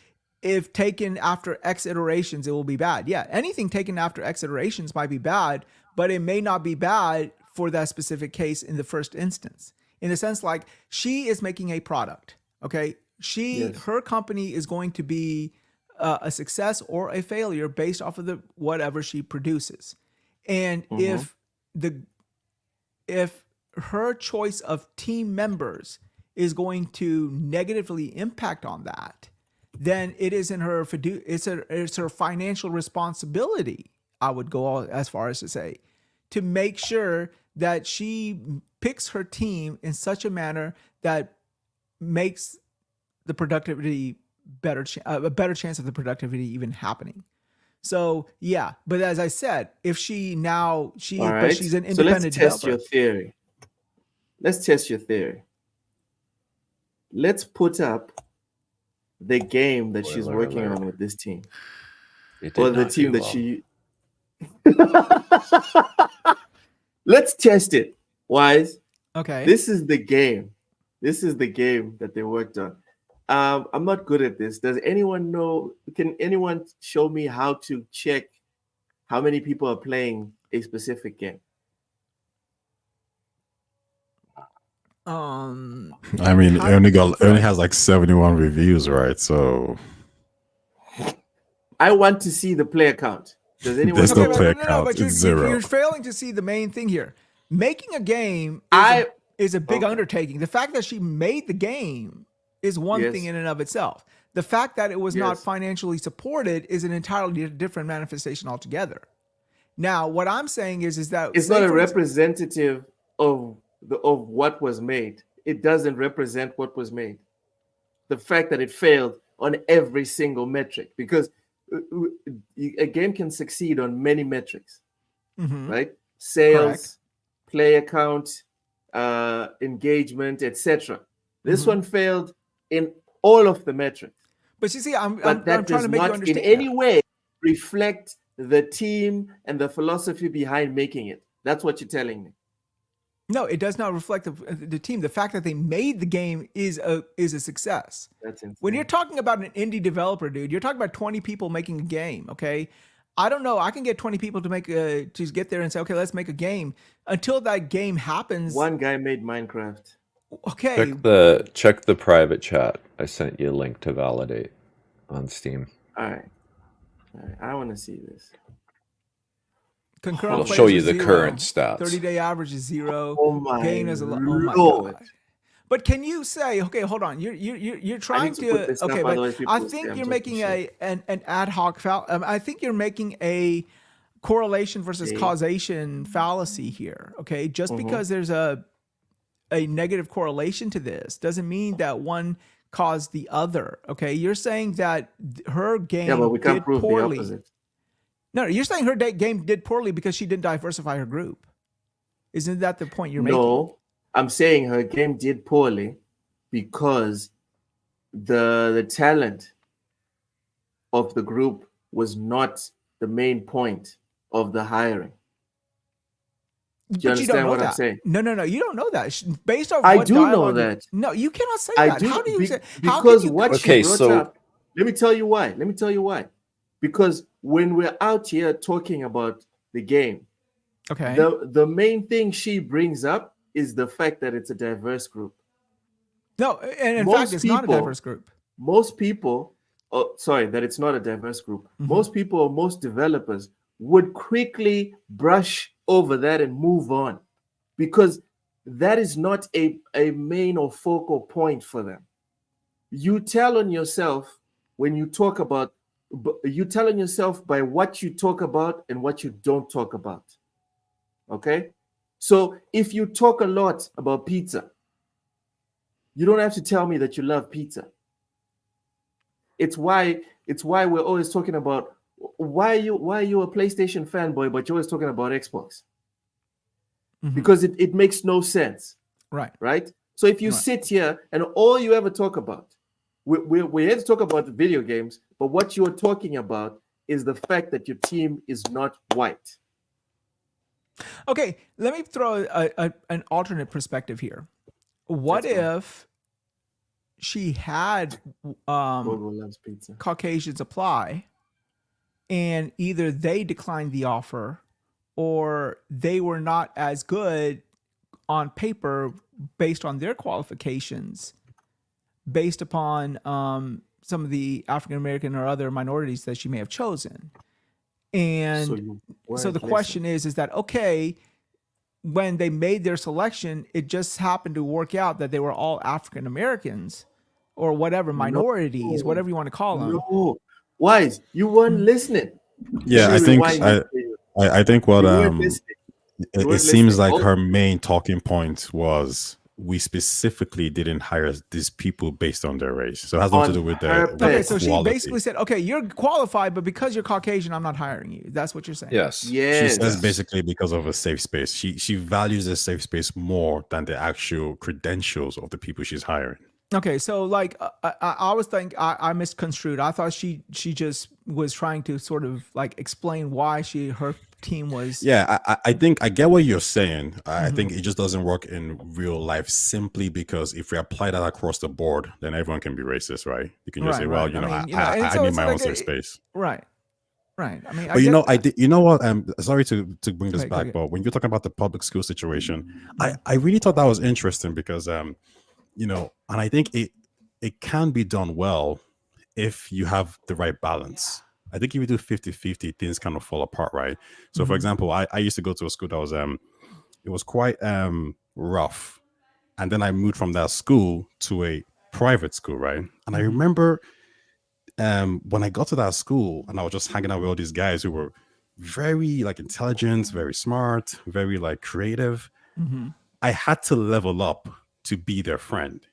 [SPEAKER 13] if taken after X iterations, it will be bad? Yeah, anything taken after X iterations might be bad, but it may not be bad for that specific case in the first instance. In the sense, like, she is making a product, okay? Her company is going to be a success or a failure based off of whatever she produces. And if her choice of team members is going to negatively impact on that, then it is in her it's her financial responsibility, I would go as far as to say, to make sure that she picks her team in such a manner that makes the productivity a better chance of the productivity even happening. So yeah, but as I said, if she's an independent
[SPEAKER 3] so let's test
[SPEAKER 13] developer.
[SPEAKER 3] your theory. Let's test your theory. Let's put up the game that she's working on with this team, or the team that she. Let's test it. Wise.
[SPEAKER 13] Okay.
[SPEAKER 3] This is the game. This is the game that they worked on. I'm not good at this. Does anyone know? Can anyone show me how to check how many people are playing a specific game?
[SPEAKER 12] I mean, it only has like 71 reviews, right? So
[SPEAKER 3] I want to see the player count. Does anyone?
[SPEAKER 12] There's no player
[SPEAKER 13] No,
[SPEAKER 12] count.
[SPEAKER 13] but
[SPEAKER 12] It's zero.
[SPEAKER 13] you're failing to see the main thing here. Making a game is a big undertaking. The fact that she made the game is one thing in and of itself. The fact that it was not financially supported is an entirely different manifestation altogether. Now, what I'm saying is that
[SPEAKER 3] it's not a representative of what was made. It doesn't represent what was made. The fact that it failed on every single metric, because a game can succeed on many metrics, right? Sales, player count, engagement, etc. This one failed in all of the metrics.
[SPEAKER 13] But you see, I'm
[SPEAKER 3] that
[SPEAKER 13] trying
[SPEAKER 3] does
[SPEAKER 13] to make you
[SPEAKER 3] not
[SPEAKER 13] understand
[SPEAKER 3] in any way reflect the team and the philosophy behind making it. That's what you're telling me.
[SPEAKER 13] No, it does not reflect the team. The fact that they made the game is a success.
[SPEAKER 3] That's insane.
[SPEAKER 13] When you're talking about an indie developer, dude, you're talking about 20 people making a game, okay? I don't know. I can get 20 people to get there and say, okay, let's make a game. Until that game happens.
[SPEAKER 3] One guy made Minecraft.
[SPEAKER 13] Okay.
[SPEAKER 4] Check the private chat. I sent you a link to validate on Steam.
[SPEAKER 3] All right. I want to see this.
[SPEAKER 13] Concurrent
[SPEAKER 4] I'll
[SPEAKER 13] players
[SPEAKER 4] show you
[SPEAKER 13] is
[SPEAKER 4] the
[SPEAKER 13] 0.
[SPEAKER 4] current stats.
[SPEAKER 13] 30-day average is 0.
[SPEAKER 3] Oh my
[SPEAKER 13] Gain is oh my
[SPEAKER 3] Lord.
[SPEAKER 13] god. But can you say, okay, hold on, you're trying
[SPEAKER 3] to put this up,
[SPEAKER 13] okay, but
[SPEAKER 3] otherwise people
[SPEAKER 13] I
[SPEAKER 3] will say
[SPEAKER 13] think
[SPEAKER 3] I'm
[SPEAKER 13] you're
[SPEAKER 3] talking
[SPEAKER 13] making
[SPEAKER 3] shit.
[SPEAKER 13] an ad hoc I think you're making a correlation versus
[SPEAKER 3] Okay.
[SPEAKER 13] causation fallacy here. Okay, just because there's a negative correlation to this doesn't mean that one caused the other. Okay, you're saying that her game
[SPEAKER 3] Yeah, but we can't
[SPEAKER 13] did
[SPEAKER 3] prove the
[SPEAKER 13] poorly.
[SPEAKER 3] opposite.
[SPEAKER 13] No, you're saying her game did poorly because she didn't diversify her group. Isn't that the point you're making?
[SPEAKER 3] No, I'm saying her game did poorly because the talent of the group was not the main point of the hiring. Do you understand what I'm saying?
[SPEAKER 13] No, you don't know that. Based on
[SPEAKER 3] I
[SPEAKER 13] what
[SPEAKER 3] do know
[SPEAKER 13] dialogue
[SPEAKER 3] that.
[SPEAKER 13] No, you cannot say
[SPEAKER 3] I
[SPEAKER 13] that.
[SPEAKER 3] do
[SPEAKER 13] How do you say? How
[SPEAKER 3] because
[SPEAKER 13] can you?
[SPEAKER 3] what
[SPEAKER 4] Okay,
[SPEAKER 3] she brought
[SPEAKER 4] so-
[SPEAKER 3] up. Let me tell you why. Because when we're out here talking about the game,
[SPEAKER 13] Okay.
[SPEAKER 3] the main thing she brings up is the fact that it's a diverse group.
[SPEAKER 13] No, and in
[SPEAKER 3] Most
[SPEAKER 13] fact, it's not a
[SPEAKER 3] people-
[SPEAKER 13] diverse group.
[SPEAKER 3] Most people, that it's not a diverse group.
[SPEAKER 13] Mhm.
[SPEAKER 3] Most people or most developers would quickly brush over that and move on because that is not a main or focal point for them. You tell on yourself when you talk about, you tell on yourself by what you talk about and what you don't talk about. Okay? So if you talk a lot about pizza, you don't have to tell me that you love pizza. It's why we're always talking about why are you a PlayStation fanboy, but you're always talking about Xbox?
[SPEAKER 13] Mhm.
[SPEAKER 3] Because it makes no sense.
[SPEAKER 13] Right.
[SPEAKER 3] Right? So if you
[SPEAKER 13] Right.
[SPEAKER 3] sit here and all you ever talk about, we're here to talk about the video games, but what you're talking about is the fact that your team is not white.
[SPEAKER 13] Okay, let me throw an alternate perspective here. What
[SPEAKER 3] That's fine.
[SPEAKER 13] if she had
[SPEAKER 3] Gogo loves pizza.
[SPEAKER 13] Caucasians apply, and either they declined the offer or they were not as good on paper based on their qualifications, based upon some of the African American or other minorities that she may have chosen. And
[SPEAKER 3] you
[SPEAKER 13] so the
[SPEAKER 3] weren't
[SPEAKER 13] question is that, okay, when they made their selection, it just happened to work out that they were all African Americans or whatever, minorities, whatever you want to call them.
[SPEAKER 3] No, Wise, you weren't listening.
[SPEAKER 12] Yeah,
[SPEAKER 3] Let
[SPEAKER 12] I
[SPEAKER 3] me
[SPEAKER 12] think
[SPEAKER 3] rewind this for you.
[SPEAKER 12] I think what
[SPEAKER 3] You weren't listening.
[SPEAKER 12] it
[SPEAKER 3] weren't
[SPEAKER 12] seems
[SPEAKER 3] listening.
[SPEAKER 12] like
[SPEAKER 3] Oh.
[SPEAKER 12] her main talking point was we specifically didn't hire these people based on their race. So it has nothing to do with
[SPEAKER 3] purpose.
[SPEAKER 12] the
[SPEAKER 13] Okay, so she
[SPEAKER 12] quality.
[SPEAKER 13] basically said, okay, you're qualified, but because you're Caucasian, I'm not hiring you. That's what you're saying.
[SPEAKER 4] Yes.
[SPEAKER 12] She
[SPEAKER 3] Yes.
[SPEAKER 12] says basically because of a safe space. She values the safe space more than the actual credentials of the people she's hiring.
[SPEAKER 13] Okay, so like I was thinking I misconstrued. I thought she just was trying to sort of like explain why her team was.
[SPEAKER 12] Yeah, I think I get what you're saying. I think it just doesn't work in real life simply because if we apply that across the board, then everyone can be racist, right? You can just say, well,
[SPEAKER 13] right.
[SPEAKER 12] you know,
[SPEAKER 13] I mean,
[SPEAKER 12] I
[SPEAKER 13] and so
[SPEAKER 12] need
[SPEAKER 13] it's
[SPEAKER 12] my
[SPEAKER 13] like
[SPEAKER 12] own safe space.
[SPEAKER 13] Right. I mean,
[SPEAKER 12] But you know, you know what? Sorry to bring this
[SPEAKER 13] Okay,
[SPEAKER 12] back,
[SPEAKER 13] okay.
[SPEAKER 12] but when you're talking about the public school situation, I really thought that was interesting because you know, and I think it can be done well if you have the right balance. I think if you do 50-50, things kind of fall apart, right? So for example, I used to go to a school that was it was quite rough. And then I moved from that school to a private school, right? And I remember when I got to that school and I was just hanging out with all these guys who were very like intelligent, very smart, very like creative. I had to level up to be their friend.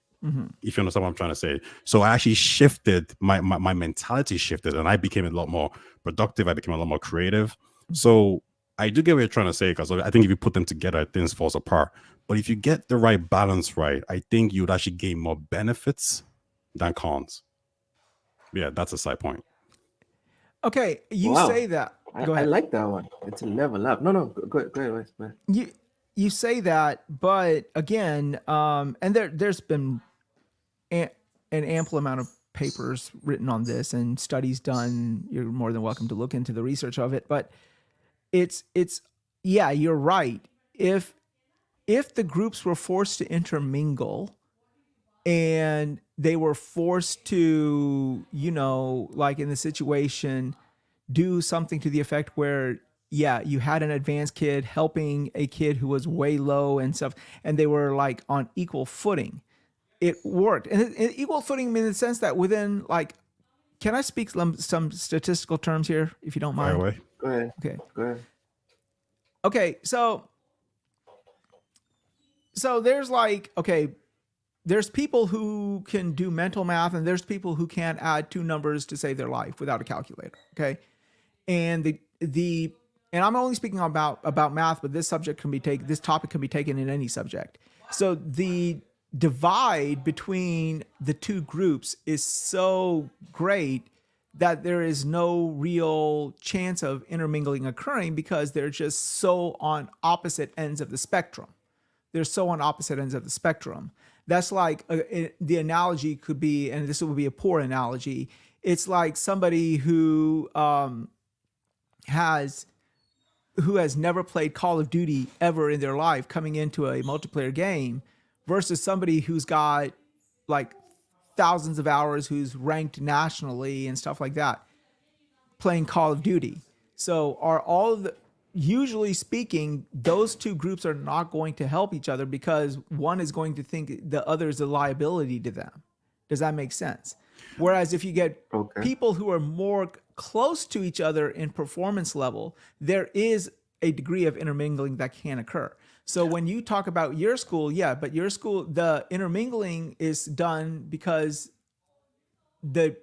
[SPEAKER 12] If you understand what I'm trying to say. So I actually shifted, my mentality shifted and I became a lot more productive. I became a lot more creative. So I do get what you're trying to say, because I think if you put them together, things falls apart. But if you get the right balance right, I think you'd actually gain more benefits than cons. Yeah, that's a side point.
[SPEAKER 13] Okay, you
[SPEAKER 3] Wow.
[SPEAKER 13] say that. Go
[SPEAKER 3] I
[SPEAKER 13] ahead.
[SPEAKER 3] like that one. It's a level up. No, go ahead, Wise. Go ahead.
[SPEAKER 13] You say that, but again, and there's been an ample amount of papers written on this and studies done. You're more than welcome to look into the research of it, but it's yeah, you're right. If the groups were forced to intermingle and they were forced to, you know, like in the situation, do something to the effect where yeah, you had an advanced kid helping a kid who was way low and stuff, and they were like on equal footing. It worked. And equal footing in the sense that within like, can I speak some statistical terms here, if you don't mind?
[SPEAKER 12] Away.
[SPEAKER 3] Go ahead.
[SPEAKER 13] Okay.
[SPEAKER 3] Go ahead.
[SPEAKER 13] Okay. So there's like, okay, there's people who can do mental math, and there's people who can't add two numbers to save their life without a calculator. Okay. And and I'm only speaking about math, but this topic can be taken in any subject. So the divide between the two groups is so great that there is no real chance of intermingling occurring because they're just so on opposite ends of the spectrum. They're so on opposite ends of the spectrum. That's like the analogy could be, and this would be a poor analogy. It's like somebody who has never played Call of Duty ever in their life coming into a multiplayer game versus somebody who's got like thousands of hours, who's ranked nationally and stuff like that, playing Call of Duty. So usually speaking, those two groups are not going to help each other because one is going to think the other is a liability to them. Does that make sense? Whereas if you get people who are more close to each other in performance level, there is a degree of intermingling that can occur. So when you talk about your school, yeah, but your school, the intermingling is done because the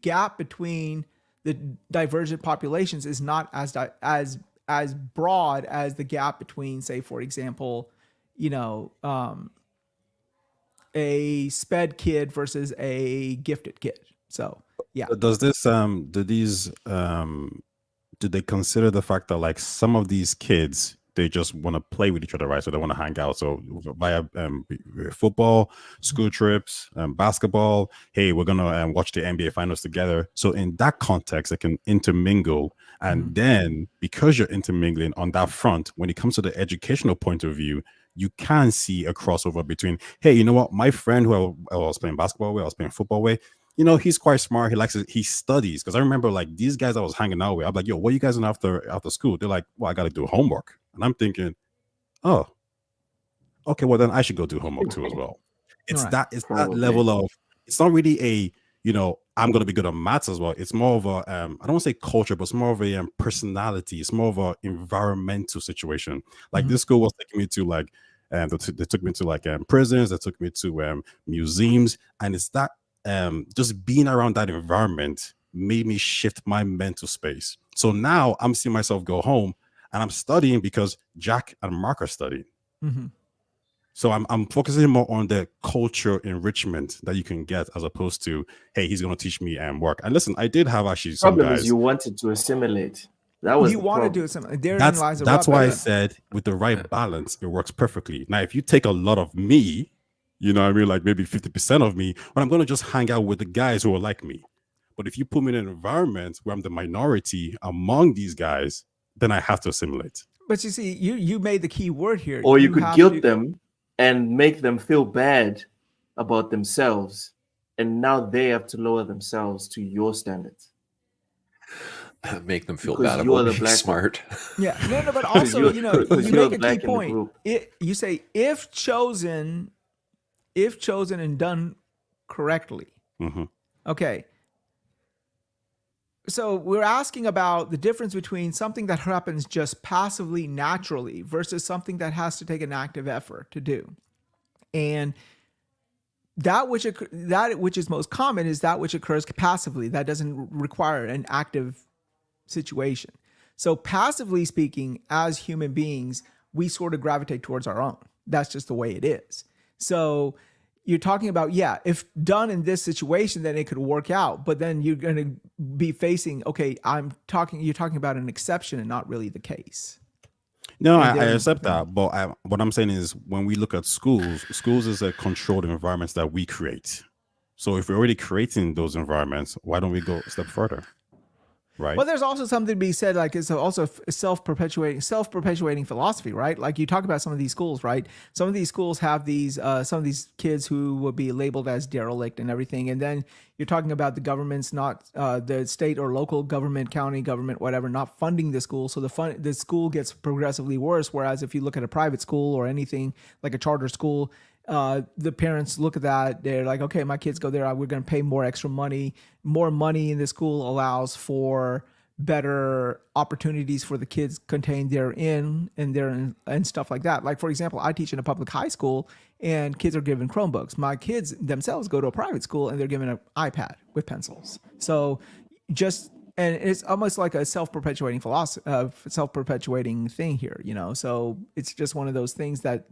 [SPEAKER 13] gap between the divergent populations is not as broad as the gap between, say, for example, a sped kid versus a gifted kid. So yeah.
[SPEAKER 12] Does this do they consider the fact that like some of these kids, they just want to play with each other, right? So they want to hang out. So via football, school trips, basketball. Hey, we're gonna watch the NBA finals together. So in that context, they can intermingle. And then because you're intermingling on that front, when it comes to the educational point of view, you can see a crossover between, hey, you know what, my friend who I was playing basketball with, I was playing football with, he's quite smart. He likes it. He studies. Because I remember like these guys I was hanging out with, I'm like, yo, what are you guys doing after school? They're like, well, I got to do homework. And I'm thinking, oh, okay, well then I should go do homework too as well. It's that level of, it's not really a, I'm going to be good at maths as well. It's more of a, I don't want to say culture, but it's more of a personality. It's more of an environmental situation. Like this school was taking me to like, they took me to like prisons. They took me to museums. And it's that just being around that environment made me shift my mental space. So now I'm seeing myself go home and I'm studying because Jack and Mark are studying. So I'm focusing more on the culture enrichment that you can get as opposed to, hey, he's going to teach me work. And listen, I did have actually some
[SPEAKER 3] problem
[SPEAKER 12] guys.
[SPEAKER 3] Is you wanted to assimilate. That was
[SPEAKER 13] you want to do something.
[SPEAKER 12] That's why I said with the right balance, it works perfectly. Now, if you take a lot of me, you know what I mean, like maybe 50% of me, but I'm going to just hang out with the guys who are like me. But if you put me in an environment where I'm the minority among these guys, then I have to assimilate.
[SPEAKER 13] But you see, you made the key word here.
[SPEAKER 3] Or you could guilt them and make them feel bad about themselves. And now they have to lower themselves to your standards.
[SPEAKER 4] Make them feel bad about being smart.
[SPEAKER 13] Yeah, no, but also, you make a key point. You say, if chosen and done correctly. Okay. So we're asking about the difference between something that happens just passively, naturally, versus something that has to take an active effort to do. And that which is most common is that which occurs passively. That doesn't require an active situation. So passively speaking, as human beings, we sort of gravitate towards our own. That's just the way it is. So you're talking about, yeah, if done in this situation, then it could work out. But then you're going to be facing, okay, you're talking about an exception and not really the case.
[SPEAKER 12] No, I accept that. But what I'm saying is when we look at schools is a controlled environment that we create. So if we're already creating those environments, why don't we go a step further? right?
[SPEAKER 13] Well, there's also something to be said, like it's also a self-perpetuating philosophy, right? Like you talk about some of these schools, right? Some of these schools have these, some of these kids who will be labeled as derelict and everything, and then you're talking about the government's not, the state or local government, county government, whatever, not funding the school, so the school gets progressively worse. Whereas if you look at a private school or anything like a charter school, the parents look at that, they're like, okay, my kids go there, we're going to pay more extra money. More money in the school allows for better opportunities for the kids contained therein and stuff like that. Like, for example, I teach in a public high school and kids are given Chromebooks. My kids themselves go to a private school and they're given an iPad with pencils. So and it's almost like a self-perpetuating philosophy, self-perpetuating thing here, so it's just one of those things that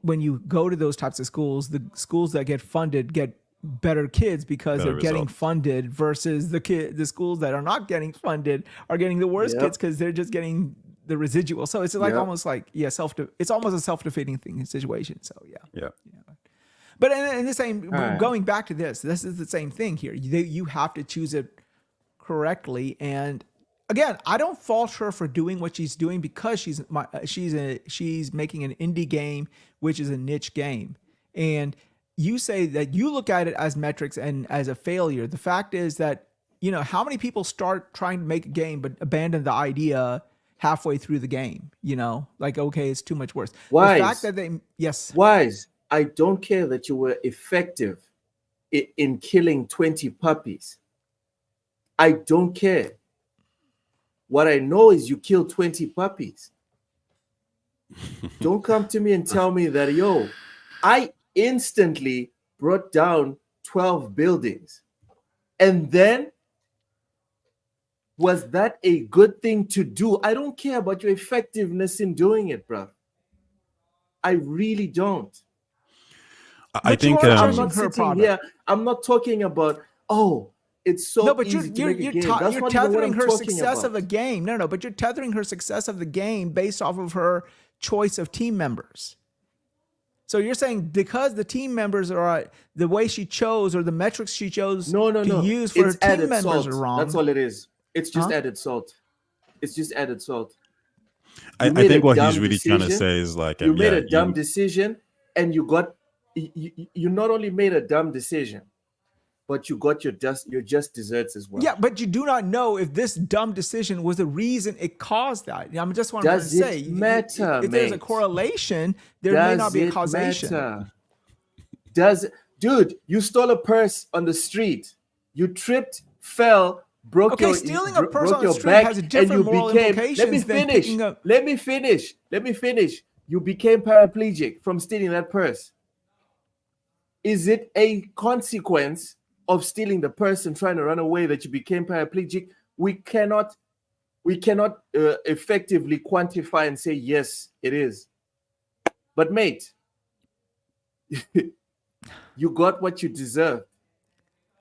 [SPEAKER 13] when you go to those types of schools, the schools that get funded get better kids because they're getting funded, versus the schools that are not getting funded are getting the worst kids because they're just getting the residual. So it's like almost like it's almost a self-defeating situation. So yeah. But in the same, going back to this is the same thing here. You have to choose it correctly. And again, I don't fault her for doing what she's doing because she's making an indie game, which is a niche game. And you say that you look at it as metrics and as a failure. The fact is that, how many people start trying to make a game but abandon the idea halfway through the game, like, okay, it's too much worse.
[SPEAKER 3] Wise.
[SPEAKER 13] The fact that
[SPEAKER 3] Wise. I don't care that you were effective in killing 20 puppies. I don't care. What I know is you killed 20 puppies. Don't come to me and tell me that, I instantly brought down 12 buildings. And then, was that a good thing to do? I don't care about your effectiveness in doing it, bro. I really don't.
[SPEAKER 12] I think
[SPEAKER 3] I'm not sitting here. I'm not talking about, it's so easy to make a game. That's
[SPEAKER 13] you're
[SPEAKER 3] not
[SPEAKER 13] tethering
[SPEAKER 3] even what I'm
[SPEAKER 13] her
[SPEAKER 3] talking
[SPEAKER 13] success
[SPEAKER 3] about.
[SPEAKER 13] of the game. No, but you're tethering her success of the game based off of her choice of team members. So you're saying because the team members are the way she chose or the metrics she chose to use for her team members are wrong.
[SPEAKER 3] That's all it is. It's just added salt. It's just added salt.
[SPEAKER 12] I think what he's really trying to say is like
[SPEAKER 3] you made a dumb decision, and you not only made a dumb decision, but you got your just desserts as well.
[SPEAKER 13] Yeah, but you do not know if this dumb decision was the reason it caused that. I'm just wanting to say,
[SPEAKER 3] matter,
[SPEAKER 13] if there's a correlation, there may not be a causation.
[SPEAKER 3] Dude, you stole a purse on the street. You tripped, fell, broke your
[SPEAKER 13] stealing a purse on the street
[SPEAKER 3] back,
[SPEAKER 13] has a different moral implications.
[SPEAKER 3] Let me finish. You became paraplegic from stealing that purse. Is it a consequence of stealing the purse and trying to run away that you became paraplegic? We cannot effectively quantify and say yes, it is. But mate, you got what you deserve.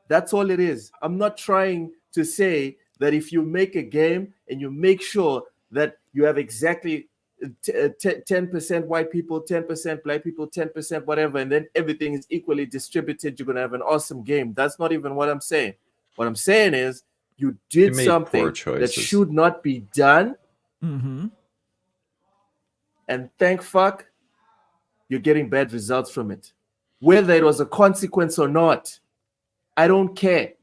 [SPEAKER 3] That's all it is. I'm not trying to say that if you make a game and you make sure that you have exactly 10% white people, 10% black people, 10% whatever, and then everything is equally distributed, you're going to have an awesome game. That's not even what I'm saying. What I'm saying is you did something that should not be done.
[SPEAKER 13] Mm-hmm.
[SPEAKER 3] And thank fuck, you're getting bad results from it. Whether it was a consequence or not, I don't care.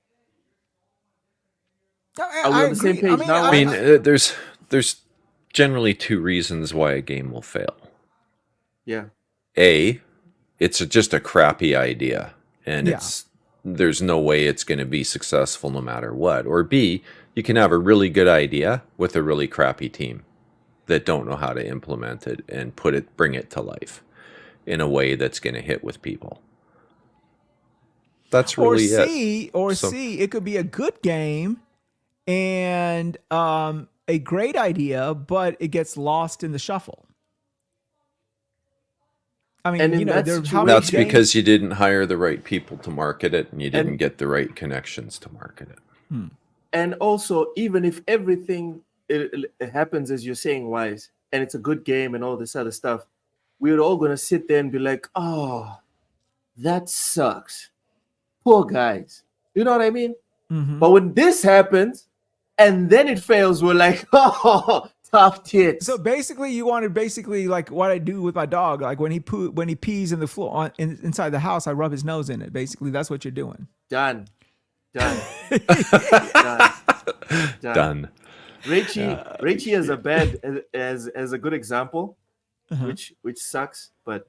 [SPEAKER 3] Are we on the same page now?
[SPEAKER 4] There's generally two reasons why a game will fail.
[SPEAKER 3] Yeah.
[SPEAKER 4] A, it's just a crappy idea, and there's no way it's going to be successful no matter what. Or B, you can have a really good idea with a really crappy team that don't know how to implement it and bring it to life in a way that's going to hit with people. That's really
[SPEAKER 13] C, it could be a good game and a great idea, but it gets lost in the shuffle. I mean,
[SPEAKER 4] that's because you didn't hire the right people to market it, and you didn't get the right connections to market it.
[SPEAKER 3] And also, even if everything it happens as you're saying, Wise, and it's a good game and all this other stuff, we're all going to sit there and be like, oh, that sucks. Poor guys. You know what I mean?
[SPEAKER 13] Mm-hmm.
[SPEAKER 3] But when this happens, and then it fails, we're like, oh, tough tits.
[SPEAKER 13] So basically, you wanted like what I do with my dog. Like when he pees in the floor inside the house, I rub his nose in it. Basically, that's what you're doing.
[SPEAKER 3] Done. Done. Richie is as a good example, which sucks, but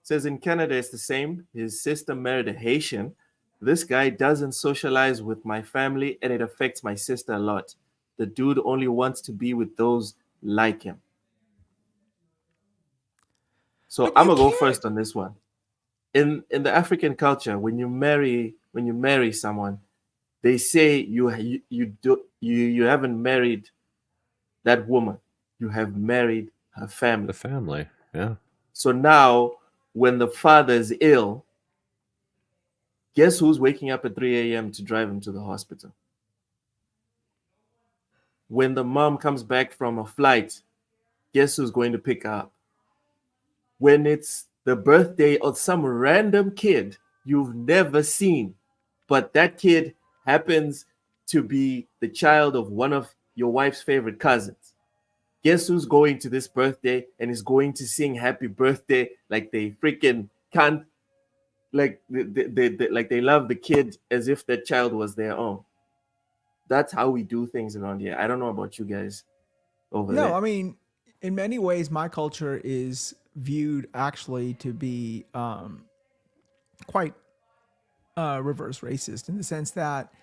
[SPEAKER 3] says in Canada it's the same. His sister married a Haitian. This guy doesn't socialize with my family, and it affects my sister a lot. The dude only wants to be with those like him. So I'm gonna go first on this one. In the African culture, when you marry someone, they say you haven't married that woman. You have married her family.
[SPEAKER 4] The family, yeah.
[SPEAKER 3] So now, when the father is ill, guess who's waking up at 3 a.m. to drive him to the hospital? When the mom comes back from a flight, guess who's going to pick her up? When it's the birthday of some random kid you've never seen, but that kid happens to be the child of one of your wife's favorite cousins. Guess who's going to this birthday and is going to sing happy birthday like they freaking can't, like they love the kid as if that child was their own. That's how we do things around here. I don't know about you guys over there.
[SPEAKER 13] No, I mean, in many ways, my culture is viewed actually to be quite reverse racist, in the sense that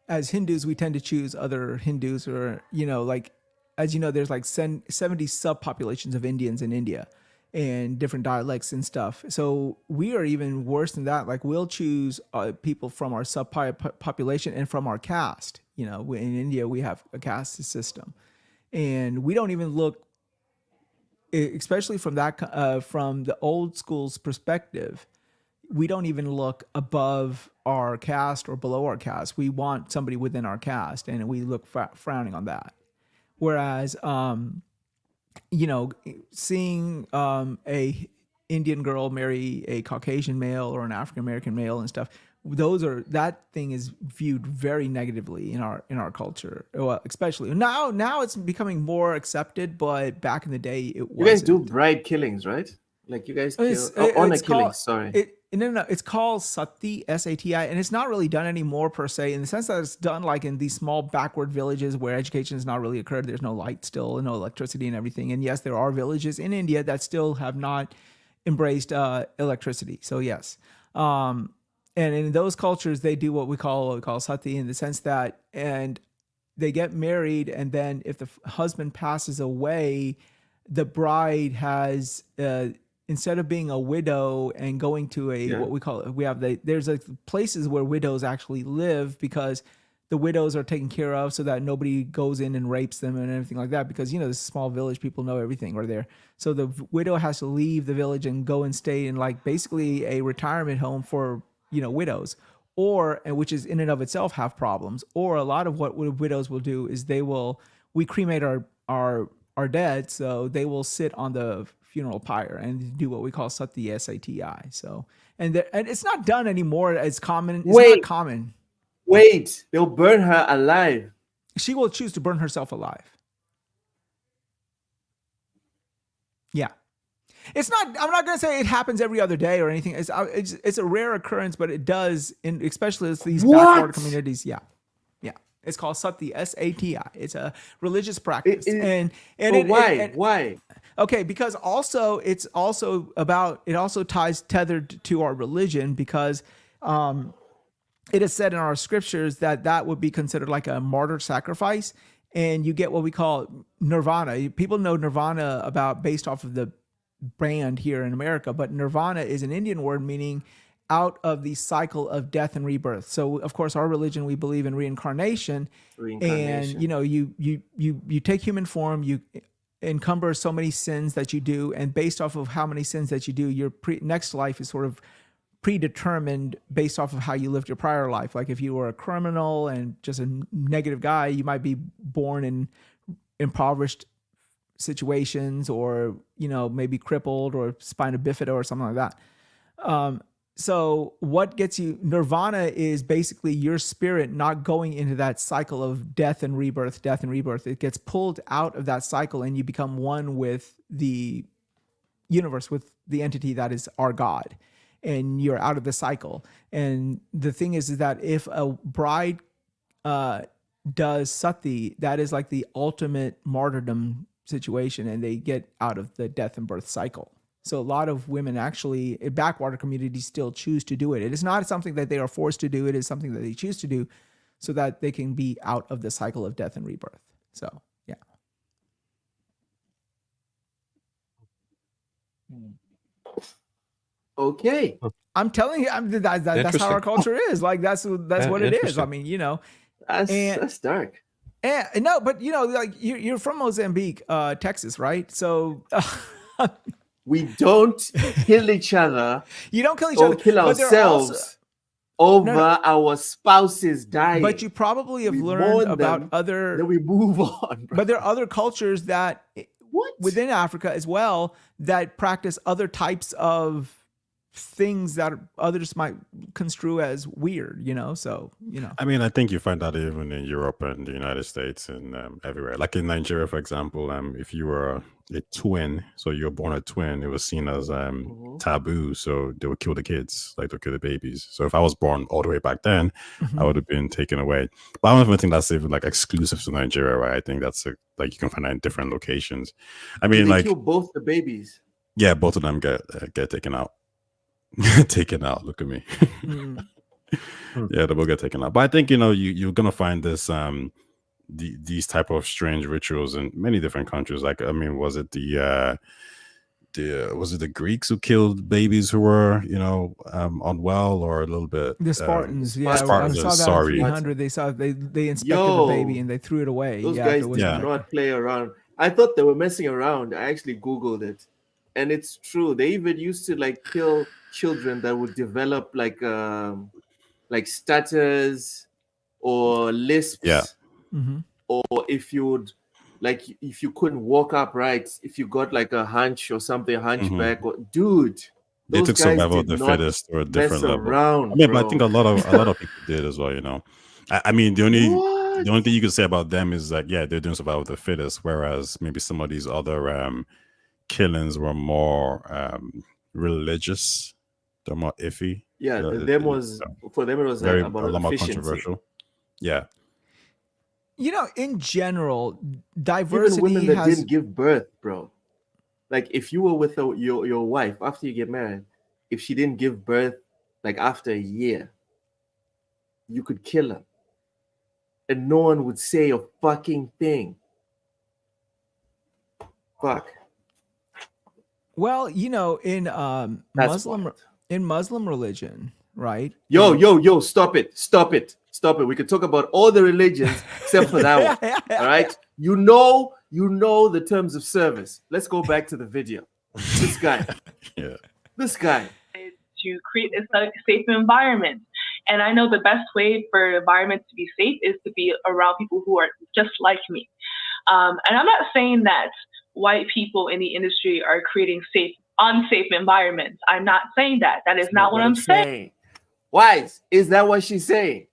[SPEAKER 13] as Hindus, we tend to choose other Hindus, or, like, as you know, there's like 70 subpopulations of Indians in India and different dialects and stuff. So we are even worse than that. Like, we'll choose people from our subpopulation and from our caste. In India, we have a caste system, and we don't even look, especially from the old school's perspective, we don't even look above our caste or below our caste. We want somebody within our caste, and we look frowning on that. Whereas, seeing a Indian girl marry a Caucasian male or an African American male and stuff, that thing is viewed very negatively in our culture. Well, especially now it's becoming more accepted, but back in the day it wasn't.
[SPEAKER 3] You guys do bride killings, right? Like, you guys kill honor killings. Sorry.
[SPEAKER 13] No. It's called sati, S-A-T-I, and it's not really done anymore per se, in the sense that it's done like in these small backward villages where education has not really occurred. There's no light still, and no electricity and everything. And yes, there are villages in India that still have not embraced electricity. So yes, and in those cultures, they do what we call sati, in the sense that, and they get married, and then if the husband passes away, the bride has instead of being a widow and going to there's places where widows actually live, because the widows are taken care of so that nobody goes in and rapes them and everything like that, because this is a small village, people know everything are there. So the widow has to leave the village and go and stay in like basically a retirement home for widows, and which is in and of itself have problems. Or a lot of what widows will do is we cremate our dead, so they will sit on the funeral pyre and do what we call sati, S-A-T-I. So, and it's not done anymore as common. It's not common.
[SPEAKER 3] Wait, they'll burn her alive.
[SPEAKER 13] She will choose to burn herself alive. Yeah. It's not, I'm not going to say it happens every other day or anything. It's a rare occurrence, but it does, especially in these backward communities. Yeah. It's called sati, S-A-T-I. It's a religious practice.
[SPEAKER 3] Why?
[SPEAKER 13] Okay, because also it also ties tethered to our religion, because it is said in our scriptures that would be considered like a martyr sacrifice, and you get what we call nirvana. People know nirvana based off of the brand here in America, but nirvana is an Indian word meaning out of the cycle of death and rebirth. So of course, our religion, we believe in reincarnation. And you take human form, you encumber so many sins that you do, and based off of how many sins that you do, your next life is sort of predetermined based off of how you lived your prior life. Like if you were a criminal and just a negative guy, you might be born in impoverished situations, or maybe crippled or spina bifida or something like that. So what gets you nirvana is basically your spirit not going into that cycle of death and rebirth. It gets pulled out of that cycle and you become one with the universe, with the entity that is our God, and you're out of the cycle. And the thing is that if a bride does sati, that is like the ultimate martyrdom situation, and they get out of the death and birth cycle. So a lot of women actually in backwater communities still choose to do it. It is not something that they are forced to do. It is something that they choose to do so that they can be out of the cycle of death and rebirth. So, yeah.
[SPEAKER 3] Okay.
[SPEAKER 13] I'm telling you, that's how our culture is. Like that's what it is. I mean, you know,
[SPEAKER 3] that's dark.
[SPEAKER 13] And no, but you know, like you're from Mozambique, Texas, right? So
[SPEAKER 3] we don't kill each other.
[SPEAKER 13] You don't kill each
[SPEAKER 3] or
[SPEAKER 13] other.
[SPEAKER 3] kill ourselves over our spouses dying.
[SPEAKER 13] But you probably have learned about other.
[SPEAKER 3] Then we move on. Bro.
[SPEAKER 13] But there are other cultures that within Africa as well that practice other types of things that others might construe as weird, you know? So, you know.
[SPEAKER 12] I mean, I think you find that even in Europe and the United States and everywhere. Like in Nigeria, for example, if you were a twin, so you were born a twin, it was seen as taboo. So they would kill the kids, like they'll kill the babies. So if I was born all the way back then, I would have been taken away. But I don't even think that's even like exclusive to Nigeria, right? I think that's like you can find that in different locations. I mean,
[SPEAKER 3] they
[SPEAKER 12] like
[SPEAKER 3] kill both the babies.
[SPEAKER 12] Yeah, both of them get taken out. Taken out. Look at me. Yeah, they will get taken out. But I think, you know, you're gonna find this these type of strange rituals in many different countries. Like, I mean, was it the Greeks who killed babies who were, you know, unwell or a little bit?
[SPEAKER 13] The Spartans, yeah,
[SPEAKER 12] Spartans,
[SPEAKER 13] I saw that in 300. They inspected the baby and they threw it away.
[SPEAKER 3] Those guys did not play around. I thought they were messing around. I actually Googled it, and it's true. They even used to like kill children that would develop like stutters or lisps.
[SPEAKER 12] Yeah.
[SPEAKER 3] Or if you couldn't walk upright, if you got like a hunch or something, hunchback, or dude,
[SPEAKER 12] they took survival of the fittest or a different level. I mean, but I think a lot of people did as well. You know, I mean, the only thing you could say about them is that they're doing survival of the fittest, whereas maybe some of these other killings were more religious. They're more iffy.
[SPEAKER 3] Yeah, for them it was
[SPEAKER 12] very,
[SPEAKER 3] about
[SPEAKER 12] a lot more
[SPEAKER 3] efficiency.
[SPEAKER 12] controversial. Yeah.
[SPEAKER 13] You know, in general, diversity
[SPEAKER 3] even women that didn't give birth, bro. Like if you were with your wife after you get married, if she didn't give birth like after a year, you could kill her. And no one would say a fucking thing. Fuck.
[SPEAKER 13] Well, you know, in Muslim religion, right?
[SPEAKER 3] Yo, stop it. We could talk about all the religions except for that one. All right. You know the terms of service. Let's go back to the video. This guy. This guy.
[SPEAKER 11] To create a safe environment. And I know the best way for the environment to be safe is to be around people who are just like me. And I'm not saying that white people in the industry are creating unsafe environments. I'm not saying that. That is not what I'm saying.
[SPEAKER 3] Wise, is that what she's saying?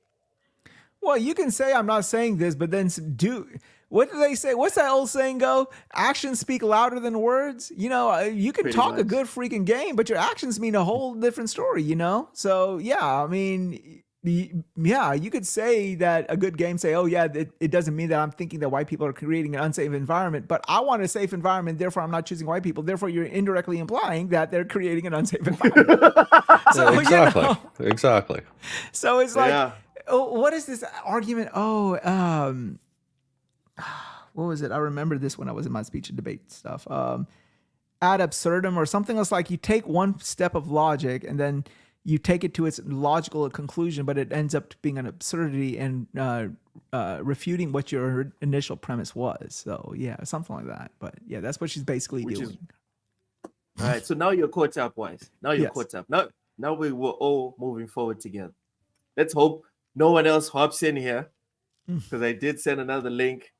[SPEAKER 13] Well, you can say I'm not saying this, but then what do they say? What's that old saying go? Actions speak louder than words. You know, you can talk a good freaking game, but your actions mean a whole different story, you know? So, yeah, I mean, yeah, you could say that a good game, say, oh, yeah, it doesn't mean that I'm thinking that white people are creating an unsafe environment, but I want a safe environment, therefore I'm not choosing white people. Therefore, you're indirectly implying that they're creating an unsafe environment. So,
[SPEAKER 4] exactly.
[SPEAKER 13] You know,
[SPEAKER 4] Exactly.
[SPEAKER 13] So it's like, what is this argument? What was it? I remember this when I was in my speech and debate stuff. Ad absurdum or something else, like you take one step of logic and then you take it to its logical conclusion, but it ends up being an absurdity and refuting what your initial premise was. So yeah, something like that. But yeah, that's what she's basically doing.
[SPEAKER 3] All right. So now you're caught up, Wise. Now you're caught up. Now we were all moving forward together. Let's hope no one else hops in here, because I did send another link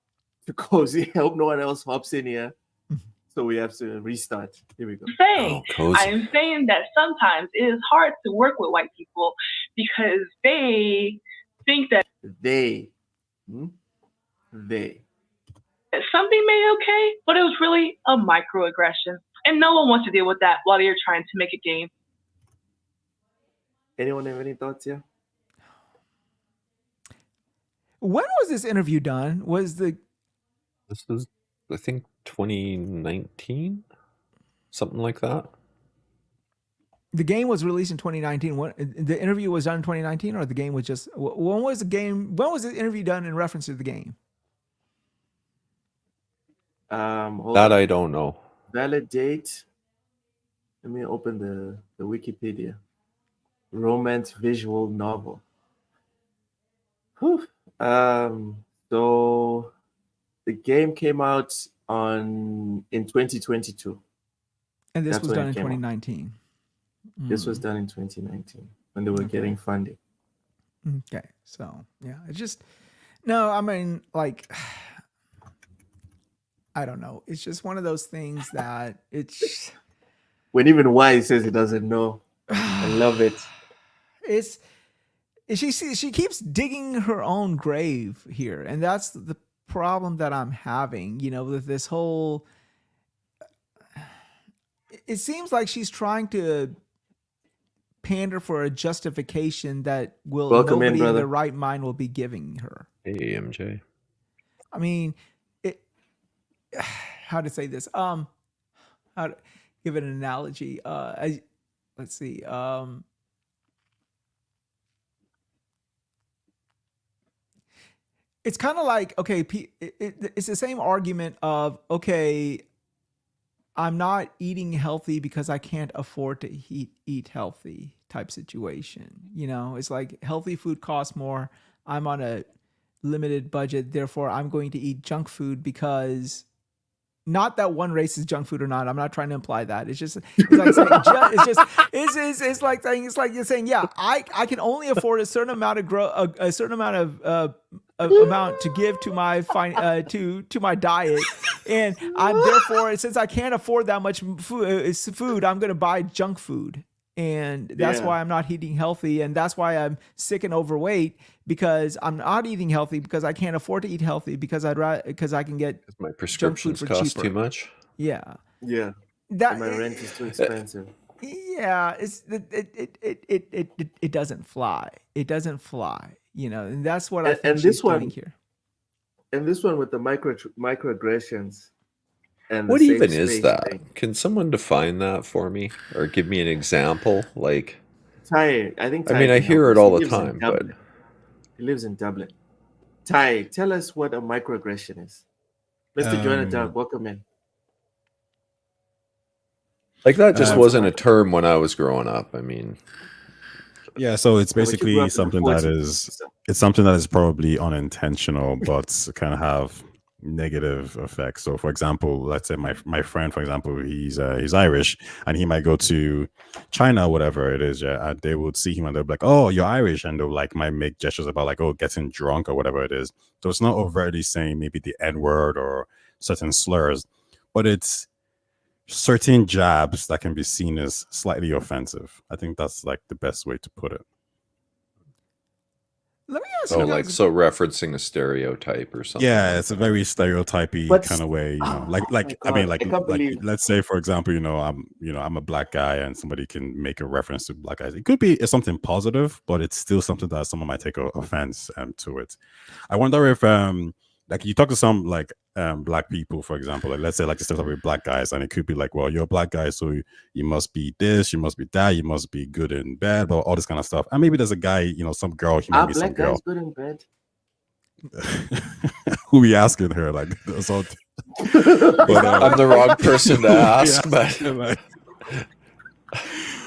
[SPEAKER 3] to Cozy. I hope no one else hops in here. So we have to restart. Here we go.
[SPEAKER 11] Saying.
[SPEAKER 4] cozy.
[SPEAKER 11] I am saying that sometimes it is hard to work with white people because they think that
[SPEAKER 3] They.
[SPEAKER 11] something made it okay, but it was really a microaggression. And no one wants to deal with that while you're trying to make a game.
[SPEAKER 3] Anyone have any thoughts here?
[SPEAKER 13] When was this interview done?
[SPEAKER 4] This was, I think, 2019, something like that.
[SPEAKER 13] The game was released in 2019. The interview was done in 2019, or the game was just when was the game? When was the interview done in reference to the game?
[SPEAKER 3] That
[SPEAKER 4] I don't know.
[SPEAKER 3] Valid date. Let me open the Wikipedia. Romance visual novel. Whew. So the game came out in 2022.
[SPEAKER 13] And this
[SPEAKER 3] That's
[SPEAKER 13] was
[SPEAKER 3] when
[SPEAKER 13] done
[SPEAKER 3] it
[SPEAKER 13] in
[SPEAKER 3] came out.
[SPEAKER 13] 2019.
[SPEAKER 3] This was done in 2019 when they were getting funding.
[SPEAKER 13] Okay, so yeah, it's just no. I mean, like, I don't know. It's just one of those things that it's
[SPEAKER 3] When even Wise says he doesn't know. I love it.
[SPEAKER 13] it's she keeps digging her own grave here, and that's the problem that I'm having. You know, with this whole. It seems like she's trying to pander for a justification that nobody in their right mind will be giving her.
[SPEAKER 4] Hey, MJ.
[SPEAKER 13] I mean, how to say this? How to give it an analogy? Let's see. It's kind of like, okay, it's the same argument of, okay, I'm not eating healthy because I can't afford to eat healthy type situation. You know, it's like healthy food costs more. I'm on a limited budget. Therefore, I'm going to eat junk food because not that one race is junk food or not. I'm not trying to imply that. It's just, it's like saying, it's like you're saying, yeah, I can only afford a certain amount of amount to give to my to my diet, and I'm therefore, since I can't afford that much food, I'm going to buy junk food, and that's why I'm not eating healthy, and that's why I'm sick and overweight, because I'm not eating healthy because I can't afford to eat healthy because I can get
[SPEAKER 4] my prescriptions cost too much.
[SPEAKER 3] Yeah. And my rent is too expensive.
[SPEAKER 13] Yeah, it doesn't fly. It doesn't fly. You know, and that's what I think she's doing here.
[SPEAKER 3] And this one with the microaggressions. And
[SPEAKER 4] what even is that? Can someone define that for me or give me an example? Like,
[SPEAKER 3] Ty, I think.
[SPEAKER 4] I mean, I hear it all the time, but
[SPEAKER 3] he lives in Dublin. Ty, tell us what a microaggression is. Mr. Joanna Dark, welcome in.
[SPEAKER 4] Like that just wasn't a term when I was growing up. I mean,
[SPEAKER 12] yeah, so it's basically something that is probably unintentional, but kind of have negative effects. So, for example, let's say my friend, for example, he's Irish, and he might go to China, whatever it is, and they would see him and they'll be like, "Oh, you're Irish," and they'll like might make gestures about like, "Oh, getting drunk" or whatever it is. So it's not overtly saying maybe the N word or certain slurs, but it's certain jabs that can be seen as slightly offensive. I think that's like the best way to put it.
[SPEAKER 13] Let me ask you guys.
[SPEAKER 4] So referencing a stereotype or something.
[SPEAKER 12] Yeah, it's a very stereotypy kind of way, you know. Let's say, for example, I'm a black guy and somebody can make a reference to black guys. It could be something positive, but it's still something that someone might take offense to it. I wonder if like you talk to some like black people, for example, like let's say like instead of black guys, and it could be like, well, you're a black guy, so you must be this, you must be that, you must be good in bed, or all this kind of stuff. And maybe there's a guy, some girl, he might be some girl.
[SPEAKER 3] Good in bed.
[SPEAKER 12] Who we asking her? Like, so,
[SPEAKER 4] but, I'm the wrong person to ask, but.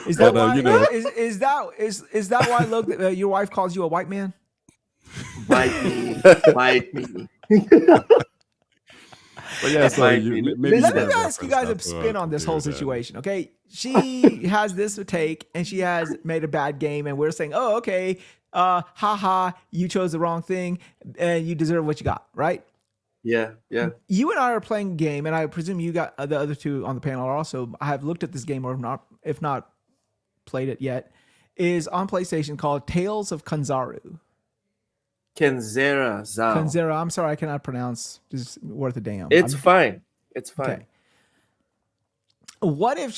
[SPEAKER 13] Is that why? Is that why? Look, your wife calls you a white man.
[SPEAKER 3] Bite me.
[SPEAKER 12] But yeah, so maybe
[SPEAKER 13] let me ask you guys a spin on this whole situation. Okay, she has this take, and she has made a bad game, and we're saying, "Oh, okay, haha, you chose the wrong thing, and you deserve what you got." Right?
[SPEAKER 3] Yeah, yeah.
[SPEAKER 13] You and I are playing a game, and I presume you got the other two on the panel are also. I have looked at this game, or if not played it yet. Is on PlayStation called Tales of Kanzaru.
[SPEAKER 3] Kenzera Zao.
[SPEAKER 13] Kanzera. I'm sorry, I cannot pronounce. It's worth a damn.
[SPEAKER 3] It's fine. It's fine.
[SPEAKER 13] Okay. What if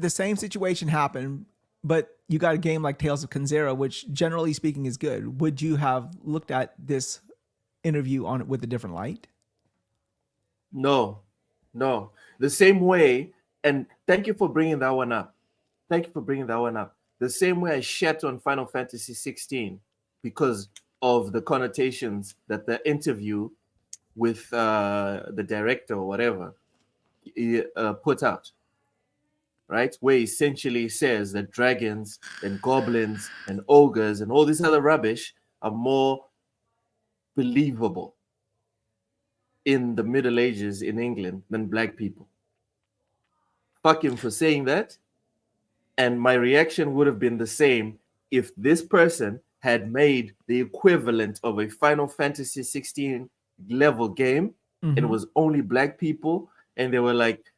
[SPEAKER 13] the same situation happened, but you got a game like Tales of Kanzera, which generally speaking is good? Would you have looked at this interview on it with a different light?
[SPEAKER 3] No. The same way, and thank you for bringing that one up. The same way I shat on Final Fantasy 16 because of the connotations that the interview with the director or whatever put out, right? Where he essentially says that dragons and goblins and ogres and all this other rubbish are more believable in the Middle Ages in England than black people. Fuck him for saying that. And my reaction would have been the same if this person had made the equivalent of a Final Fantasy 16 level game and it was only black people and they were like,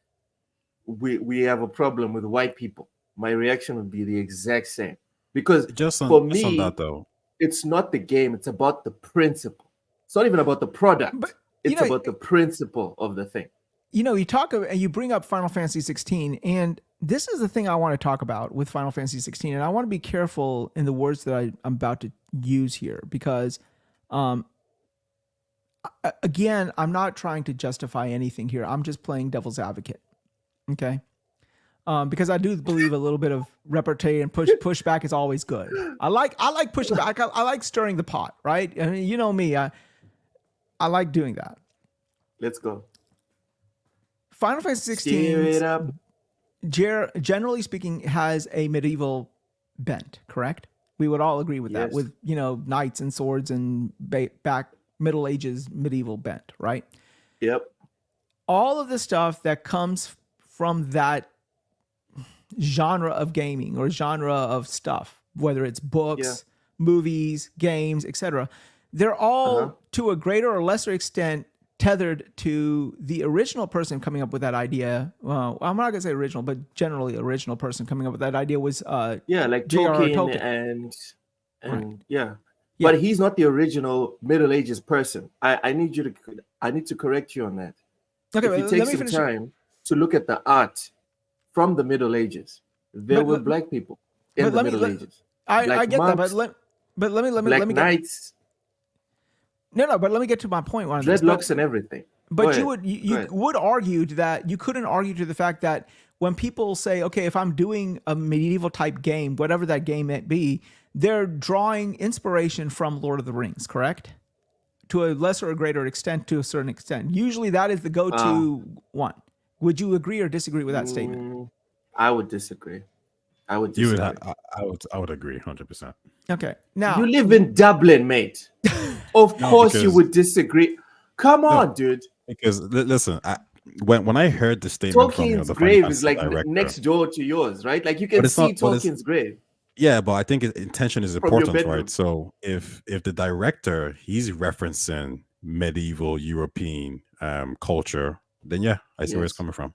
[SPEAKER 3] we have a problem with white people. My reaction would be the exact same. Because for me,
[SPEAKER 12] on that, though,
[SPEAKER 3] it's not the game, it's about the principle. It's not even about the product. But, it's about the principle of the thing.
[SPEAKER 13] You know, you bring up Final Fantasy 16, and this is the thing I want to talk about with Final Fantasy 16, and I want to be careful in the words that I'm about to use here because, again, I'm not trying to justify anything here. I'm just playing devil's advocate, okay? Because I do believe a little bit of repartee and pushback is always good. I like pushing back. I like stirring the pot, right? I mean, you know me. I like doing that.
[SPEAKER 3] Let's go.
[SPEAKER 13] Final Fantasy 16, generally speaking, has a medieval bent, correct? We would all agree with that, with, you know, knights and swords and back Middle Ages medieval bent, right?
[SPEAKER 3] Yep.
[SPEAKER 13] All of the stuff that comes from that genre of gaming or genre of stuff, whether it's books, movies, games, etc., they're all to a greater or lesser extent tethered to the original person coming up with that idea. Well, I'm not gonna say original, but generally original person coming up with that idea was
[SPEAKER 3] like
[SPEAKER 13] J.R.R.
[SPEAKER 3] Tolkien and right. But he's not the original Middle Ages person. I need to correct you on that.
[SPEAKER 13] Okay,
[SPEAKER 3] if you take some time to look at the art from the Middle Ages, there were black people in the Middle Ages.
[SPEAKER 13] I get monks, that, but let me
[SPEAKER 3] knights.
[SPEAKER 13] No, but let me get to my point on this.
[SPEAKER 3] Dreadlocks and everything.
[SPEAKER 13] But you would argue that you couldn't argue to the fact that when people say, okay, if I'm doing a medieval type game, whatever that game may be, they're drawing inspiration from Lord of the Rings, correct? To a lesser or greater extent, to a certain extent. Usually that is the go-to one. Would you agree or disagree with that statement?
[SPEAKER 3] I would disagree. I would agree
[SPEAKER 12] 100%.
[SPEAKER 13] Okay. Now
[SPEAKER 3] you live in Dublin, mate. Of course you would disagree. Come on, dude.
[SPEAKER 12] Because listen, when I heard the statement
[SPEAKER 3] Tolkien's
[SPEAKER 12] from
[SPEAKER 3] grave is like next door to yours, right? Like you can see Tolkien's grave.
[SPEAKER 12] Yeah, but I think intention is important, right? So if the director he's referencing medieval European culture, then I see where it's coming from.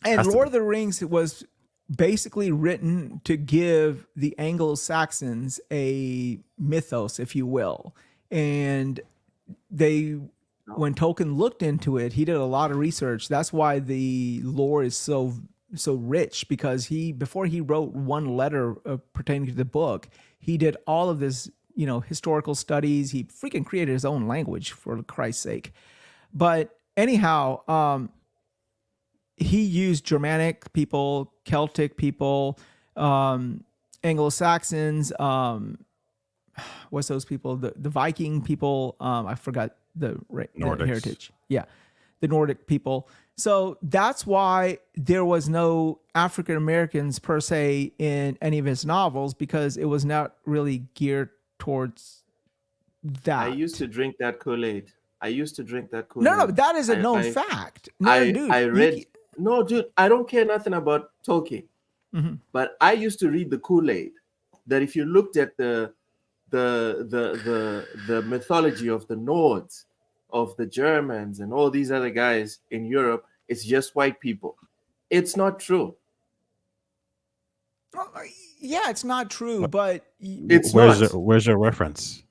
[SPEAKER 13] And Lord of the Rings was basically written to give the Anglo-Saxons a mythos, if you will. And when Tolkien looked into it, he did a lot of research. That's why the lore is so rich, because before he wrote one letter pertaining to the book, he did all of this, historical studies. He freaking created his own language, for Christ's sake. But anyhow, he used Germanic people, Celtic people, Anglo-Saxons, what's those people? The Viking people. I forgot the heritage. Yeah, the Nordic people. So that's why there was no African Americans per se in any of his novels, because it was not really geared towards that.
[SPEAKER 3] I used to drink that Kool-Aid.
[SPEAKER 13] No, that is a known fact.
[SPEAKER 3] No, dude, I don't care nothing about Tolkien. But I used to read the Kool-Aid that if you looked at the the mythology of the Nords, of the Germans, and all these other guys in Europe, it's just white people. It's not true.
[SPEAKER 13] Yeah, it's not true, but
[SPEAKER 3] It's
[SPEAKER 12] where's your reference?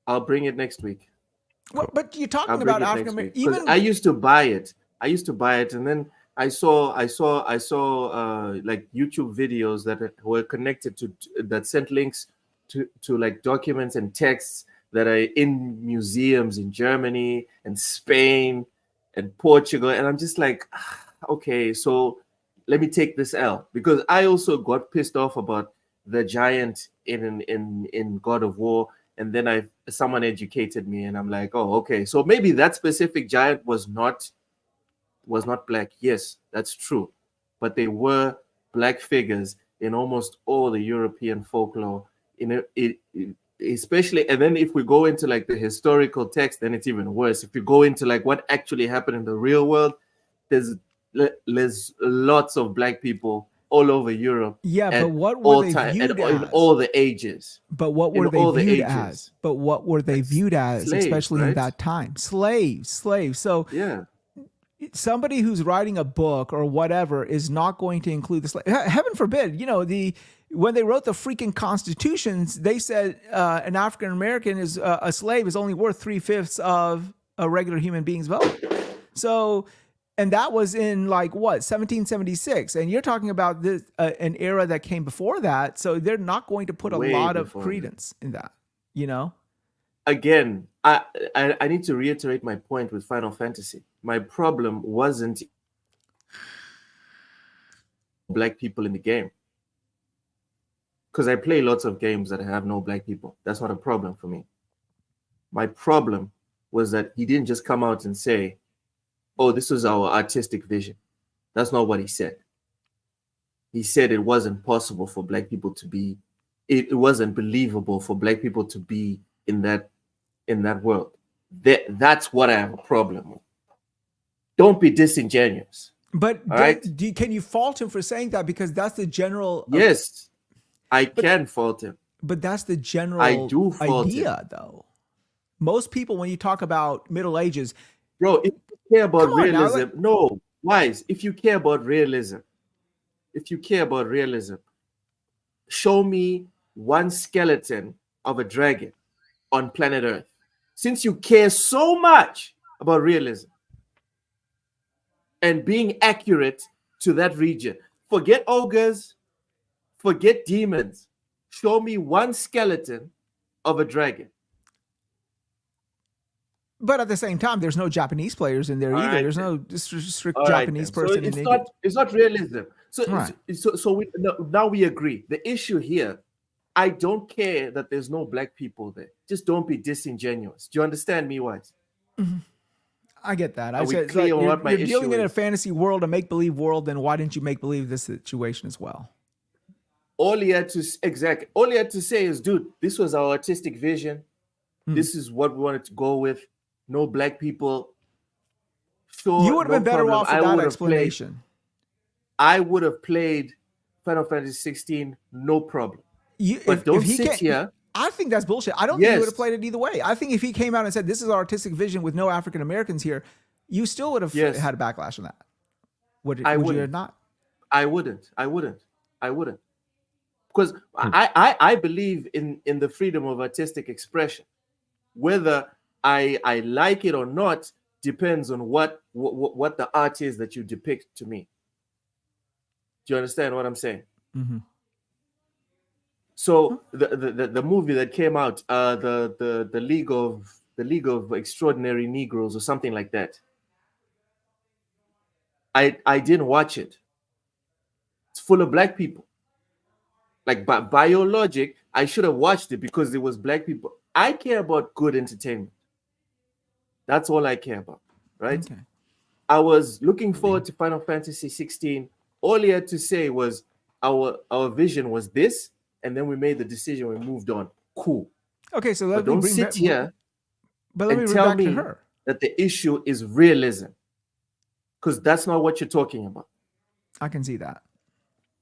[SPEAKER 3] I'll bring it next week.
[SPEAKER 13] But you're talking about African American. Even
[SPEAKER 3] I used to buy it. And then I saw like YouTube videos that were connected to that sent links to like documents and texts that are in museums in Germany and Spain and Portugal, and I'm just like, okay, so let me take this L, because I also got pissed off about the giant in God of War, and then someone educated me, and I'm like, oh, okay, so maybe that specific giant was not black. Yes, that's true, but they were black figures in almost all the European folklore. Especially, and then if we go into like the historical text, then it's even worse. If you go into like what actually happened in the real world, there's lots of black people all over Europe.
[SPEAKER 13] Yeah, but what were they viewed as?
[SPEAKER 3] In all the ages.
[SPEAKER 13] But what were they viewed as? But what were they viewed as,
[SPEAKER 3] slaves,
[SPEAKER 13] especially in that time? Slaves. So
[SPEAKER 3] yeah,
[SPEAKER 13] somebody who's writing a book or whatever is not going to include the slave. Heaven forbid, when they wrote the freaking constitutions, they said an African American is a slave is only worth 3/5 of a regular human being's vote. So, and that was in like what 1776, and you're talking about this an era that came before that. So they're not going to put a lot of credence in that.
[SPEAKER 3] Again, I need to reiterate my point with Final Fantasy. My problem wasn't black people in the game, because I play lots of games that have no black people. That's not a problem for me. My problem was that he didn't just come out and say, oh, this was our artistic vision. That's not what he said. He said it wasn't possible for black people to be, it wasn't believable for black people to be in that world. That's what I have a problem with. Don't be disingenuous.
[SPEAKER 13] But
[SPEAKER 3] right?
[SPEAKER 13] Can you fault him for saying that? Because that's the general.
[SPEAKER 3] Yes, I can fault him.
[SPEAKER 13] But that's the general
[SPEAKER 3] idea,
[SPEAKER 13] though. Most people, when you talk about Middle Ages,
[SPEAKER 3] bro, if you care about realism, no, Wise. If you care about realism, show me one skeleton of a dragon on planet Earth. Since you care so much about realism and being accurate to that region, forget ogres, forget demons. Show me one skeleton of a dragon.
[SPEAKER 13] But at the same time, there's no Japanese players in there either. Right, there's no strict Japanese person in
[SPEAKER 3] India. It's not realism. So now we agree. The issue here, I don't care that there's no black people there. Just don't be disingenuous. Do you understand me, Wise?
[SPEAKER 13] Mm-hmm. I get that.
[SPEAKER 3] I said, like, you're
[SPEAKER 13] dealing in a fantasy world, a make-believe world, then why didn't you make believe this situation as well?
[SPEAKER 3] All he had to say is, dude, this was our artistic vision. This is what we wanted to go with. No black people. Sure,
[SPEAKER 13] you would have been better off with that explanation.
[SPEAKER 3] I would have played Final Fantasy 16, no problem. But don't sit here.
[SPEAKER 13] I think that's bullshit. I don't think you would have played it either way. I think if he came out and said, this is our artistic vision with no African Americans here, you still would have had a backlash on that. Would you not?
[SPEAKER 3] I wouldn't. Because I believe in the freedom of artistic expression. Whether I like it or not depends on what the art is that you depict to me. Do you understand what I'm saying?
[SPEAKER 13] Mm-hmm.
[SPEAKER 3] So the movie that came out, the League of Extraordinary Negroes or something like that. I didn't watch it. It's full of black people. Like by your logic, I should have watched it because it was black people. I care about good entertainment. That's all I care about, right?
[SPEAKER 13] Okay.
[SPEAKER 3] I was looking forward to Final Fantasy 16. All he had to say was our vision was this, and then we made the decision. We moved on. Cool.
[SPEAKER 13] Okay, so
[SPEAKER 3] don't sit here and tell me that the issue is realism, because that's not what you're talking about.
[SPEAKER 13] I can see that.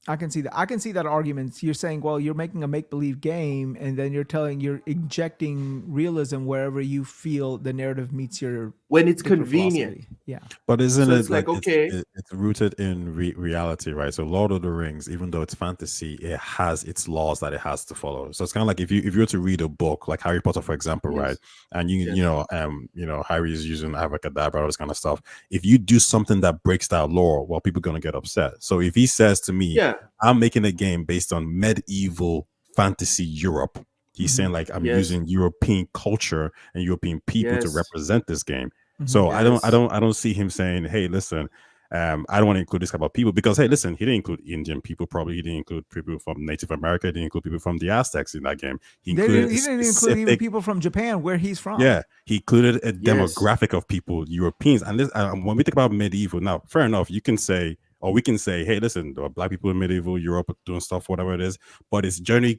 [SPEAKER 13] I can see that. I can see that argument. You're saying, well, you're making a make-believe game, and then you're injecting realism wherever you feel the narrative meets your
[SPEAKER 3] when it's
[SPEAKER 13] deeper
[SPEAKER 3] convenient.
[SPEAKER 13] philosophy. Yeah.
[SPEAKER 12] But isn't
[SPEAKER 3] So
[SPEAKER 12] it
[SPEAKER 3] it's like, okay.
[SPEAKER 12] it's rooted in reality, right? So Lord of the Rings, even though it's fantasy, it has its laws that it has to follow. So it's kind of like if you were to read a book like Harry Potter, for example,
[SPEAKER 3] Yes.
[SPEAKER 12] right? And you know Harry is using Abracadabra, all this kind of stuff. If you do something that breaks that law, well, people are gonna get upset. So if he says to me,
[SPEAKER 3] Yeah.
[SPEAKER 12] I'm making a game based on medieval fantasy Europe, he's saying like I'm
[SPEAKER 3] Yes.
[SPEAKER 12] using European culture and European people to
[SPEAKER 3] Yes.
[SPEAKER 12] represent this game. So I don't see him saying, hey, listen, I don't want to include this type of people because, hey, listen, he didn't include Indian people. Probably he didn't include people from Native America. He didn't include people from the Aztecs in that game. He
[SPEAKER 13] didn't include even people from Japan, where he's from.
[SPEAKER 12] Yeah, he included a demographic of people, Europeans. And this, when we think about medieval, now, fair enough, you can say, or we can say, hey, listen, there are black people in medieval Europe doing stuff, whatever it is, but it's the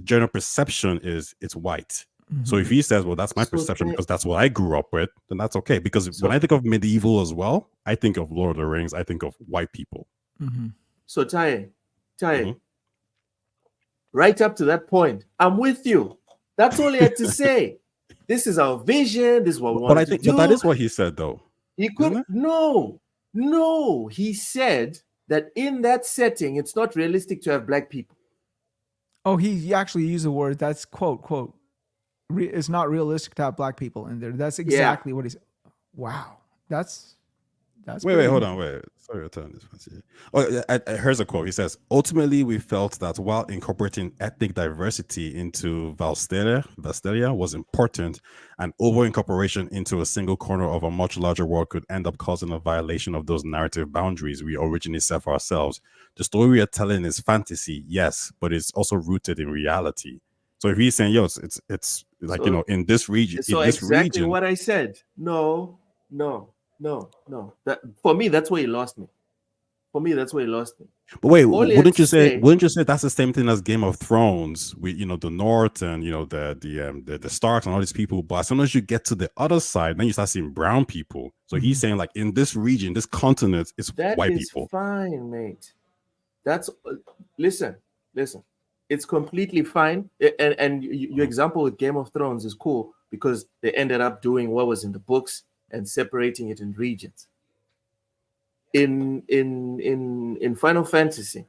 [SPEAKER 12] general perception is it's white. So if he says, well, that's my perception because that's what I grew up with, then that's okay. Because when I think of medieval as well, I think of Lord of the Rings, I think of white people.
[SPEAKER 3] So Taye, right up to that point, I'm with you. That's all he had to say. This is our vision. This is what we want to do.
[SPEAKER 12] But that is what he said, though.
[SPEAKER 3] He could no. He said that in that setting, it's not realistic to have black people.
[SPEAKER 13] Oh, he actually used the word. That's quote. It's not realistic to have black people in there. That's exactly what he said. Wow, that's
[SPEAKER 12] wait, hold on, wait. Sorry, to turn this. Oh, here's a quote. He says, "Ultimately, we felt that while incorporating ethnic diversity into Valsteria was important, and over incorporation into a single corner of a much larger world could end up causing a violation of those narrative boundaries we originally set for ourselves. The story we are telling is fantasy, yes, but it's also rooted in reality." So if he's saying, yo, it's like, in this region,
[SPEAKER 3] so exactly what I said. No. That for me, that's where he lost me. But wait,
[SPEAKER 12] wouldn't you say that's the same thing as Game of Thrones? With the North and the Starks and all these people, but as soon as you get to the other side, then you start seeing brown people. So he's saying like in this region, this continent, it's white people.
[SPEAKER 3] Fine, mate. That's listen. It's completely fine. And your example with Game of Thrones is cool because they ended up doing what was in the books and separating it in regions. In Final Fantasy,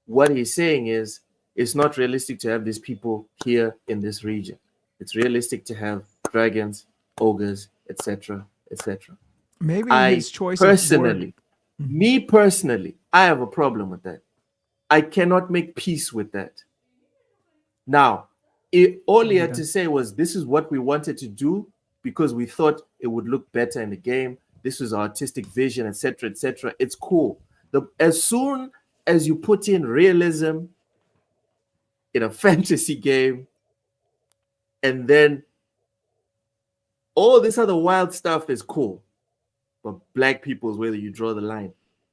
[SPEAKER 3] what he's saying is it's not realistic to have these people here in this region. It's realistic to have dragons, ogres, etc.
[SPEAKER 13] Maybe his choice
[SPEAKER 3] personally, me personally, I have a problem with that. I cannot make peace with that. Now, all he had to say was, this is what we wanted to do because we thought it would look better in the game. This was our artistic vision, etc., etc. It's cool. As soon as you put in realism in a fantasy game, and then all this other wild stuff is cool, but black people is where you draw the line.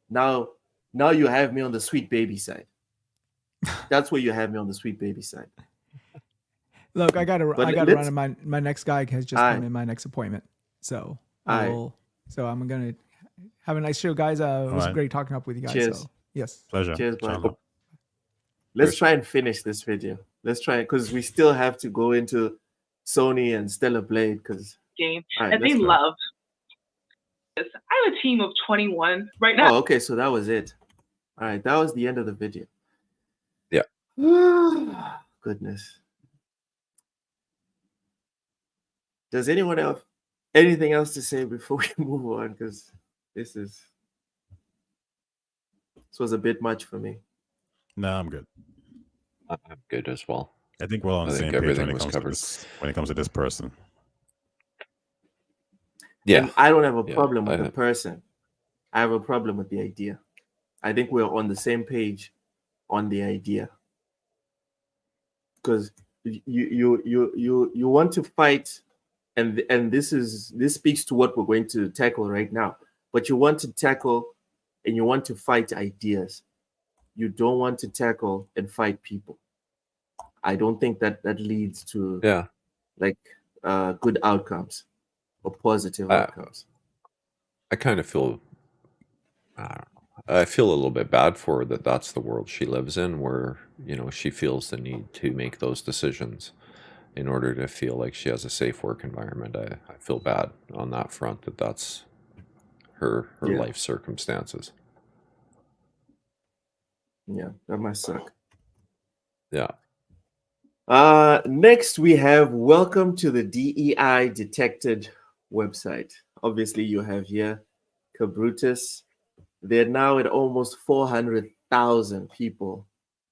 [SPEAKER 3] Now you have me on the sweet baby side. That's where you have me on the sweet baby side.
[SPEAKER 13] Look, I gotta run. My next guy has just come in, my next appointment. So I'm gonna have a nice show, guys. It was great talking up with you guys.
[SPEAKER 3] Cheers.
[SPEAKER 13] So, yes.
[SPEAKER 12] Pleasure.
[SPEAKER 3] Cheers, bro. Let's try and finish this video. Let's try it because we still have to go into Sony and Stellar Blade because
[SPEAKER 11] game that they love. I have a team of 21 right now.
[SPEAKER 3] Oh, okay, so that was it. All right, that was the end of the video.
[SPEAKER 4] Yeah.
[SPEAKER 3] Goodness. Does anyone have anything else to say before we move on? Because this was a bit much for me.
[SPEAKER 12] No, I'm good.
[SPEAKER 4] I'm good as well.
[SPEAKER 12] I think we're on the same page when it comes to this person.
[SPEAKER 4] Yeah.
[SPEAKER 3] And I don't have a problem with the person. I have a problem with the idea. I think we're on the same page on the idea. Because you want to fight, and this speaks to what we're going to tackle right now. But you want to tackle and you want to fight ideas. You don't want to tackle and fight people. I don't think that leads to good outcomes or positive outcomes.
[SPEAKER 4] I kind of feel I feel a little bit bad for her that that's the world she lives in, where she feels the need to make those decisions in order to feel like she has a safe work environment. I feel bad on that front that that's her
[SPEAKER 3] Yeah.
[SPEAKER 4] life circumstances.
[SPEAKER 3] Yeah, that must suck.
[SPEAKER 4] Yeah.
[SPEAKER 3] Next we have welcome to the DEI detected website. Obviously, you have here Cabrutus. They're now at almost 400,000 people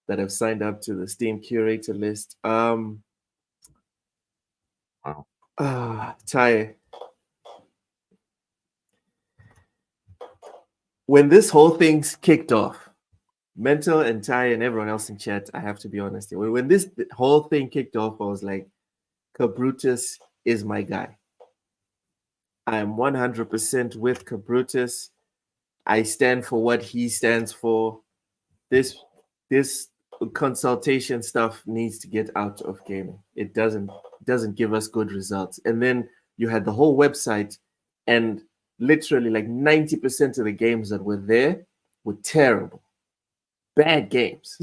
[SPEAKER 3] that have signed up to the Steam curator list.
[SPEAKER 4] Wow.
[SPEAKER 3] Ty, when this whole thing's kicked off, Mental and Ty and everyone else in chat, I have to be honest here. When this whole thing kicked off, I was like, Cabrutus is my guy. I am 100% with Cabrutus. I stand for what he stands for. This consultation stuff needs to get out of gaming. It doesn't give us good results. And then you had the whole website, and literally like 90% of the games that were there were terrible, bad games.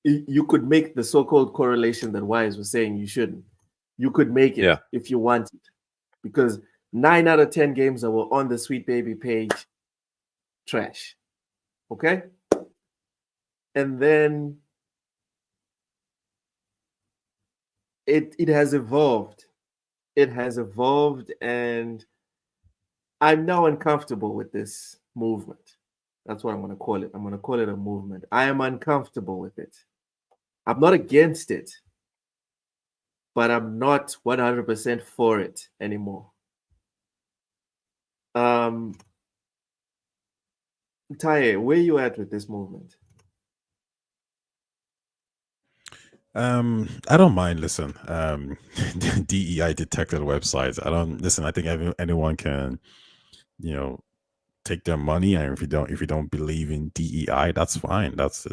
[SPEAKER 3] You could make the so-called correlation that Wise was saying you shouldn't. You could make it if you wanted, because 9 out of 10 games that were on the Sweet Baby page, trash. Okay? And then it has evolved. It has evolved, and I'm now uncomfortable with this movement. That's what I'm going to call it. I'm going to call it a movement. I am uncomfortable with it. I'm not against it, but I'm not 100% for it anymore. Taye, where are you at with this movement?
[SPEAKER 12] I don't mind. Listen, DEI detected websites. I don't listen. I think anyone can, take their money, and if you don't believe in DEI, that's fine. That's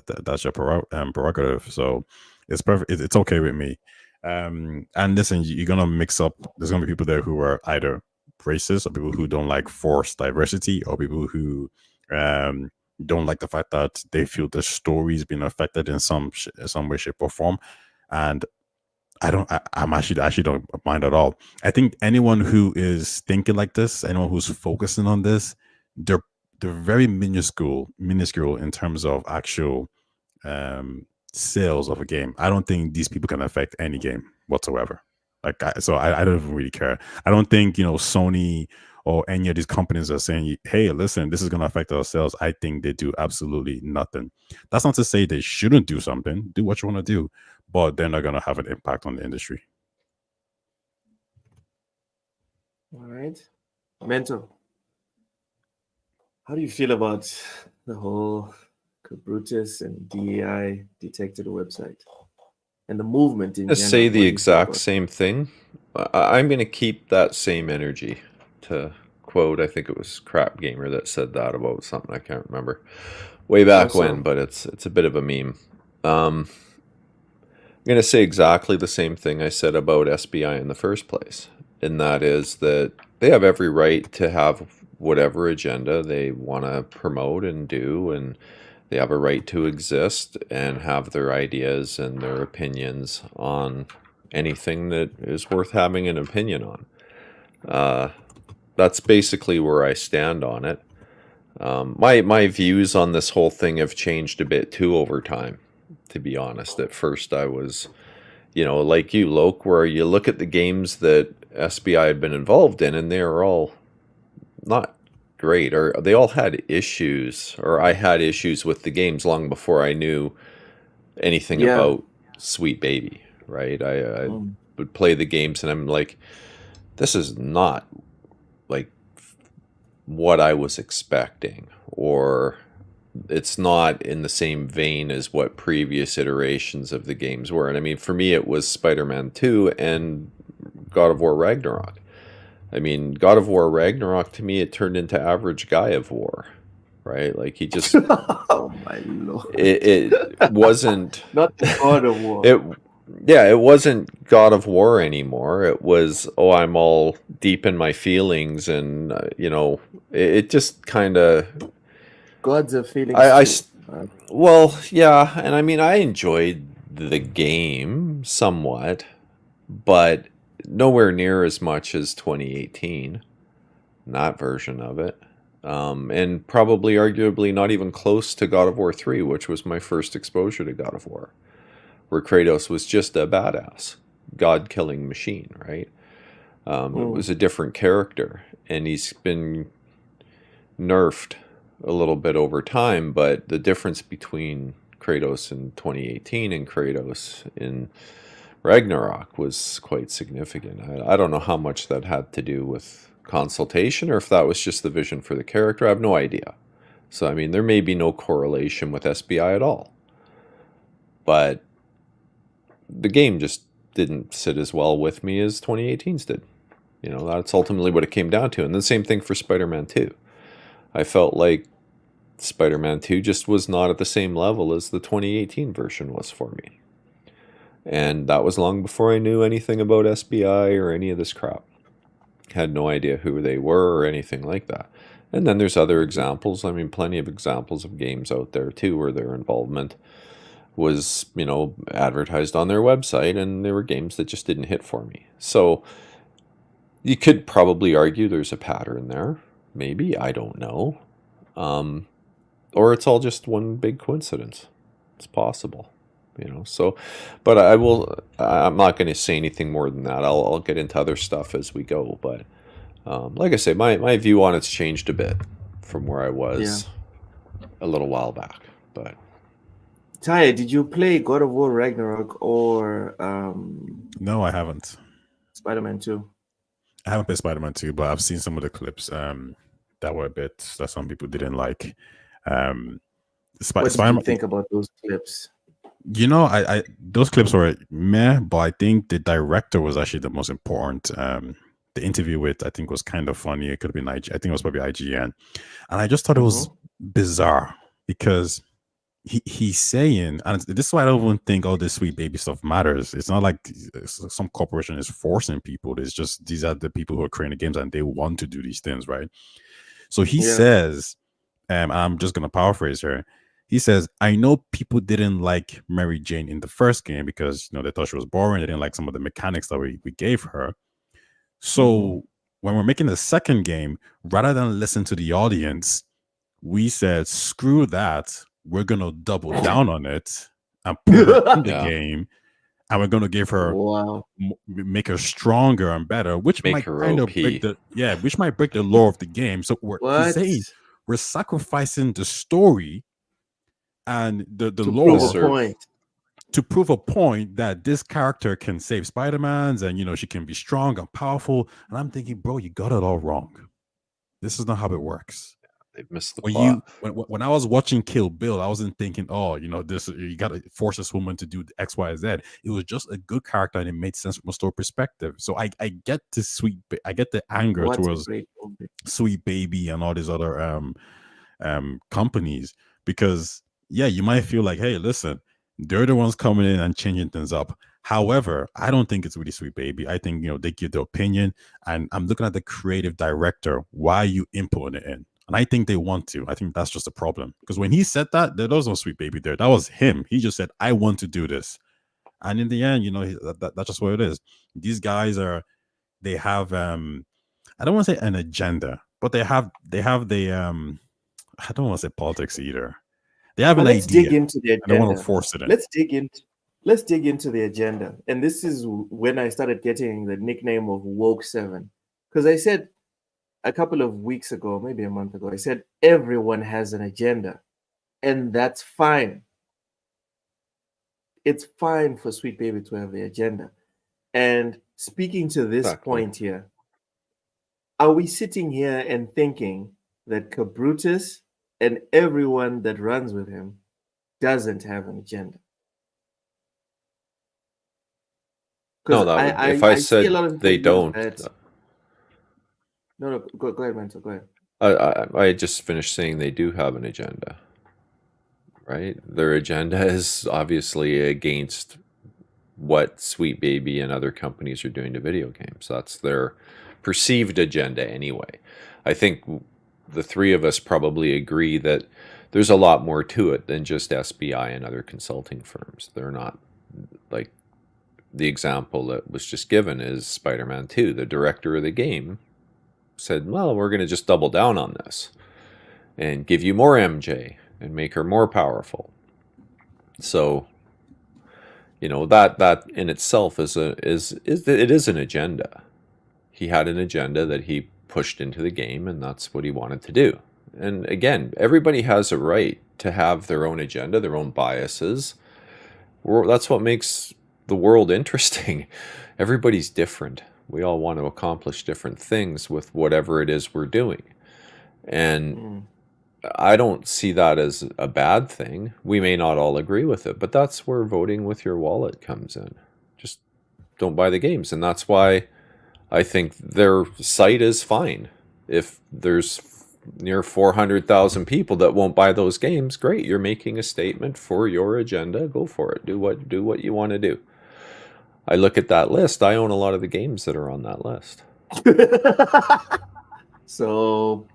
[SPEAKER 12] your prerogative. So it's perfect. It's okay with me. And listen, you're gonna mix up. There's gonna be people there who are either racist, or people who don't like forced diversity, or people who don't like the fact that they feel the story's been affected in some way, shape, or form. And I'm actually don't mind at all. I think anyone who is thinking like this, anyone who's focusing on this, they're very minuscule in terms of actual sales of a game. I don't think these people can affect any game whatsoever. I don't even really care. I don't think Sony or any of these companies are saying, hey, listen, this is going to affect our sales. I think they do absolutely nothing. That's not to say they shouldn't do something. Do what you want to do, but they're not going to have an impact on the industry.
[SPEAKER 3] All right. Mental, how do you feel about the whole Cabrutus and DEI detected website and the movement in general?
[SPEAKER 4] Say the exact same thing. I'm going to keep that same energy. To quote, I think it was Crap Gamer that said that about something, I can't remember, way back when, but it's a bit of a meme. I'm going to say exactly the same thing I said about SBI in the first place, and that is that they have every right to have whatever agenda they want to promote and do, and they have a right to exist and have their ideas and their opinions on anything that is worth having an opinion on. That's basically where I stand on it. My views on this whole thing have changed a bit too over time, to be honest. At first I was, like you, Loke, where you look at the games that SBI had been involved in, and they are all not great, or they all had issues, or I had issues with the games long before I knew anything about Sweet Baby, right? I would play the games and I'm like, this is not like what I was expecting, or it's not in the same vein as what previous iterations of the games were. And I mean, for me, it was Spider-Man 2 and God of War Ragnarok. I mean, God of War Ragnarok, to me, it turned into average guy of war, right? Like, he just...
[SPEAKER 3] oh, my Lord.
[SPEAKER 4] It wasn't...
[SPEAKER 3] Not the God of War.
[SPEAKER 4] It wasn't God of War anymore. It was, I'm all deep in my feelings, and, it just kind of...
[SPEAKER 3] Gods of Feelings
[SPEAKER 4] I
[SPEAKER 3] 2.
[SPEAKER 4] well, yeah, and I mean, I enjoyed the game somewhat, but nowhere near as much as 2018, that version of it. And probably arguably not even close to God of War 3, which was my first exposure to God of War, where Kratos was just a badass, god-killing machine, right? It was a different character, and he's been nerfed a little bit over time, but the difference between Kratos in 2018 and Kratos in Ragnarok was quite significant. I don't know how much that had to do with consultation or if that was just the vision for the character. I have no idea. So, I mean, there may be no correlation with SBI at all. But the game just didn't sit as well with me as 2018's did. You know, that's ultimately what it came down to. And the same thing for Spider-Man 2. I felt like Spider-Man 2 just was not at the same level as the 2018 version was for me. And that was long before I knew anything about SBI or any of this crap. Had no idea who they were or anything like that. And then there's other examples. I mean, plenty of examples of games out there too where their involvement was, you know, advertised on their website, and there were games that just didn't hit for me. So you could probably argue there's a pattern there. Maybe, I don't know. Or it's all just one big coincidence. It's possible, you know. So, but I'm not going to say anything more than that. I'll get into other stuff as we go. But like I say, my view on it's changed a bit from where I was a little while back. But
[SPEAKER 3] Taya, did you play God of War Ragnarok or
[SPEAKER 12] No, I haven't.
[SPEAKER 3] Spider-Man 2?
[SPEAKER 12] I haven't played Spider-Man 2, but I've seen some of the clips that were a bit that some people didn't like.
[SPEAKER 3] What did you think about those clips?
[SPEAKER 12] You know, I those clips were meh, but I think the director was actually the most important. The interview with, I think, was kind of funny. It could have been I think it was probably IGN, and I just thought it was bizarre because he's saying, and this is why I don't even think all this sweet baby stuff matters. It's not like some corporation is forcing people. It's just these are the people who are creating games and they want to do these things, right? So he says, I'm just gonna paraphrase her. He says, I know people didn't like Mary Jane in the first game because, you know, they thought she was boring. They didn't like some of the mechanics that we gave her. So when we're making the second game, rather than listen to the audience, we said, screw that. We're going to double down on it and put her in the game. And we're going to give her, make her stronger and better, which might kind of break which might break the lore of the game. So we're saying we're sacrificing the story and the lore to prove a point that this character can save Spider-Man's and, you know, she can be strong and powerful. And I'm thinking, bro, you got it all wrong. This is not how it works.
[SPEAKER 4] They've missed the plot.
[SPEAKER 12] When I was watching Kill Bill, I wasn't thinking, oh, you know, this you got to force this woman to do X, Y, Z. It was just a good character, and it made sense from a story perspective. So I get the I get the anger towards Sweet Baby and all these other companies because you might feel like, hey, listen, they're the ones coming in and changing things up. However, I don't think it's really Sweet Baby. I think, you know, they give their opinion, and I'm looking at the creative director. Why are you inputting it in? And I think they want to. I think that's just a problem. Because when he said that, there was no Sweet Baby there. That was him. He just said, I want to do this. And in the end, you know, that's just what it is. These guys they have, I don't want to say an agenda, but they have the, I don't want to say politics either. They have an idea. Let's dig into the agenda. I don't want to force it in.
[SPEAKER 3] Let's dig into the agenda. And this is when I started getting the nickname of Woke 7. Because I said, a couple of weeks ago, maybe a month ago, I said everyone has an agenda, and that's fine. It's fine for Sweet Baby to have the agenda. And speaking to this point here, are we sitting here and thinking that Cabrutus and everyone that runs with him doesn't have an agenda?
[SPEAKER 4] No, if I said they don't.
[SPEAKER 3] No, go ahead, Manso. Go ahead.
[SPEAKER 4] I just finished saying they do have an agenda, right? Their agenda is obviously against what Sweet Baby and other companies are doing to video games. That's their perceived agenda anyway. I think the three of us probably agree that there's a lot more to it than just SBI and other consulting firms. They're not like the example that was just given is Spider-Man 2. The director of the game said, well, we're going to just double down on this and give you more MJ and make her more powerful. So, you know, that in itself is an agenda. He had an agenda that he pushed into the game, and that's what he wanted to do. And again, everybody has a right to have their own agenda, their own biases. That's what makes the world interesting. Everybody's different. We all want to accomplish different things with whatever it is we're doing. And I don't see that as a bad thing. We may not all agree with it, but that's where voting with your wallet comes in. Just don't buy the games. And that's why I think their site is fine. If there's near 400,000 people that won't buy those games, great. You're making a statement for your agenda. Go for it. Do what you want to do. I look at that list. I own a lot of the games that are on that list.
[SPEAKER 3] So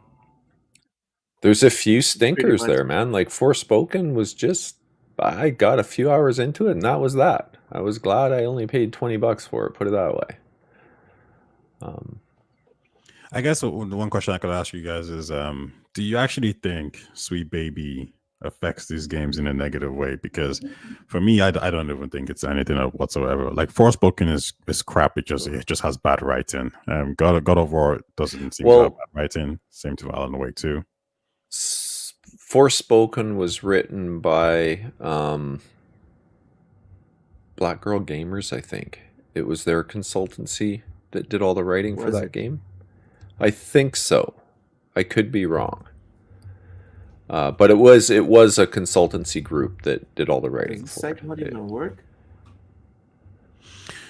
[SPEAKER 4] there's a few stinkers there, man. Like Forspoken was just, I got a few hours into it and that was that. I was glad I only paid $20 for it, put it that way.
[SPEAKER 12] I guess the one question I could ask you guys is, do you actually think Sweet Baby affects these games in a negative way? Because for me, I don't even think it's anything whatsoever. Like Forspoken is crap. It just has bad writing. God of War doesn't seem to have bad writing. Same to Alan Wake 2.
[SPEAKER 4] Forspoken was written by Black Girl Gamers, I think. It was their consultancy that did all the writing for that game. I think so. I could be wrong. But it was a consultancy group that did all the writing
[SPEAKER 3] Does the
[SPEAKER 4] for
[SPEAKER 3] site
[SPEAKER 4] it.
[SPEAKER 3] not even work?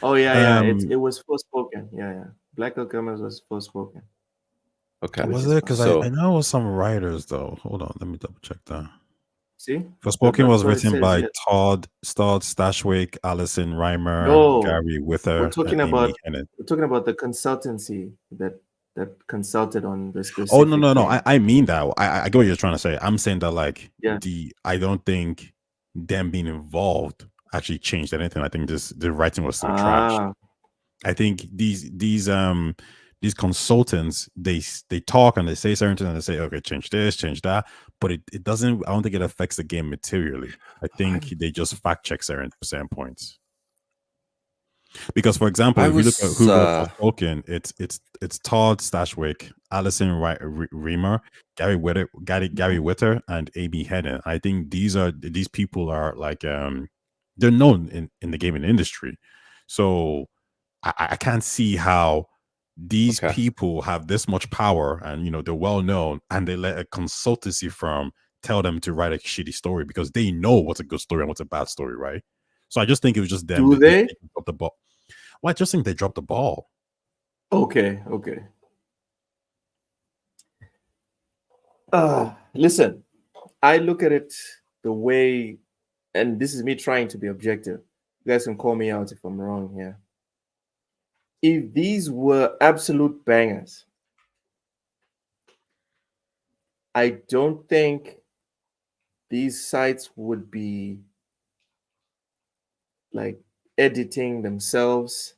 [SPEAKER 3] Oh yeah. It was Forspoken. Yeah. Black Girl Gamers was Forspoken.
[SPEAKER 4] Okay.
[SPEAKER 12] Was it? Because I know it was some writers though. Hold on, let me double check that.
[SPEAKER 3] See?
[SPEAKER 12] Forspoken was
[SPEAKER 3] That's what it
[SPEAKER 12] written
[SPEAKER 3] says,
[SPEAKER 12] by
[SPEAKER 3] yeah.
[SPEAKER 12] Todd Stashwick, Allison Reimer,
[SPEAKER 3] No,
[SPEAKER 12] Gary Wither,
[SPEAKER 3] we're talking
[SPEAKER 12] and
[SPEAKER 3] about
[SPEAKER 12] Amy Hennig.
[SPEAKER 3] we're talking about the consultancy that consulted on the specific.
[SPEAKER 12] Oh no!
[SPEAKER 3] game.
[SPEAKER 12] I mean that. I get what you're trying to say. I'm saying that like
[SPEAKER 3] Yeah.
[SPEAKER 12] I don't think them being involved actually changed anything. I think the writing was still trash. I think these consultants they talk and they say certain things and they say, okay, change this, change that, but it doesn't. I don't think it affects the game materially. I think they just fact check certain points. Because, for example, if you look at who wrote Forspoken, it's Todd Stashwick, Allison Reimer, Gary Witter, and Amy Hennig. I think these people are like they're known in the gaming industry, so I can't see how these people have this much power, and they're well known, and they let a consultancy firm tell them to write a shitty story because they know what's a good story and what's a bad story, right? So I just think it was just them.
[SPEAKER 3] Do they?
[SPEAKER 12] Dropped the ball. Well, I just think they dropped the ball.
[SPEAKER 3] Okay. Listen, I look at it the way, and this is me trying to be objective. You guys can call me out if I'm wrong here. If these were absolute bangers, I don't think these sites would be like editing themselves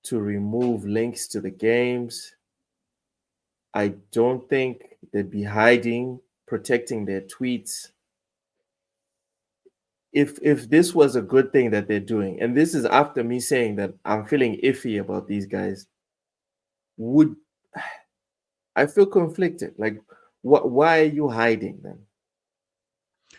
[SPEAKER 3] to remove links to the games. I don't think they'd be hiding, protecting their tweets. If this was a good thing that they're doing, and this is after me saying that I'm feeling iffy about these guys, I feel conflicted. Like, why are you hiding them?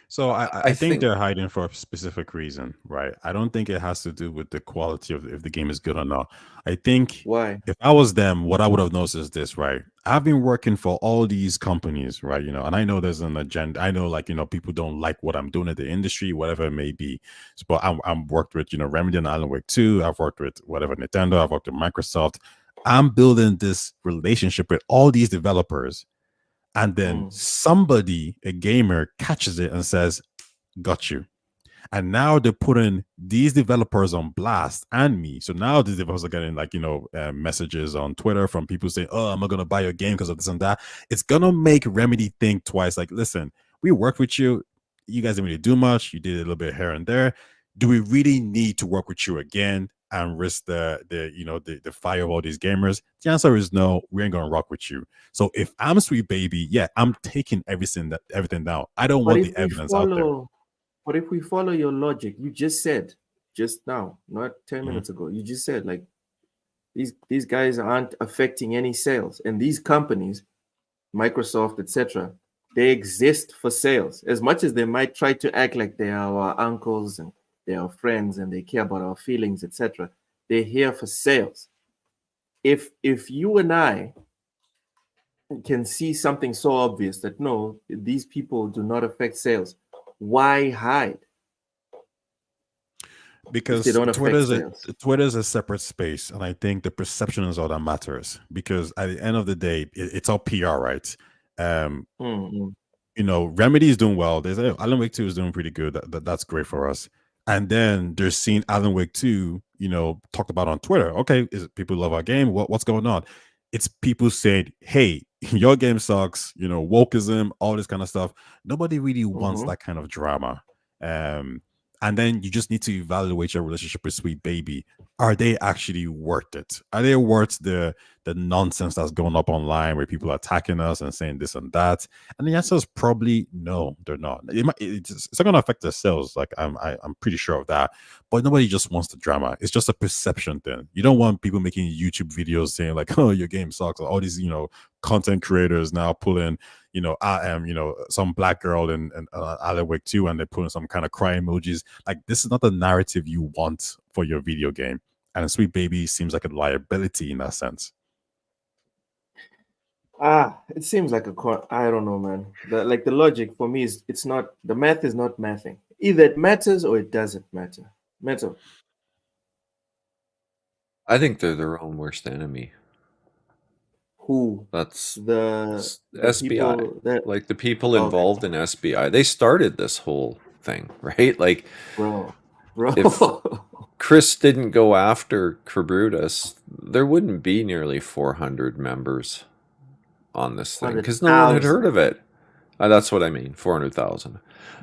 [SPEAKER 12] So I think they're hiding for a specific reason, right? I don't think it has to do with the quality of if the game is good or not. I think if I was them, what I would have noticed is this, right? I've been working for all these companies, right? And I know there's an agenda. I know, like, people don't like what I'm doing in the industry, whatever it may be. But I'm worked with, Remedy and Alan Wake 2. I've worked with whatever Nintendo. I've worked with Microsoft. I'm building this relationship with all these developers. And then somebody, a gamer, catches it and says, got you. And now they're putting these developers on blast and me. So now these developers are getting like, messages on Twitter from people saying, oh, I'm not going to buy your game because of this and that. It's going to make Remedy think twice. Like, listen, we worked with you. You guys didn't really do much. You did a little bit here and there. Do we really need to work with you again and risk the fire of all these gamers? The answer is no. We ain't gonna rock with you. So if I'm Sweet Baby, yeah, I'm taking everything down. I don't want the evidence out there.
[SPEAKER 3] But if we follow your logic, you just said just now, not 10 minutes ago, you just said like these guys aren't affecting any sales, and these companies, Microsoft, etc., they exist for sales. As much as they might try to act like they are our uncles and they are friends and they care about our feelings, etc., they're here for sales. If you and I can see something so obvious that no, these people do not affect sales, why hide?
[SPEAKER 12] Because Twitter's a separate space, and I think the perception is all that matters. Because at the end of the day, it's all PR, right? Remedy is doing well. There's Alan Wake 2 is doing pretty good. That's great for us. And then they're seeing Alan Wake 2, talked about on Twitter. Okay, is it people love our game? What's going on? It's people saying, hey, your game sucks, wokeism, all this kind of stuff. Nobody really wants that kind of drama. And then you just need to evaluate your relationship with Sweet Baby. Are they actually worth it? Are they worth the nonsense that's going up online where people are attacking us and saying this and that? And the answer is probably no, they're not. It's not going to affect their sales. Like I'm pretty sure of that. But nobody just wants the drama. It's just a perception thing. You don't want people making YouTube videos saying like, "Oh, your game sucks." All these content creators now pulling some black girl in Alan Wake 2 and they're putting some kind of cry emojis. Like, this is not the narrative you want for your video game. And Sweet Baby seems like a liability in that sense.
[SPEAKER 3] It seems like I don't know, man. The logic for me is it's not, the math is not mathing. Either it matters or it doesn't matter. Metal.
[SPEAKER 4] I think they're their own worst enemy.
[SPEAKER 3] Who?
[SPEAKER 4] That's
[SPEAKER 3] the
[SPEAKER 4] SBI. Like the people involved in SBI. They started this whole thing, right? Like,
[SPEAKER 3] bro.
[SPEAKER 4] If Chris didn't go after Cabrutus, there wouldn't be nearly 400 members on this thing because no one had heard of it. That's what I mean, 400,000.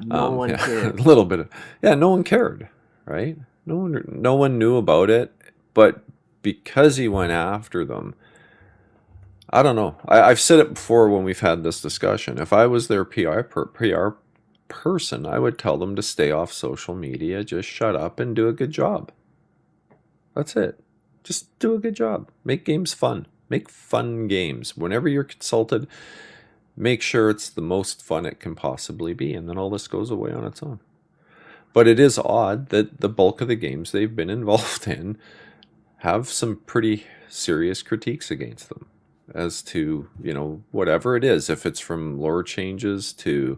[SPEAKER 3] No one cared.
[SPEAKER 4] A little bit. No one cared, right? No one knew about it, but because he went after them, I don't know. I've said it before when we've had this discussion. If I was their PR person, I would tell them to stay off social media, just shut up and do a good job. That's it. Just do a good job. Make games fun. Make fun games. Whenever you're consulted, make sure it's the most fun it can possibly be, and then all this goes away on its own. But it is odd that the bulk of the games they've been involved in have some pretty serious critiques against them as to, whatever it is, if it's from lore changes to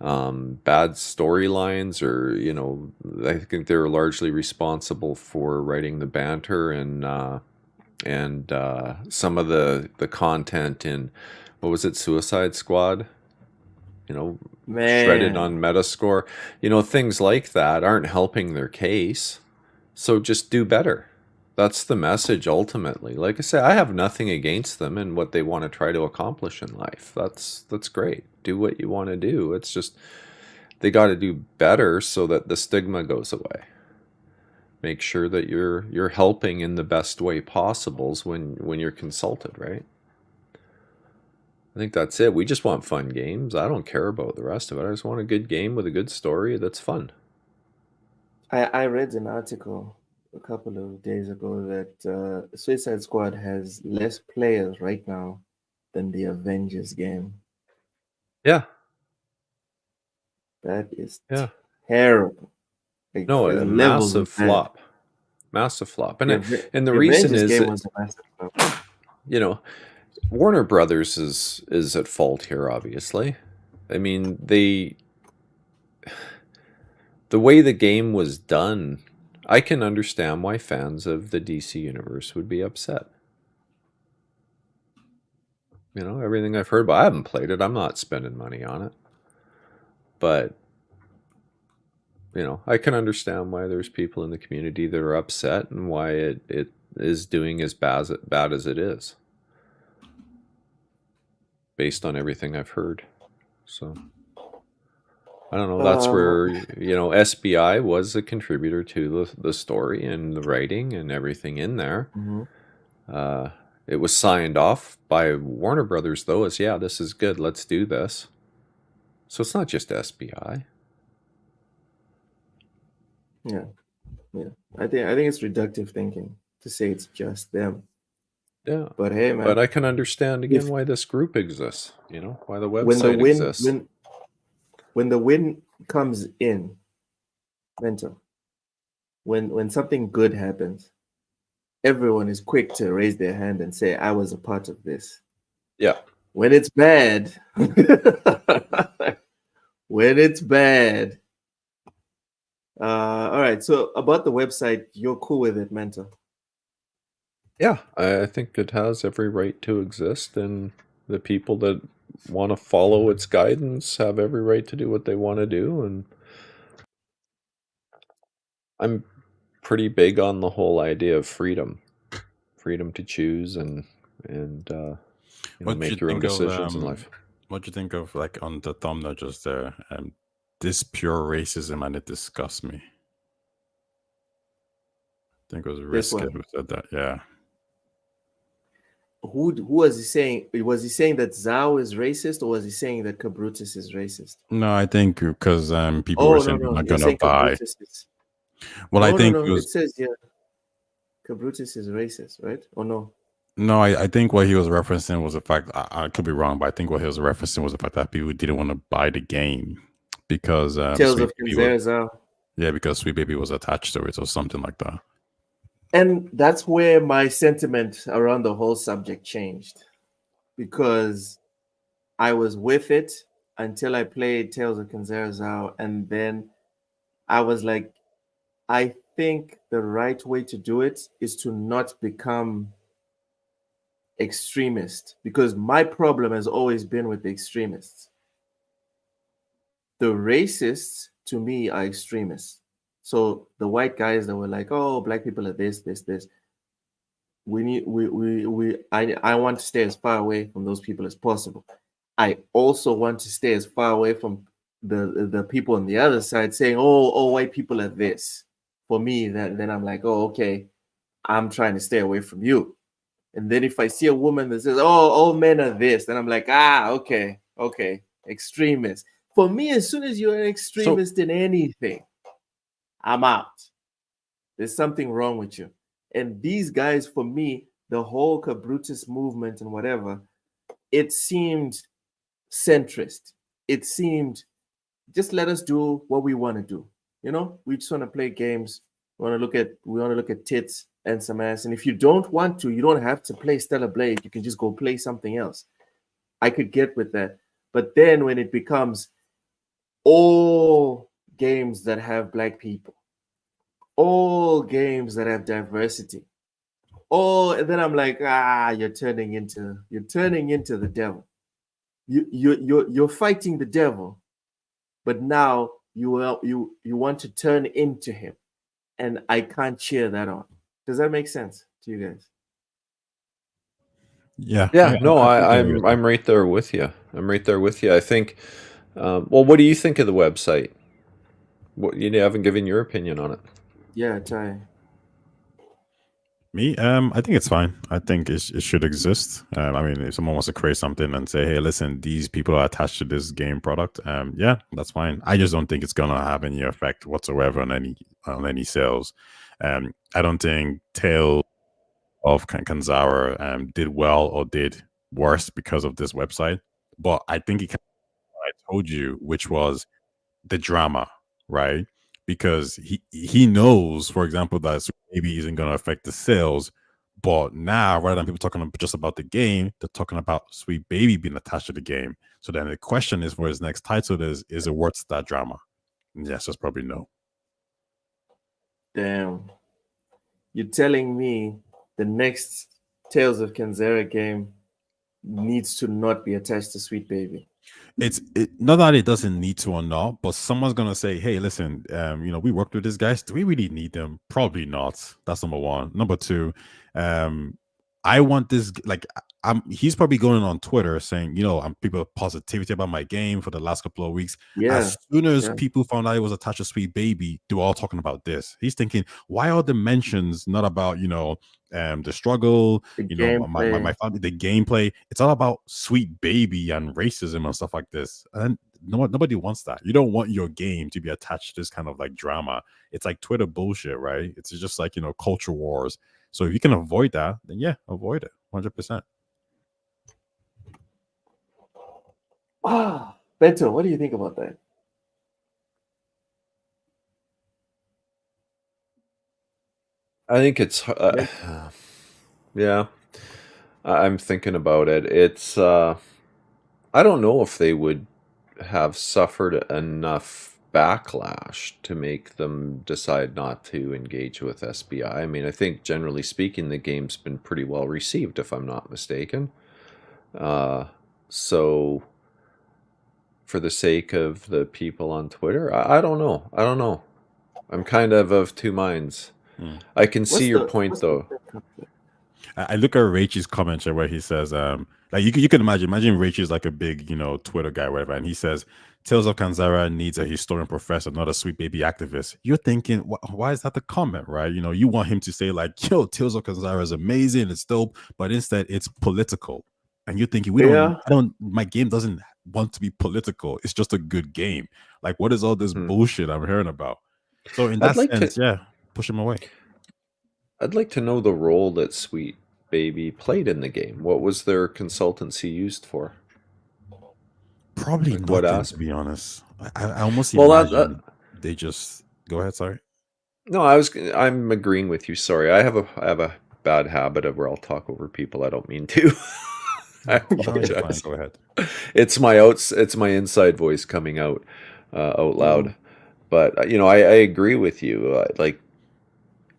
[SPEAKER 4] bad storylines, or I think they're largely responsible for writing the banter and some of the content in, what was it, Suicide Squad, shredded on Metascore. Things like that aren't helping their case, so just do better. That's the message ultimately. Like I say, I have nothing against them and what they want to try to accomplish in life. That's great. Do what you want to do. It's just they got to do better so that the stigma goes away. Make sure that you're helping in the best way possible when you're consulted, right? I think that's it. We just want fun games. I don't care about the rest of it. I just want a good game with a good story that's fun.
[SPEAKER 3] I read an article a couple of days ago that Suicide Squad has less players right now than the Avengers game.
[SPEAKER 4] Yeah.
[SPEAKER 3] That is terrible. Like,
[SPEAKER 4] no, a massive flop. Massive flop. And the reason is that, Warner Brothers is at fault here, obviously. I mean, the way the game was done, I can understand why fans of the DC universe would be upset. Everything I've heard about, I haven't played it. I'm not spending money on it. But you know, I can understand why there's people in the community that are upset and why it is doing as bad as it is, based on everything I've heard. So I don't know. That's where, you know, SBI was a contributor to the story and the writing and everything in there. It was signed off by Warner Brothers, though, as yeah, this is good. Let's do this. So it's not just SBI.
[SPEAKER 3] Yeah. I think it's reductive thinking to say it's just them.
[SPEAKER 4] Yeah.
[SPEAKER 3] But hey, man.
[SPEAKER 4] But I can understand again why this group exists. You know, why the website exists.
[SPEAKER 3] When the win comes in, mental. When something good happens, everyone is quick to raise their hand and say, I was a part of this.
[SPEAKER 4] Yeah.
[SPEAKER 3] When it's bad, all right. So about the website, you're cool with it, mental?
[SPEAKER 4] Yeah, I think it has every right to exist, and the people that want to follow its guidance have every right to do what they want to do. And I'm pretty big on the whole idea of freedom to choose and you know, make your own decisions in life.
[SPEAKER 12] What do you think of, like, on the thumbnail just there? This pure racism, and it disgusts me. I think it was Risket who said that. Yeah.
[SPEAKER 3] Who was he saying? Was he saying that Zhao is racist, or was he saying that Cabrutus is racist?
[SPEAKER 12] No, I think because people were saying they're not gonna buy. Well, I think
[SPEAKER 3] it says Cabrutus is racist, right? Or no?
[SPEAKER 12] No, I think what he was referencing was the fact, I could be wrong, but I think what he was referencing was the fact that people didn't want to buy the game because
[SPEAKER 3] Tales of Zhao.
[SPEAKER 12] Yeah, because Sweet Baby was attached to it or something like that.
[SPEAKER 3] And that's where my sentiment around the whole subject changed, because I was with it until I played Tales of Zhao, and then I was like, I think the right way to do it is to not become extremist, because my problem has always been with the extremists. The racists, to me, are extremists. So the white guys that were like, oh, black people are this. I want to stay as far away from those people as possible. I also want to stay as far away from the people on the other side saying, oh, white people are this. For me, then I'm like, oh, okay, I'm trying to stay away from you. And then if I see a woman that says, oh, all men are this, then I'm like, okay, extremist. For me, as soon as you're an extremist in anything, I'm out. There's something wrong with you. And these guys, for me, the whole Cabrutus movement and whatever, it seemed centrist. It seemed, just let us do what we want to do. You know, we just want to play games. We want to look at tits and some ass. And if you don't want to, you don't have to play Stellar Blade. You can just go play something else. I could get with that. But then when it becomes all games that have black people, all games that have diversity, and then I'm like, you're turning into the devil. You're fighting the devil, but now you want to turn into him, and I can't cheer that on. Does that make sense to you guys?
[SPEAKER 12] Yeah.
[SPEAKER 4] No, I'm right there with you. I think. Well, what do you think of the website? You haven't given your opinion on it.
[SPEAKER 3] Yeah, Ty.
[SPEAKER 12] Me, I think it's fine. I think it should exist. I mean, if someone wants to create something and say, "Hey, listen, these people are attached to this game product," yeah, that's fine. I just don't think it's gonna have any effect whatsoever on any sales. I don't think Tale of Kanzara did well or did worse because of this website. But I think it, I told you, which was the drama, right? Because he knows, for example, that maybe isn't going to affect the sales. But now, rather than people talking just about the game, they're talking about Sweet Baby being attached to the game. So then the question is, for his next title is it worth that drama? And yes, that's probably no.
[SPEAKER 3] Damn. You're telling me the next Tales of Kanzara game needs to not be attached to Sweet Baby?
[SPEAKER 12] Not that it doesn't need to or not, but someone's gonna say, "Hey, listen, we worked with these guys. Do we really need them? Probably not." That's number one. Number two, I want this like he's probably going on Twitter saying, I'm people positivity about my game for the last couple of weeks.
[SPEAKER 3] Yeah.
[SPEAKER 12] As soon as
[SPEAKER 3] Yeah.
[SPEAKER 12] people found out it was attached to Sweet Baby, they were all talking about this. He's thinking, why are the mentions not about, the struggle, my
[SPEAKER 3] gameplay.
[SPEAKER 12] family, the gameplay? It's all about Sweet Baby and racism and stuff like this. And nobody wants that. You don't want your game to be attached to this kind of like drama. It's like Twitter bullshit, right? It's just like, culture wars. So if you can avoid that, then yeah, avoid it 100%.
[SPEAKER 3] Bento, what do you think about that?
[SPEAKER 4] I think it's yeah. I'm thinking about it. It's I don't know if they would have suffered enough backlash to make them decide not to engage with SBI. I mean, I think generally speaking, the game's been pretty well received, if I'm not mistaken. So for the sake of the people on Twitter, I don't know. I don't know. I'm kind of two minds. I can see your point, though.
[SPEAKER 12] I look at Rachel's comment where he says, like you can imagine Rachel's like a big, Twitter guy, whatever, and he says, Tales of Kanzara needs a historian professor, not a Sweet Baby activist. You're thinking, why is that the comment, right? You want him to say like, yo, Tales of Kanzara is amazing, it's dope, but instead it's political. And you're thinking, my game doesn't want to be political. It's just a good game. Like, what is all this bullshit I'm hearing about? So in that sense, push him away.
[SPEAKER 4] I'd like to know the role that Sweet Baby played in the game. What was their consultancy used for?
[SPEAKER 12] Probably like nothing, to be honest. I almost imagine they just go ahead. Sorry.
[SPEAKER 4] No, I'm agreeing with you. Sorry, I have a bad habit of where I'll talk over people. I don't mean to. I apologize.
[SPEAKER 12] Go ahead.
[SPEAKER 4] It's my inside voice coming out loud. But I agree with you. Like,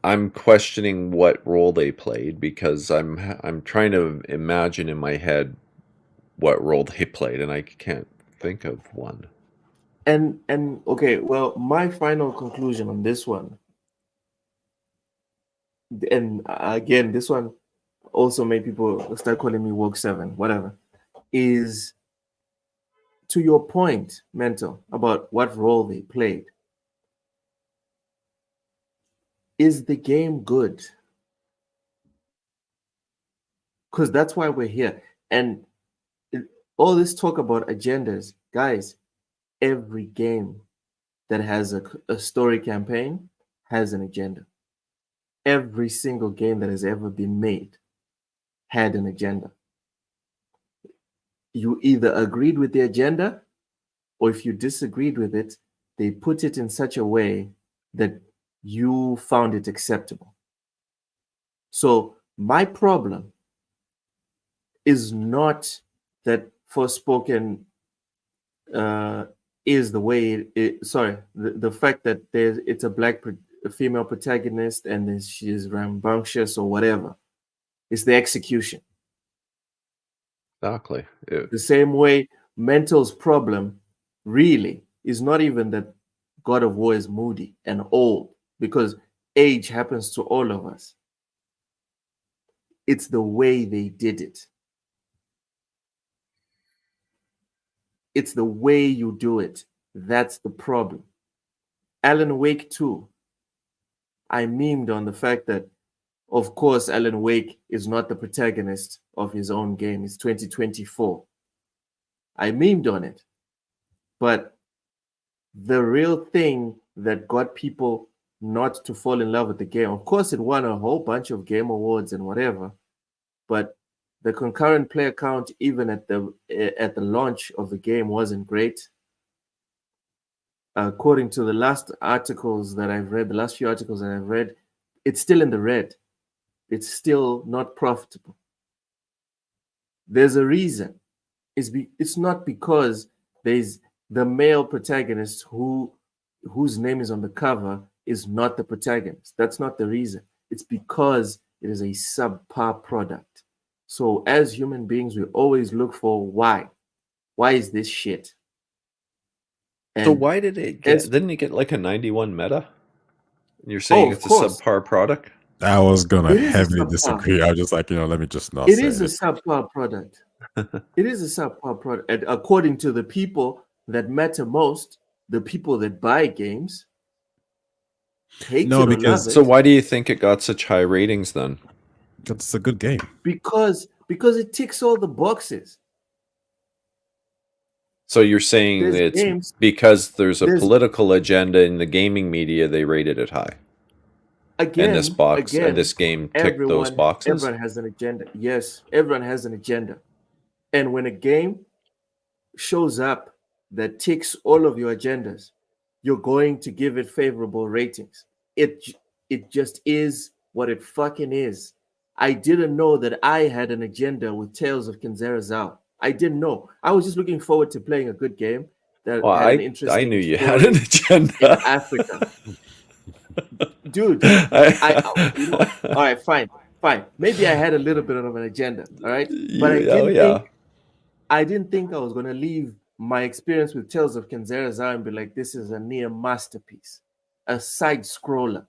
[SPEAKER 4] I'm questioning what role they played because I'm trying to imagine in my head what role they played, and I can't think of one.
[SPEAKER 3] And okay, well, my final conclusion on this one, and again, this one also made people start calling me woke 7, whatever, is to your point, Mental, about what role they played. Is the game good? Because that's why we're here. And all this talk about agendas, guys, every game that has a story campaign has an agenda. Every single game that has ever been made had an agenda. You either agreed with the agenda, or if you disagreed with it, they put it in such a way that you found it acceptable. So my problem is not that Forspoken is the way the fact that it's a female protagonist and she is rambunctious or whatever. It's the execution.
[SPEAKER 4] Exactly.
[SPEAKER 3] The same way Mental's problem really is not even that God of War is moody and old, because age happens to all of us. It's the way they did it. It's the way you do it. That's the problem. Alan Wake 2. I memed on the fact that, of course, Alan Wake is not the protagonist of his own game. It's 2024. I memed on it. But the real thing that got people not to fall in love with the game, of course, it won a whole bunch of game awards and whatever, but the concurrent player count, even at the launch of the game, wasn't great. According to the last articles that I've read, the last few articles that I've read, it's still in the red. It's still not profitable. There's a reason. It's not because there's the male protagonist whose name is on the cover is not the protagonist. That's not the reason. It's because it is a subpar product. So as human beings, we always look for why. Why is this shit?
[SPEAKER 4] So
[SPEAKER 3] And
[SPEAKER 4] why did it
[SPEAKER 3] it's-
[SPEAKER 4] get? Didn't it get like a 91 meta? You're saying
[SPEAKER 3] of
[SPEAKER 4] it's a
[SPEAKER 3] course.
[SPEAKER 4] subpar product?
[SPEAKER 12] I was gonna
[SPEAKER 3] It is a
[SPEAKER 12] heavily
[SPEAKER 3] subpar.
[SPEAKER 12] disagree. I was just like, let me just not
[SPEAKER 3] It
[SPEAKER 12] say
[SPEAKER 3] is a
[SPEAKER 12] it.
[SPEAKER 3] subpar product. It is a subpar product. And according to the people that matter most, the people that buy games, hate
[SPEAKER 12] No,
[SPEAKER 3] it or
[SPEAKER 12] because-
[SPEAKER 3] love it.
[SPEAKER 4] So why do you think it got such high ratings then?
[SPEAKER 12] It's a good game.
[SPEAKER 3] Because it ticks all the boxes.
[SPEAKER 4] So you're saying
[SPEAKER 3] There's
[SPEAKER 4] it's
[SPEAKER 3] games-
[SPEAKER 4] because there's a
[SPEAKER 3] there's-
[SPEAKER 4] political agenda in the gaming media, they rated it high.
[SPEAKER 3] Again,
[SPEAKER 4] And this game ticked those boxes?
[SPEAKER 3] Everyone has an agenda. Yes, everyone has an agenda. And when a game shows up that ticks all of your agendas, you're going to give it favorable ratings. It just is what it fucking is. I didn't know that I had an agenda with Tales of Kinzera. I didn't know. I was just looking forward to playing a good game that
[SPEAKER 4] Well,
[SPEAKER 3] had an interesting
[SPEAKER 4] I knew you
[SPEAKER 3] story
[SPEAKER 4] had an agenda.
[SPEAKER 3] in Africa. Dude, all right, fine. Maybe I had a little bit of an agenda, all right? But I didn't think I was going to leave my experience with Tales of Kinzera and be like, this is a near masterpiece, a side scroller.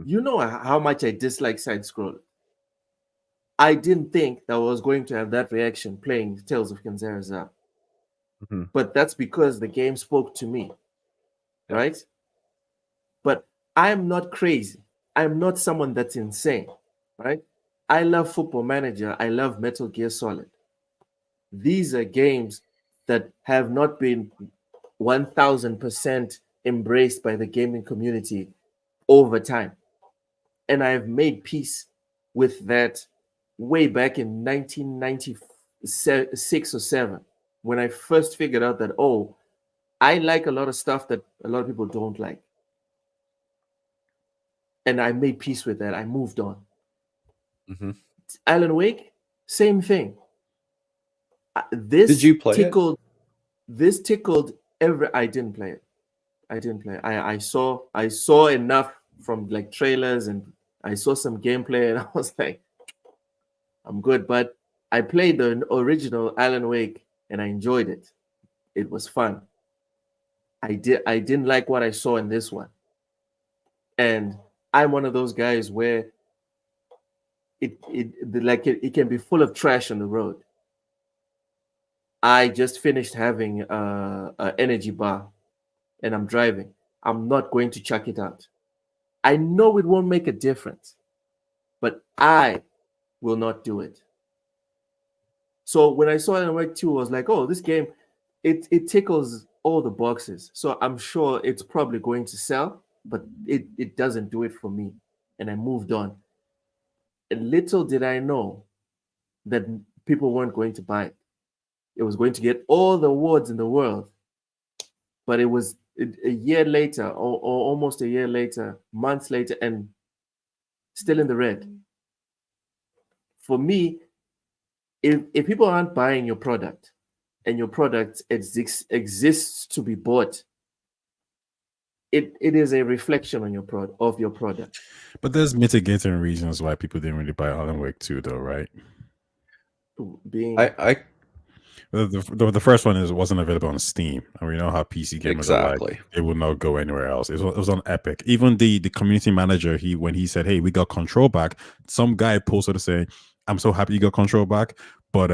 [SPEAKER 3] You know how much I dislike side scroller. I didn't think that I was going to have that reaction playing Tales of Kinzera. But that's because the game spoke to me, right? But I'm not crazy. I'm not someone that's insane, right? I love Football Manager. I love Metal Gear Solid. These are games that have not been 1000% embraced by the gaming community over time. And I have made peace with that way back in 1996 or 7, when I first figured out that, oh, I like a lot of stuff that a lot of people don't like. And I made peace with that. I moved on. Alan Wake, same thing.
[SPEAKER 4] Did you play it?
[SPEAKER 3] This tickled every. I didn't play it. I saw enough from like trailers, and I saw some gameplay, and I was like, I'm good. But I played the original Alan Wake, and I enjoyed it. It was fun. I didn't like what I saw in this one, and I'm one of those guys where it can be full of trash on the road. I just finished having an energy bar, and I'm driving. I'm not going to chuck it out. I know it won't make a difference, but I will not do it. So when I saw Alan Wake 2, I was like, oh, this game, it tickles all the boxes. So I'm sure it's probably going to sell, but it doesn't do it for me. And I moved on. And little did I know that people weren't going to buy it. It was going to get all the awards in the world. But it was a year later, or almost a year later, months later, and still in the red. For me, if people aren't buying your product and your product exists to be bought, it is a reflection on your product.
[SPEAKER 12] But there's mitigating reasons why people didn't really buy Alan Wake 2, though, right? The first one it wasn't available on Steam, and we know how PC gamers are like. It would not go anywhere else. It was on Epic. Even the community manager, when he said, "Hey, we got Control back," some guy posted saying, "I'm so happy you got Control back, but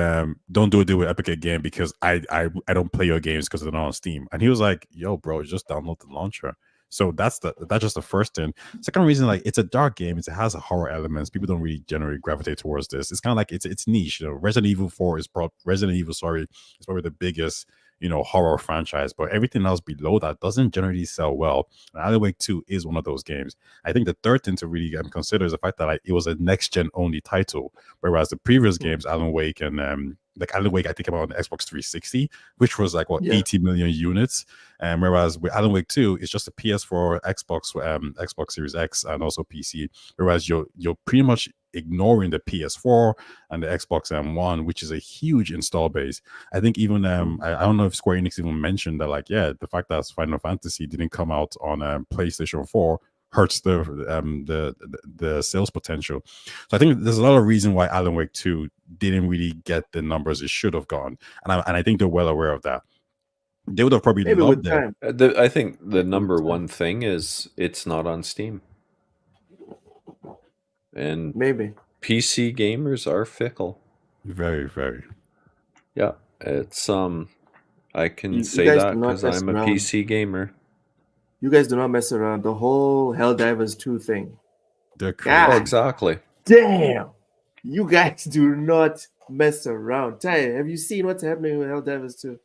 [SPEAKER 12] don't do a deal with Epic again because I don't play your games because they're not on Steam." And he was like, "Yo, bro, just download the launcher." So that's just the first thing. Second reason, like, it's a dark game. It has horror elements. People don't really generally gravitate towards this. It's kind of like it's niche. Resident Evil 4 is probably the biggest horror franchise, but everything else below that doesn't generally sell well. And Alan Wake 2 is one of those games. I think the third thing to really consider is the fact that it was a next gen only title, whereas the previous games, Alan Wake and Alan Wake, I think about on the Xbox 360, which was 80 million units. Whereas with Alan Wake 2, it's just a PS4, Xbox Series X, and also PC. Whereas you're pretty much ignoring the PS4 and the Xbox One, which is a huge install base. I think even I don't know if Square Enix even mentioned that, the fact that Final Fantasy didn't come out on PlayStation 4 hurts the sales potential. So I think there's a lot of reason why Alan Wake 2 didn't really get the numbers it should have gone, and I think they're well aware of that. They would have probably
[SPEAKER 3] Maybe
[SPEAKER 12] loved
[SPEAKER 3] with
[SPEAKER 12] it.
[SPEAKER 3] time.
[SPEAKER 4] I think the number one thing is it's not on Steam. And
[SPEAKER 3] Maybe.
[SPEAKER 4] PC gamers are fickle.
[SPEAKER 12] Very, very.
[SPEAKER 4] Yeah, it's I can
[SPEAKER 3] You
[SPEAKER 4] say
[SPEAKER 3] guys
[SPEAKER 4] that
[SPEAKER 3] do not
[SPEAKER 4] because
[SPEAKER 3] mess
[SPEAKER 4] I'm a
[SPEAKER 3] around.
[SPEAKER 4] PC gamer.
[SPEAKER 3] You guys do not mess around. The whole Helldivers 2 thing.
[SPEAKER 12] They're
[SPEAKER 3] crazy.
[SPEAKER 4] Oh, exactly.
[SPEAKER 3] Damn. You guys do not mess around. Ty, have you seen what's happening with Helldivers 2?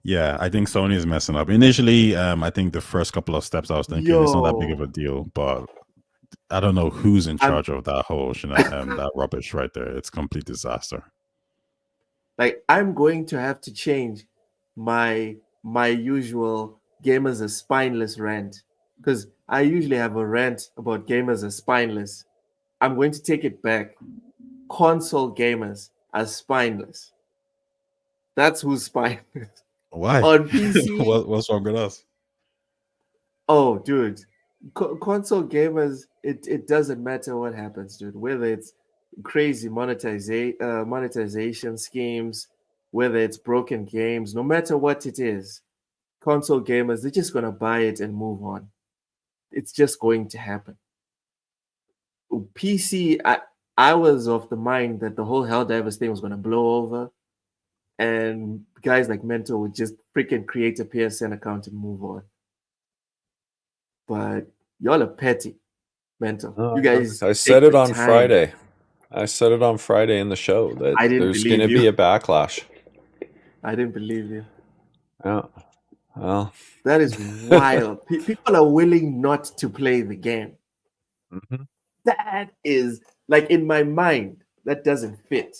[SPEAKER 12] Yeah, I think Sony is messing up. Initially, I think the first couple of steps I was thinking it's not that big of a deal, but I don't know who's in charge of that whole that rubbish right there. It's complete disaster.
[SPEAKER 3] Like, I'm going to have to change my usual gamers are spineless rant, because I usually have a rant about gamers are spineless. I'm going to take it back. Console gamers are spineless. That's who's spineless.
[SPEAKER 12] Why?
[SPEAKER 3] On PC?
[SPEAKER 12] What's wrong with us?
[SPEAKER 3] Oh, dude. Console gamers, it doesn't matter what happens, dude. Whether it's crazy monetization schemes, whether it's broken games, no matter what it is, console gamers, they're just going to buy it and move on. It's just going to happen. PC, I was of the mind that the whole Helldivers thing was going to blow over, and guys like Mentor would just freaking create a PSN account and move on. But y'all are petty, Mentor. You guys.
[SPEAKER 4] I said it on Friday. I said it on Friday in the show that there's going to be a backlash.
[SPEAKER 3] I didn't believe you.
[SPEAKER 4] Yeah. Well,
[SPEAKER 3] that is wild. People are willing not to play the game.
[SPEAKER 4] Mm-hmm.
[SPEAKER 3] That is, like, in my mind, that doesn't fit.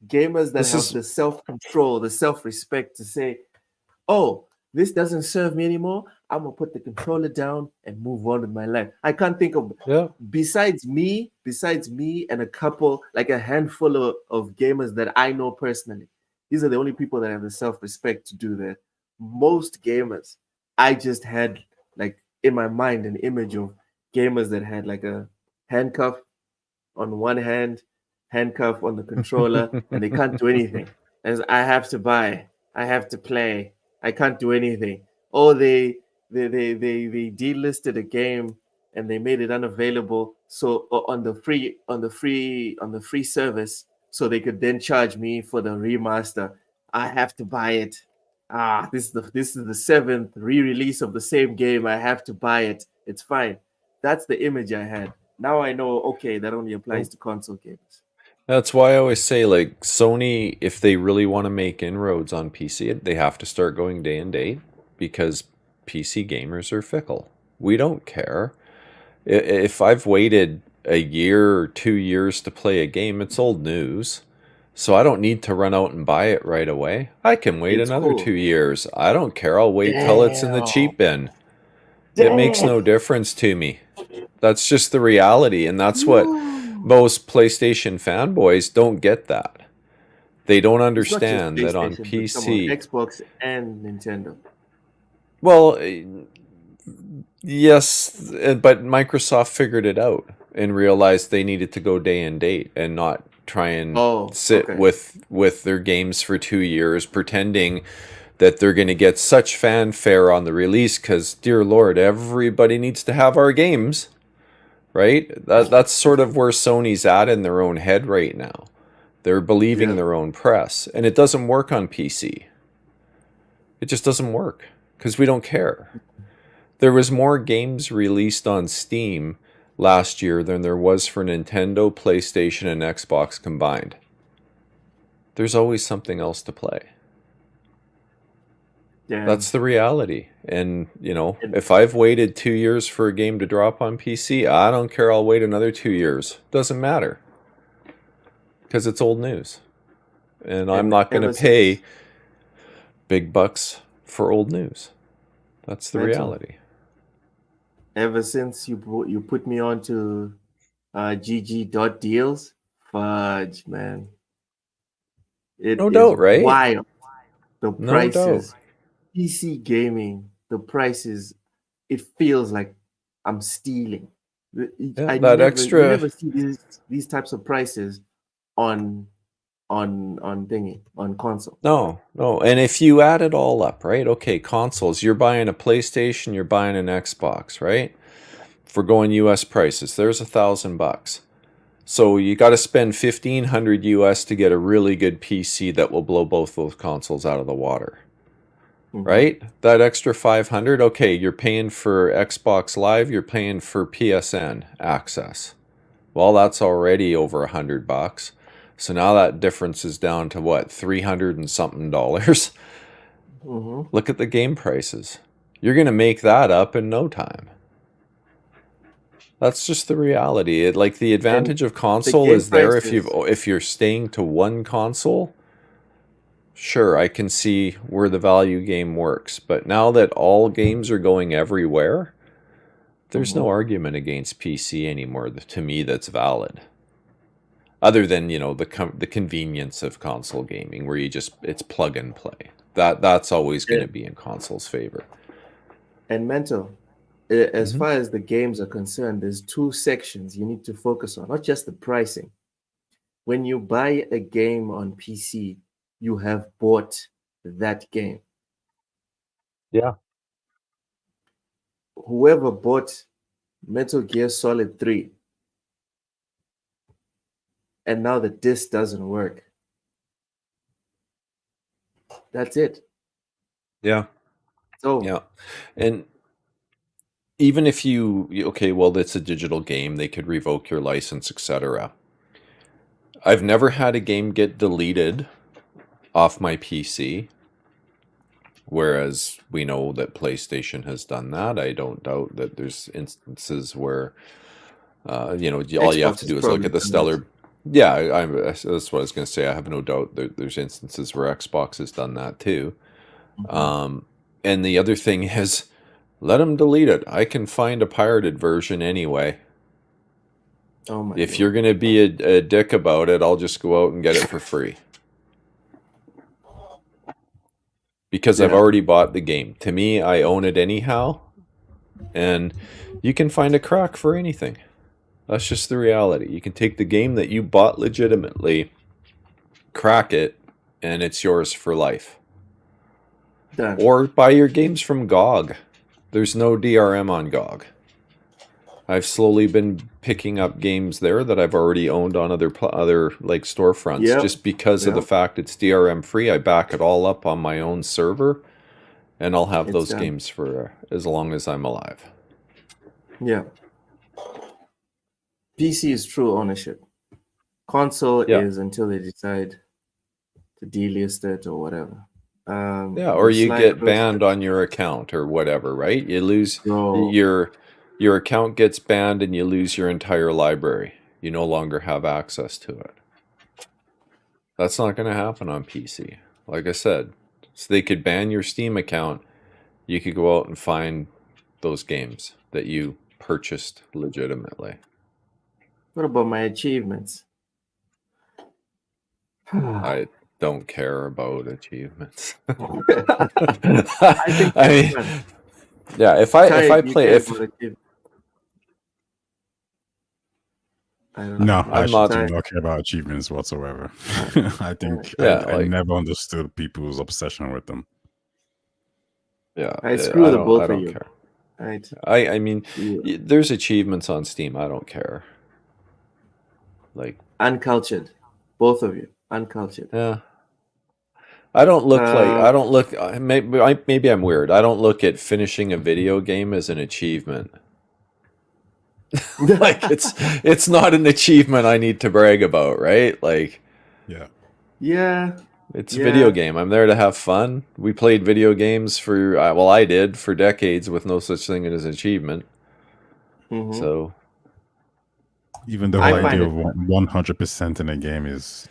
[SPEAKER 3] Gamers that have the self-control, the self-respect to say, oh, this doesn't serve me anymore, I'm going to put the controller down and move on with my life. I can't think of, besides me and a couple, like a handful of gamers that I know personally, these are the only people that have the self-respect to do that. Most gamers, I just had, like, in my mind, an image of gamers that had like a handcuff on one hand, handcuff on the controller, and they can't do anything. As I have to buy, I have to play, I can't do anything. Oh, they delisted a game and they made it unavailable. So on the free service, so they could then charge me for the remaster. I have to buy it. This is the 7th re-release of the same game. I have to buy it. It's fine. That's the image I had. Now I know, okay, that only applies to console games.
[SPEAKER 4] That's why I always say, like, Sony, if they really want to make inroads on PC, they have to start going day and date, because PC gamers are fickle. We don't care. If I've waited a year or 2 years to play a game, it's old news. So I don't need to run out and buy it right away. I can wait another 2 years. I don't care. I'll wait till it's in the cheap bin. It makes no difference to me. That's just the reality, and that's what most PlayStation fanboys don't get. That they don't understand that on PC,
[SPEAKER 3] Xbox and Nintendo.
[SPEAKER 4] Well, yes, but Microsoft figured it out and realized they needed to go day and date and not try and sit with their games for 2 years, pretending that they're going to get such fanfare on the release, because, dear Lord, everybody needs to have our games, right? That's sort of where Sony's at in their own head right now. They're believing their own press, and it doesn't work on PC. It just doesn't work, because we don't care. There was more games released on Steam last year than there was for Nintendo, PlayStation, and Xbox combined. There's always something else to play.
[SPEAKER 3] Yeah.
[SPEAKER 4] That's the reality. And, you know, if I've waited 2 years for a game to drop on PC, I don't care. I'll wait another 2 years. Doesn't matter. Because it's old news. And I'm not going to pay big bucks for old news. That's the reality.
[SPEAKER 3] Ever since you put me on to GG.deals, fudge, man.
[SPEAKER 4] No doubt, right?
[SPEAKER 3] Wild. The prices.
[SPEAKER 4] No doubt.
[SPEAKER 3] PC gaming, the prices, it feels like I'm stealing.
[SPEAKER 4] Yeah, you never
[SPEAKER 3] see these types of prices on on thingy on console.
[SPEAKER 4] No. And if you add it all up, right? Okay, consoles, you're buying a PlayStation, you're buying an Xbox, right? For going US prices, there's $1,000. So you got to spend $1,500 US to get a really good PC that will blow both those consoles out of the water. Right? That extra 500, okay, you're paying for Xbox Live, you're paying for PSN access. Well, that's already over $100. So now that difference is down to what, 300 and something dollars? Look at the game prices. You're going to make that up in no time. That's just the reality. Like the advantage of console is there if you're staying to one console. Sure, I can see where the value game works, but now that all games are going everywhere, there's no argument against PC anymore to me that's valid. Other than, you know, the convenience of console gaming where it's plug and play. That's always going to be in console's favor.
[SPEAKER 3] And mental, as far as the games are concerned, there's two sections you need to focus on, not just the pricing. When you buy a game on PC, you have bought that game.
[SPEAKER 4] Yeah.
[SPEAKER 3] Whoever bought Metal Gear Solid 3 and now the disc doesn't work, that's it.
[SPEAKER 4] Yeah.
[SPEAKER 3] So
[SPEAKER 4] yeah. And even if okay, well, it's a digital game, they could revoke your license, etc. I've never had a game get deleted off my PC, whereas we know that PlayStation has done that. I don't doubt that there's instances where, you know, all you have to do is look at the stellar. Yeah, that's what I was going to say. I have no doubt there's instances where Xbox has done that too. And the other thing is, let them delete it. I can find a pirated version anyway.
[SPEAKER 3] Oh my
[SPEAKER 4] if you're going to be a dick about it, I'll just go out and get it for free. Because I've already bought the game. To me, I own it anyhow. And you can find a crack for anything. That's just the reality. You can take the game that you bought legitimately, crack it, and it's yours for life.
[SPEAKER 3] Done.
[SPEAKER 4] Or buy your games from GOG. There's no DRM on GOG. I've slowly been picking up games there that I've already owned on other like storefronts, just because of the fact it's DRM free. I back it all up on my own server, and I'll have those games for as long as I'm alive.
[SPEAKER 3] Yeah. PC is true ownership. Console is until they decide to delist it or whatever.
[SPEAKER 4] Or you get banned on your account or whatever, right? You lose your account gets banned and you lose your entire library. You no longer have access to it. That's not going to happen on PC. Like I said, so they could ban your Steam account. You could go out and find those games that you purchased legitimately.
[SPEAKER 3] What about my achievements?
[SPEAKER 4] I don't care about achievements. I mean, yeah, if I play
[SPEAKER 12] No, I actually do not care about achievements whatsoever. I think I never understood people's obsession with them.
[SPEAKER 4] Yeah,
[SPEAKER 3] I screw the both
[SPEAKER 4] I
[SPEAKER 3] of
[SPEAKER 4] don't
[SPEAKER 3] you.
[SPEAKER 4] care.
[SPEAKER 3] Right.
[SPEAKER 4] I mean, there's achievements on Steam. I don't care. Like
[SPEAKER 3] uncultured, both of you, uncultured.
[SPEAKER 4] Yeah. I don't look maybe I'm weird. I don't look at finishing a video game as an achievement. Like it's not an achievement I need to brag about, right? Like
[SPEAKER 3] yeah,
[SPEAKER 4] it's a video game. I'm there to have fun. We played video games for I did for decades with no such thing as an achievement. So
[SPEAKER 12] even the whole idea of 100% in a game it's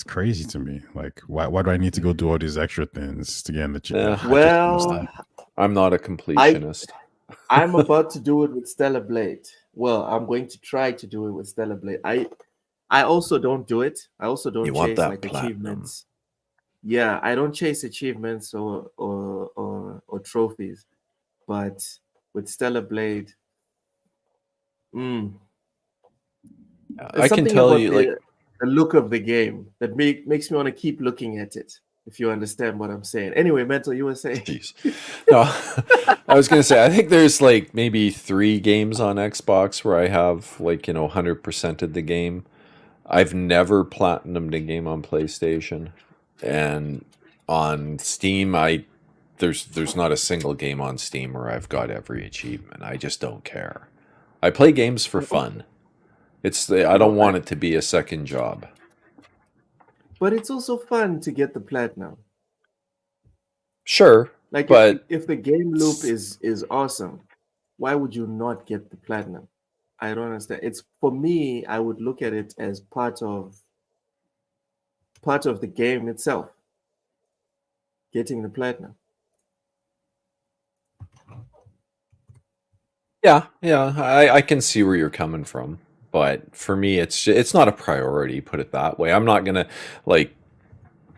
[SPEAKER 12] crazy to me. Like, why do I need to go do all these extra things to get in the achievement?
[SPEAKER 3] Well,
[SPEAKER 4] I'm not a completionist.
[SPEAKER 3] I'm about to do it with Stellar Blade. Well, I'm going to try to do it with Stellar Blade. I also don't do it. I also don't chase like achievements. Yeah, I don't chase achievements or trophies. But with Stellar
[SPEAKER 4] I can tell you, like,
[SPEAKER 3] the look of the game that makes me want to keep looking at it. If you understand what I'm saying. Anyway, Mental, you were saying.
[SPEAKER 4] Jeez. No, I was gonna say I think there's like maybe 3 games on Xbox where I have like 100%ed the game. I've never platinumed a game on PlayStation, and on Steam, there's not a single game on Steam where I've got every achievement. I just don't care. I play games for fun. I don't want it to be a second job.
[SPEAKER 3] But it's also fun to get the platinum.
[SPEAKER 4] Sure,
[SPEAKER 3] like
[SPEAKER 4] but
[SPEAKER 3] if the game loop is awesome, why would you not get the platinum? I don't understand. It's for me, I would look at it as part of the game itself. Getting the platinum.
[SPEAKER 4] Yeah, I can see where you're coming from, but for me, it's not a priority. Put it that way. I'm not gonna like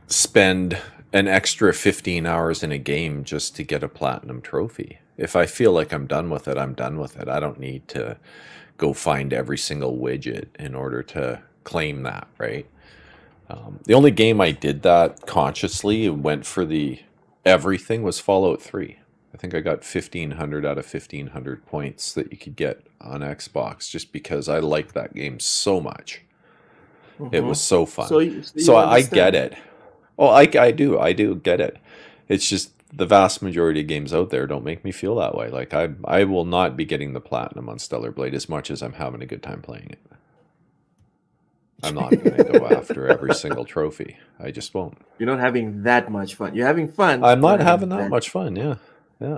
[SPEAKER 4] spend an extra 15 hours in a game just to get a platinum trophy. If I feel like I'm done with it, I'm done with it. I don't need to go find every single widget in order to claim that, right? The only game I did that consciously and went for the everything was Fallout 3. I think I got 1,500 out of 1,500 points that you could get on Xbox just because I liked that game so much. It was so fun. So I get it. Oh, I do get it. It's just the vast majority of games out there don't make me feel that way. Like I will not be getting the platinum on Stellar Blade as much as I'm having a good time playing it. I'm not going to go after every single trophy. I just won't.
[SPEAKER 3] You're not having that much fun. You're having fun.
[SPEAKER 4] I'm not having that much fun. Yeah.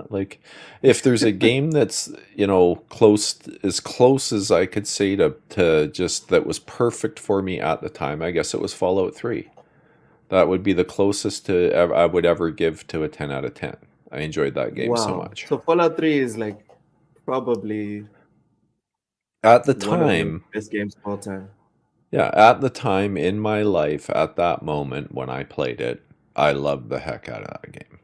[SPEAKER 4] Like if there's a game that's as close as I could say to just that was perfect for me at the time, I guess it was Fallout 3. That would be the closest I would ever give to a 10 out of 10. I enjoyed that game so much.
[SPEAKER 3] So Fallout 3 is like probably
[SPEAKER 4] at the
[SPEAKER 3] one of the
[SPEAKER 4] time
[SPEAKER 3] best games of all time.
[SPEAKER 4] Yeah, at the time in my life, at that moment when I played it, I loved the heck out of that game.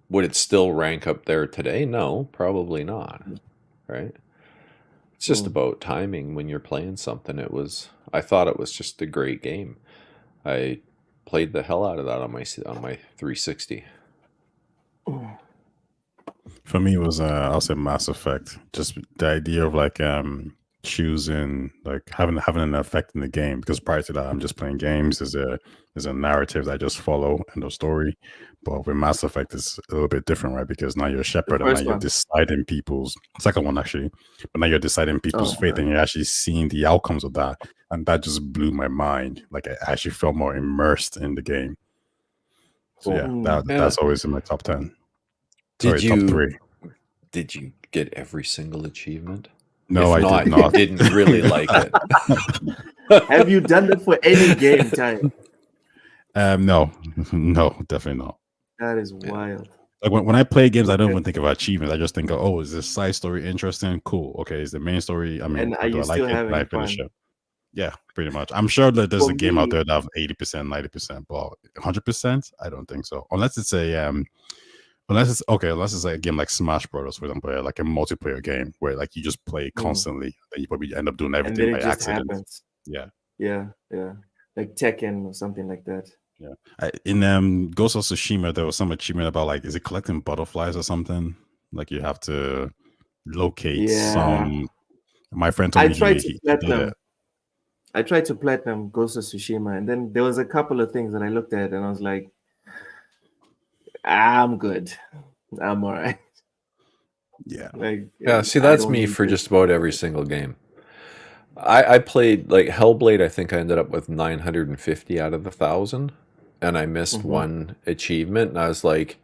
[SPEAKER 4] Would it still rank up there today? No, probably not. Right? It's just about timing when you're playing something. I thought it was just a great game. I played the hell out of that on my 360.
[SPEAKER 12] For me, it was I'll say Mass Effect. Just the idea of like choosing, like having an effect in the game. Because prior to that, I'm just playing games. There's a narrative that I just follow and the story. But with Mass Effect, it's a little bit different, right? Because now you're a shepherd and now you're deciding people's second one actually, but now you're deciding people's fate and you're actually seeing the outcomes of that, and that just blew my mind. Like I actually felt more immersed in the game. So that's always in my top 10. Top 3.
[SPEAKER 4] Did you get every single achievement?
[SPEAKER 12] No,
[SPEAKER 4] if
[SPEAKER 12] I did not.
[SPEAKER 4] You didn't really like it.
[SPEAKER 3] Have you done that for any game, Ty?
[SPEAKER 12] No, definitely not.
[SPEAKER 3] That is wild.
[SPEAKER 12] Like when I play games, I don't even think of achievements. I just think of, is this side story interesting? Cool. Okay, is the main story? I mean, do I like it? Can I finish it? Yeah, pretty much. I'm sure that there's a game out there that have 80%, 90%, but 100%, I don't think so. Unless it's a game like Smash Brothers, for example, like a multiplayer game where like you just play constantly, then you probably end up doing everything by accident.
[SPEAKER 3] Happens.
[SPEAKER 12] Yeah,
[SPEAKER 3] like Tekken or something like that.
[SPEAKER 12] Yeah, in Ghost of Tsushima, there was some achievement about like, is it collecting butterflies or something? Like you have to locate some. My friend told me he did it.
[SPEAKER 3] I tried to platinum Ghost of Tsushima, and then there was a couple of things that I looked at, and I was like, I'm good. I'm all right.
[SPEAKER 12] Yeah.
[SPEAKER 4] See, that's me for just about every single game. I played like Hellblade. I think I ended up with 950 out of 1,000, and I missed one achievement. And I was like,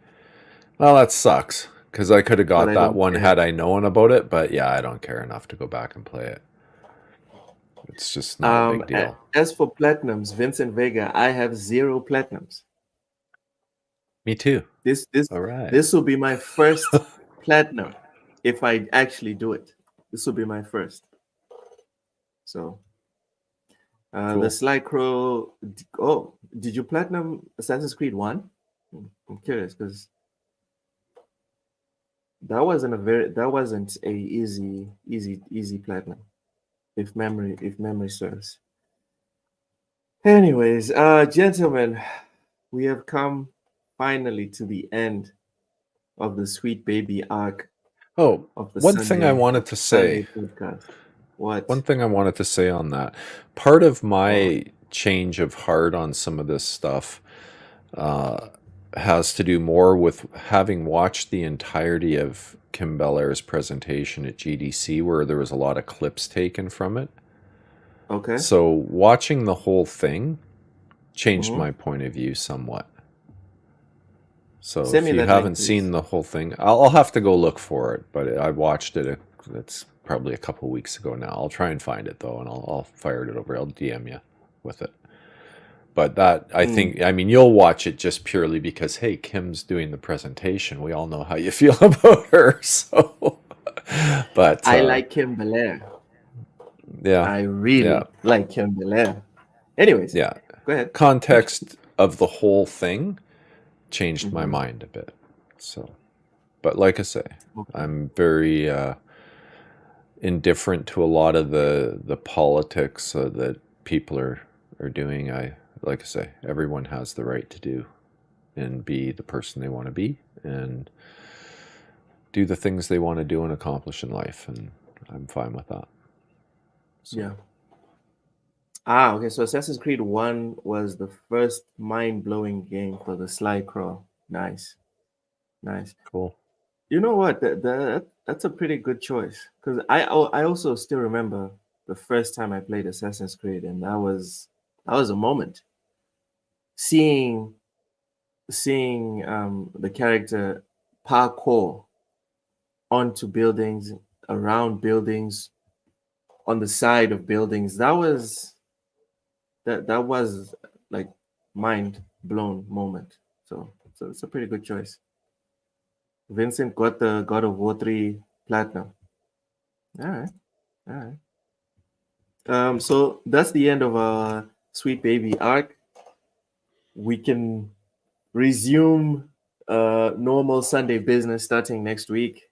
[SPEAKER 4] "Well, that sucks," because I could have got that one had I known about it. But yeah, I don't care enough to go back and play it. It's just not a big deal.
[SPEAKER 3] As for platinums, Vincent Vega, I have 0 platinums.
[SPEAKER 4] Me too.
[SPEAKER 3] This will be my first platinum if I actually do it. This will be my first. So, cool. The Sly Crow. Oh, did you platinum Assassin's Creed 1? I'm curious because that wasn't a easy platinum, if memory serves. Anyways, gentlemen, we have come finally to the end of the Sweet Baby arc
[SPEAKER 4] Oh,
[SPEAKER 3] of the
[SPEAKER 4] one thing I wanted to
[SPEAKER 3] Sunday
[SPEAKER 4] say.
[SPEAKER 3] podcast. What?
[SPEAKER 4] One thing I wanted to say on that. Part of
[SPEAKER 3] Oh,
[SPEAKER 4] my change of heart on some of this stuff has to do more with having watched the entirety of Kim Belair's presentation at GDC, where there was a lot of clips taken from it.
[SPEAKER 3] okay.
[SPEAKER 4] So watching the whole thing changed
[SPEAKER 3] Mhm.
[SPEAKER 4] my point of view somewhat. So
[SPEAKER 3] Send
[SPEAKER 4] if
[SPEAKER 3] me
[SPEAKER 4] you
[SPEAKER 3] that link,
[SPEAKER 4] haven't
[SPEAKER 3] please.
[SPEAKER 4] seen the whole thing, I'll have to go look for it. But I watched it. It's probably a couple weeks ago now. I'll try and find it though, and I'll fire it over. I'll DM you with it. But that I think, I mean, you'll watch it just purely because hey, Kim's doing the presentation. We all know how you feel about her. So, but
[SPEAKER 3] I like Kim Belair.
[SPEAKER 4] yeah,
[SPEAKER 3] I really
[SPEAKER 4] yeah,
[SPEAKER 3] like Kim Belair. Anyways,
[SPEAKER 4] yeah.
[SPEAKER 3] go ahead.
[SPEAKER 4] Context of the whole thing changed my
[SPEAKER 3] Mhm.
[SPEAKER 4] mind a bit. So, but like I say,
[SPEAKER 3] Okay.
[SPEAKER 4] I'm very indifferent to a lot of the politics that people are doing. Like I say, everyone has the right to do and be the person they want to be and do the things they want to do and accomplish in life, and I'm fine with that. So.
[SPEAKER 3] Yeah. Okay. So Assassin's Creed 1 was the first mind-blowing game for the Sly Crawl. Nice. Nice.
[SPEAKER 4] Cool.
[SPEAKER 3] You know what? That's a pretty good choice because I also still remember the first time I played Assassin's Creed, and that was a moment. Seeing the character parkour onto buildings, around buildings, on the side of buildings. That was like mind blown moment. So it's a pretty good choice. Vincent got the God of War 3 platinum. All right. All right. So that's the end of our Sweet Baby arc. We can resume normal Sunday business starting next week.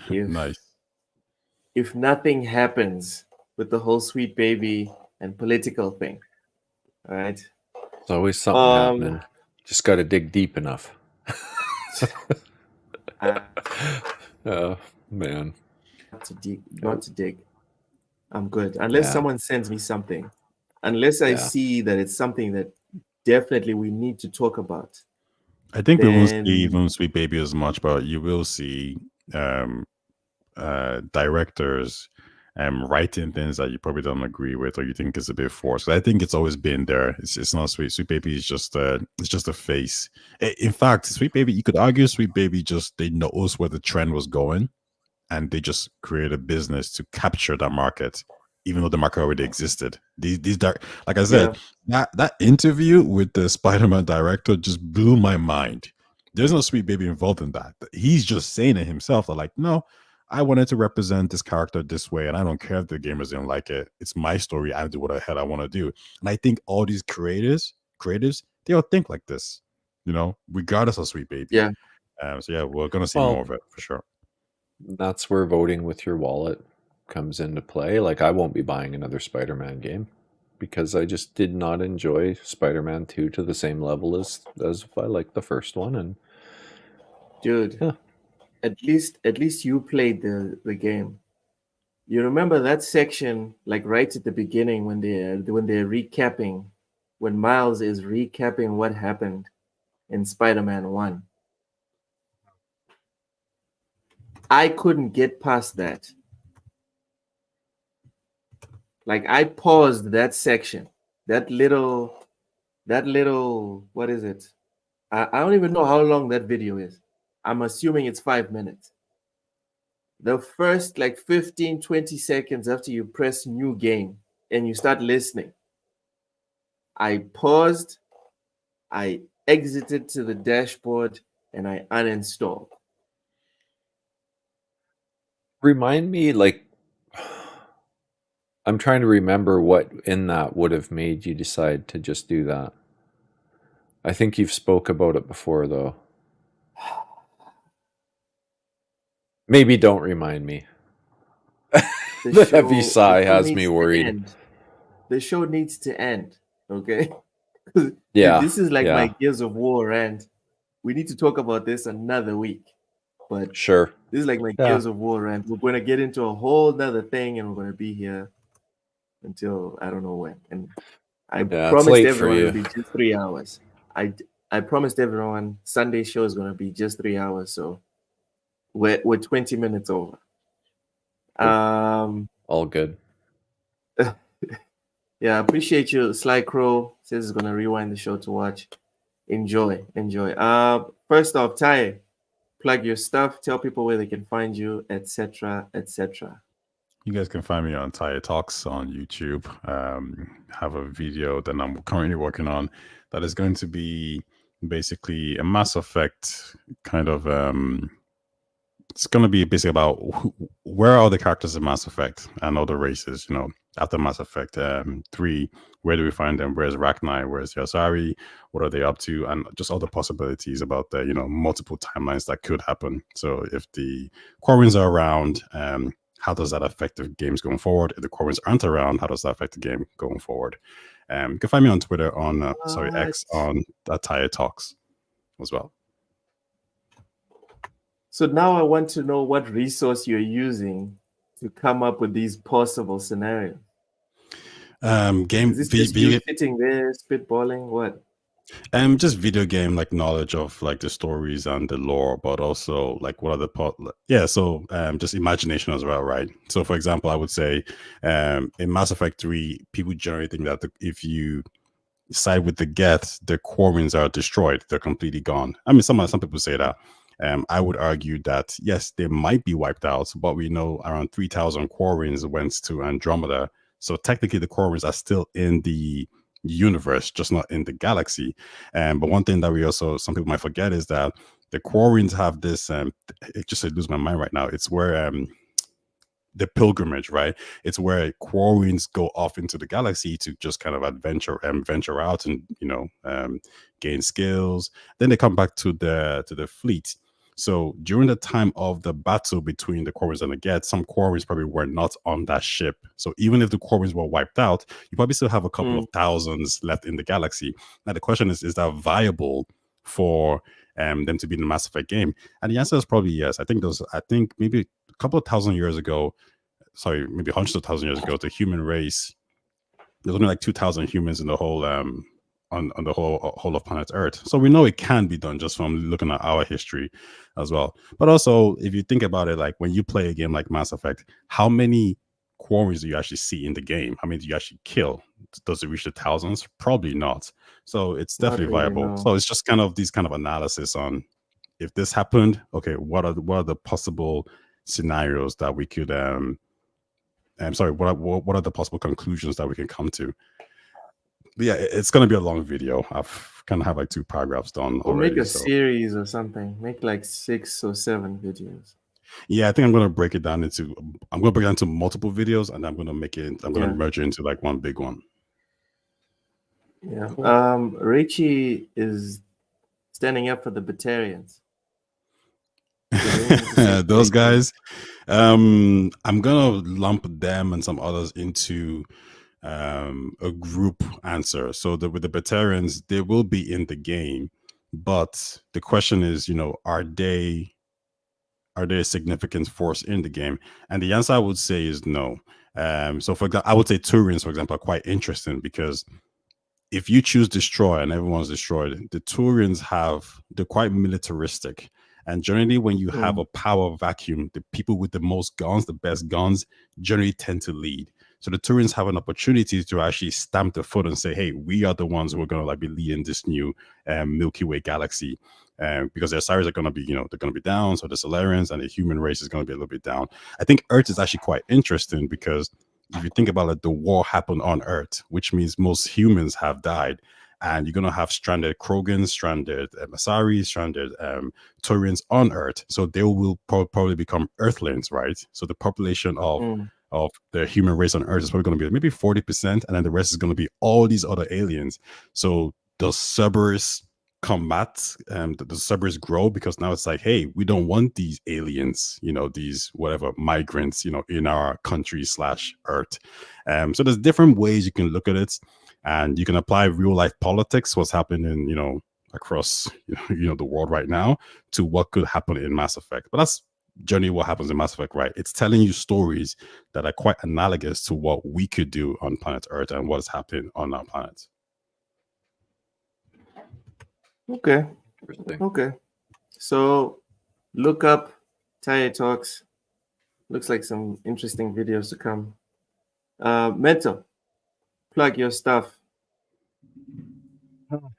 [SPEAKER 12] Nice.
[SPEAKER 3] If nothing happens with the whole Sweet Baby and political thing. All right.
[SPEAKER 4] There's always something happening. Just got to dig deep enough. Oh, man.
[SPEAKER 3] Not to dig. I'm good. Unless
[SPEAKER 4] Yeah.
[SPEAKER 3] someone sends me something. Unless I
[SPEAKER 4] Yeah.
[SPEAKER 3] see that it's something that definitely we need to talk about.
[SPEAKER 12] I think we won't see
[SPEAKER 3] Then
[SPEAKER 12] even Sweet Baby as much, but you will see directors writing things that you probably don't agree with or you think is a bit forced. I think it's always been there. It's not Sweet Baby is just a face. In fact, Sweet Baby, you could argue Sweet Baby just they knows where the trend was going and they just created a business to capture that market, even though the market already existed. These like I said, that interview with the Spider-Man director just blew my mind. There's no Sweet Baby involved in that. He's just saying it himself. They're like, no, I wanted to represent this character this way, and I don't care if the gamers didn't like it. It's my story. I do what the hell I want to do. And I think all these creatives, they all think like this, regardless of Sweet Baby.
[SPEAKER 3] Yeah.
[SPEAKER 12] So yeah, we're gonna see
[SPEAKER 4] Well,
[SPEAKER 12] more of it for sure.
[SPEAKER 4] That's where voting with your wallet comes into play. Like, I won't be buying another Spider-Man game because I just did not enjoy Spider-Man 2 to the same level as I liked the first one. And
[SPEAKER 3] dude,
[SPEAKER 4] yeah.
[SPEAKER 3] at least you played the game. You remember that section, like right at the beginning when they're recapping, when Miles is recapping what happened in Spider-Man 1. I couldn't get past that. Like I paused that section, that little, what is it? I don't even know how long that video is. I'm assuming it's 5 minutes. The first like 15, 20 seconds after you press new game and you start listening, I paused, I exited to the dashboard, and I uninstalled.
[SPEAKER 4] Remind me, like, I'm trying to remember what in that would have made you decide to just do that. I think you've spoke about it before, though. Maybe don't remind me. The heavy sigh has me worried.
[SPEAKER 3] The show needs to end. Okay.
[SPEAKER 4] Yeah,
[SPEAKER 3] This is like my
[SPEAKER 4] yeah,
[SPEAKER 3] Gears of War rant. We need to talk about this another week. But
[SPEAKER 4] sure.
[SPEAKER 3] this is like my
[SPEAKER 4] Yeah,
[SPEAKER 3] Gears of War rant. We're going to get into a whole nother thing, and we're going to be here until I don't know when. And I
[SPEAKER 4] yeah. It's
[SPEAKER 3] promised
[SPEAKER 4] late for
[SPEAKER 3] everyone it'll
[SPEAKER 4] you.
[SPEAKER 3] be just 3 hours. I promised everyone Sunday show is going to be just 3 hours. So we're 20 minutes over.
[SPEAKER 4] All good.
[SPEAKER 3] Yeah, I appreciate you. Sly Crow says he's going to rewind the show to watch. Enjoy. First off, Ty, plug your stuff. Tell people where they can find you, etc., etc.
[SPEAKER 12] You guys can find me on Tire Talks on YouTube. Have a video that I'm currently working on that is going to be basically a Mass Effect kind of. It's going to be basically about where are the characters in Mass Effect and other races. You know, after Mass Effect 3, where do we find them? Where's Rachni? Where's Yasari? What are they up to? And just other possibilities about the multiple timelines that could happen. So if the Quarrens are around, how does that affect the games going forward? If the Quarrens aren't around, how does that affect the game going forward? You can find me on Twitter on X on Tire Talks as well.
[SPEAKER 3] So now I want to know what resource you're using to come up with these possible scenarios.
[SPEAKER 12] Is
[SPEAKER 3] this just you sitting there spitballing? What?
[SPEAKER 12] Just video game like knowledge of like the stories and the lore, but also like what are the so just imagination as well, right? So for example, I would say in Mass Effect 3, people generally think that if you side with the Geth, the Quarrens are destroyed, they're completely gone. I mean, some people say that. I would argue that yes, they might be wiped out, but we know around 3,000 Quarrens went to Andromeda, so technically the Quarrens are still in the universe, just not in the galaxy. But one thing that we also, some people might forget, is that the Quarrens have this it just, I lose my mind right now, it's where the pilgrimage, right? It's where Quarrens go off into the galaxy to just kind of venture out and gain skills. Then they come back to the fleet. So during the time of the battle between the Quarrens and the Geth, some Quarrens probably were not on that ship. So even if the Quarrens were wiped out, you probably still have a couple of thousands left in the galaxy. Now the question is that viable for them to be in the Mass Effect game? And the answer is probably yes. I think maybe a couple of thousand years ago, maybe hundreds of thousands years ago, the human race, there's only like 2,000 humans in the whole on the whole of planet Earth. So we know it can be done just from looking at our history as well. But also, if you think about it, like when you play a game like Mass Effect, how many Quarrens do you actually see in the game? How many do you actually kill? Does it reach the thousands? Probably not. So it's definitely viable.
[SPEAKER 3] No.
[SPEAKER 12] So it's just kind of these kind of analysis on if this happened, okay, what are the possible scenarios that we could what are the possible conclusions that we can come to? But yeah, it's gonna be a long video. I've kind of have like 2 paragraphs done already.
[SPEAKER 3] Make a series or something. Make like 6 or 7 videos.
[SPEAKER 12] Yeah, I think I'm gonna break it down into multiple videos, and I'm gonna merge it into like one big one.
[SPEAKER 3] Yeah. Richie is standing up for the Batarians.
[SPEAKER 12] Those guys, I'm gonna lump them and some others into a group answer. So with the Batarians, they will be in the game, but the question is, are they a significant force in the game? And the answer I would say is no. So for example, I would say Turians, for example, are quite interesting because if you choose destroy and everyone's destroyed, the Turians they're quite militaristic. And generally, when you have a power vacuum, the people with the most guns, the best guns, generally tend to lead. So the Turians have an opportunity to actually stamp their foot and say, hey, we are the ones who are going to be leading this new Milky Way galaxy. Because their Osiris are going to be, they're going to be down. So the Solarians and the human race is going to be a little bit down. I think Earth is actually quite interesting because if you think about it, the war happened on Earth, which means most humans have died. And you're going to have stranded Krogans, stranded Osiris, stranded Turians on Earth. So they will probably become Earthlings, right? So the population of the human race on Earth is probably going to be maybe 40%. And then the rest is going to be all these other aliens. So the Cerberus combat, the Cerberus grow because now it's like, hey, we don't want these aliens, these whatever migrants, in our country /Earth. So there's different ways you can look at it. And you can apply real life politics, what's happening, across the world right now, to what could happen in Mass Effect. But that's generally what happens in Mass Effect, right? It's telling you stories that are quite analogous to what we could do on planet Earth and what is happening on our planet.
[SPEAKER 3] Okay. So look up Tire Talks. Looks like some interesting videos to come. Mental, plug your stuff.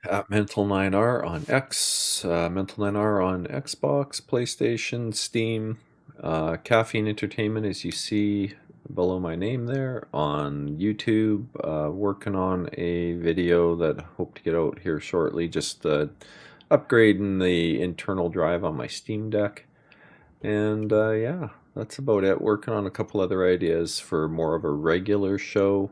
[SPEAKER 4] At Mental9R on X, Mental9R on Xbox, PlayStation, Steam, Caffeine Entertainment, as you see below my name there, on YouTube. Working on a video that I hope to get out here shortly, just upgrading the internal drive on my Steam Deck. And yeah, that's about it. Working on a couple other ideas for more of a regular show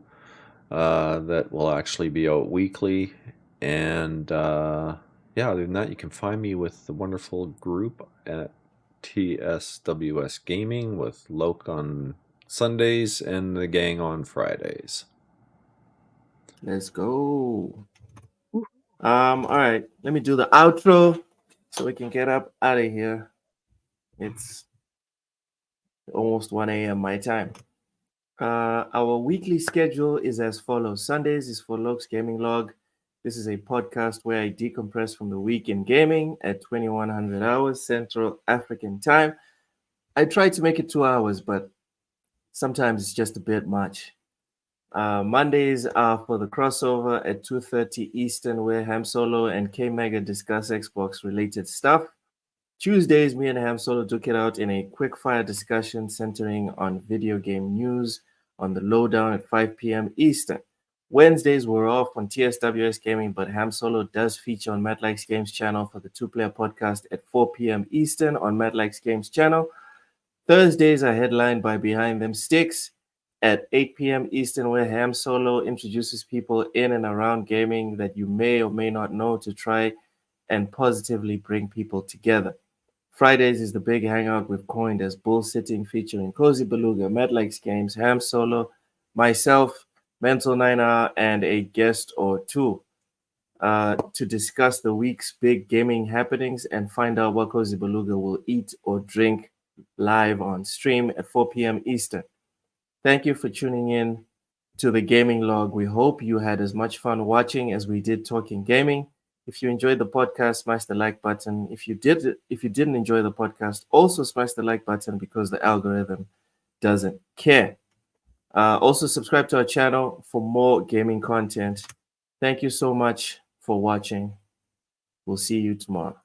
[SPEAKER 4] that will actually be out weekly. And yeah, other than that, you can find me with the wonderful group at TSWS Gaming with Loke on Sundays and the gang on Fridays.
[SPEAKER 3] Let's go. All right, let me do the outro so we can get up out of here. It's almost 1 a.m. my time. Our weekly schedule is as follows. Sundays is for Loke's Gaming Log. This is a podcast where I decompress from the week in gaming at 2100 hours Central African time. I try to make it 2 hours, but sometimes it's just a bit much. Mondays are for the crossover at 2:30 Eastern, where Ham Solo and K Mega discuss Xbox related stuff. Tuesdays, me and Ham Solo took it out in a quick-fire discussion centering on video game news on the lowdown at 5 p.m. Eastern. Wednesdays were off on TSWS Gaming, but Ham Solo does feature on Matt Likes Games channel for the two-player podcast at 4 p.m. Eastern on Matt Likes Games channel. Thursdays are headlined by Behind Them Sticks at 8 p.m. Eastern, where Ham Solo introduces people in and around gaming that you may or may not know to try and positively bring people together. Fridays is the big hangout with Coined as Bullsitting, featuring Cozy Beluga, Matt Likes Games, Ham Solo, myself, Mental 9R, and a guest or two to discuss the week's big gaming happenings and find out what Cozy Beluga will eat or drink live on stream at 4 p.m. Eastern. Thank you for tuning in to the Gaming Log. We hope you had as much fun watching as we did talking gaming. If you enjoyed the podcast, smash the like button. If you didn't enjoy the podcast, also smash the like button because the algorithm doesn't care. Also subscribe to our channel for more gaming content. Thank you so much for watching. We'll see you tomorrow.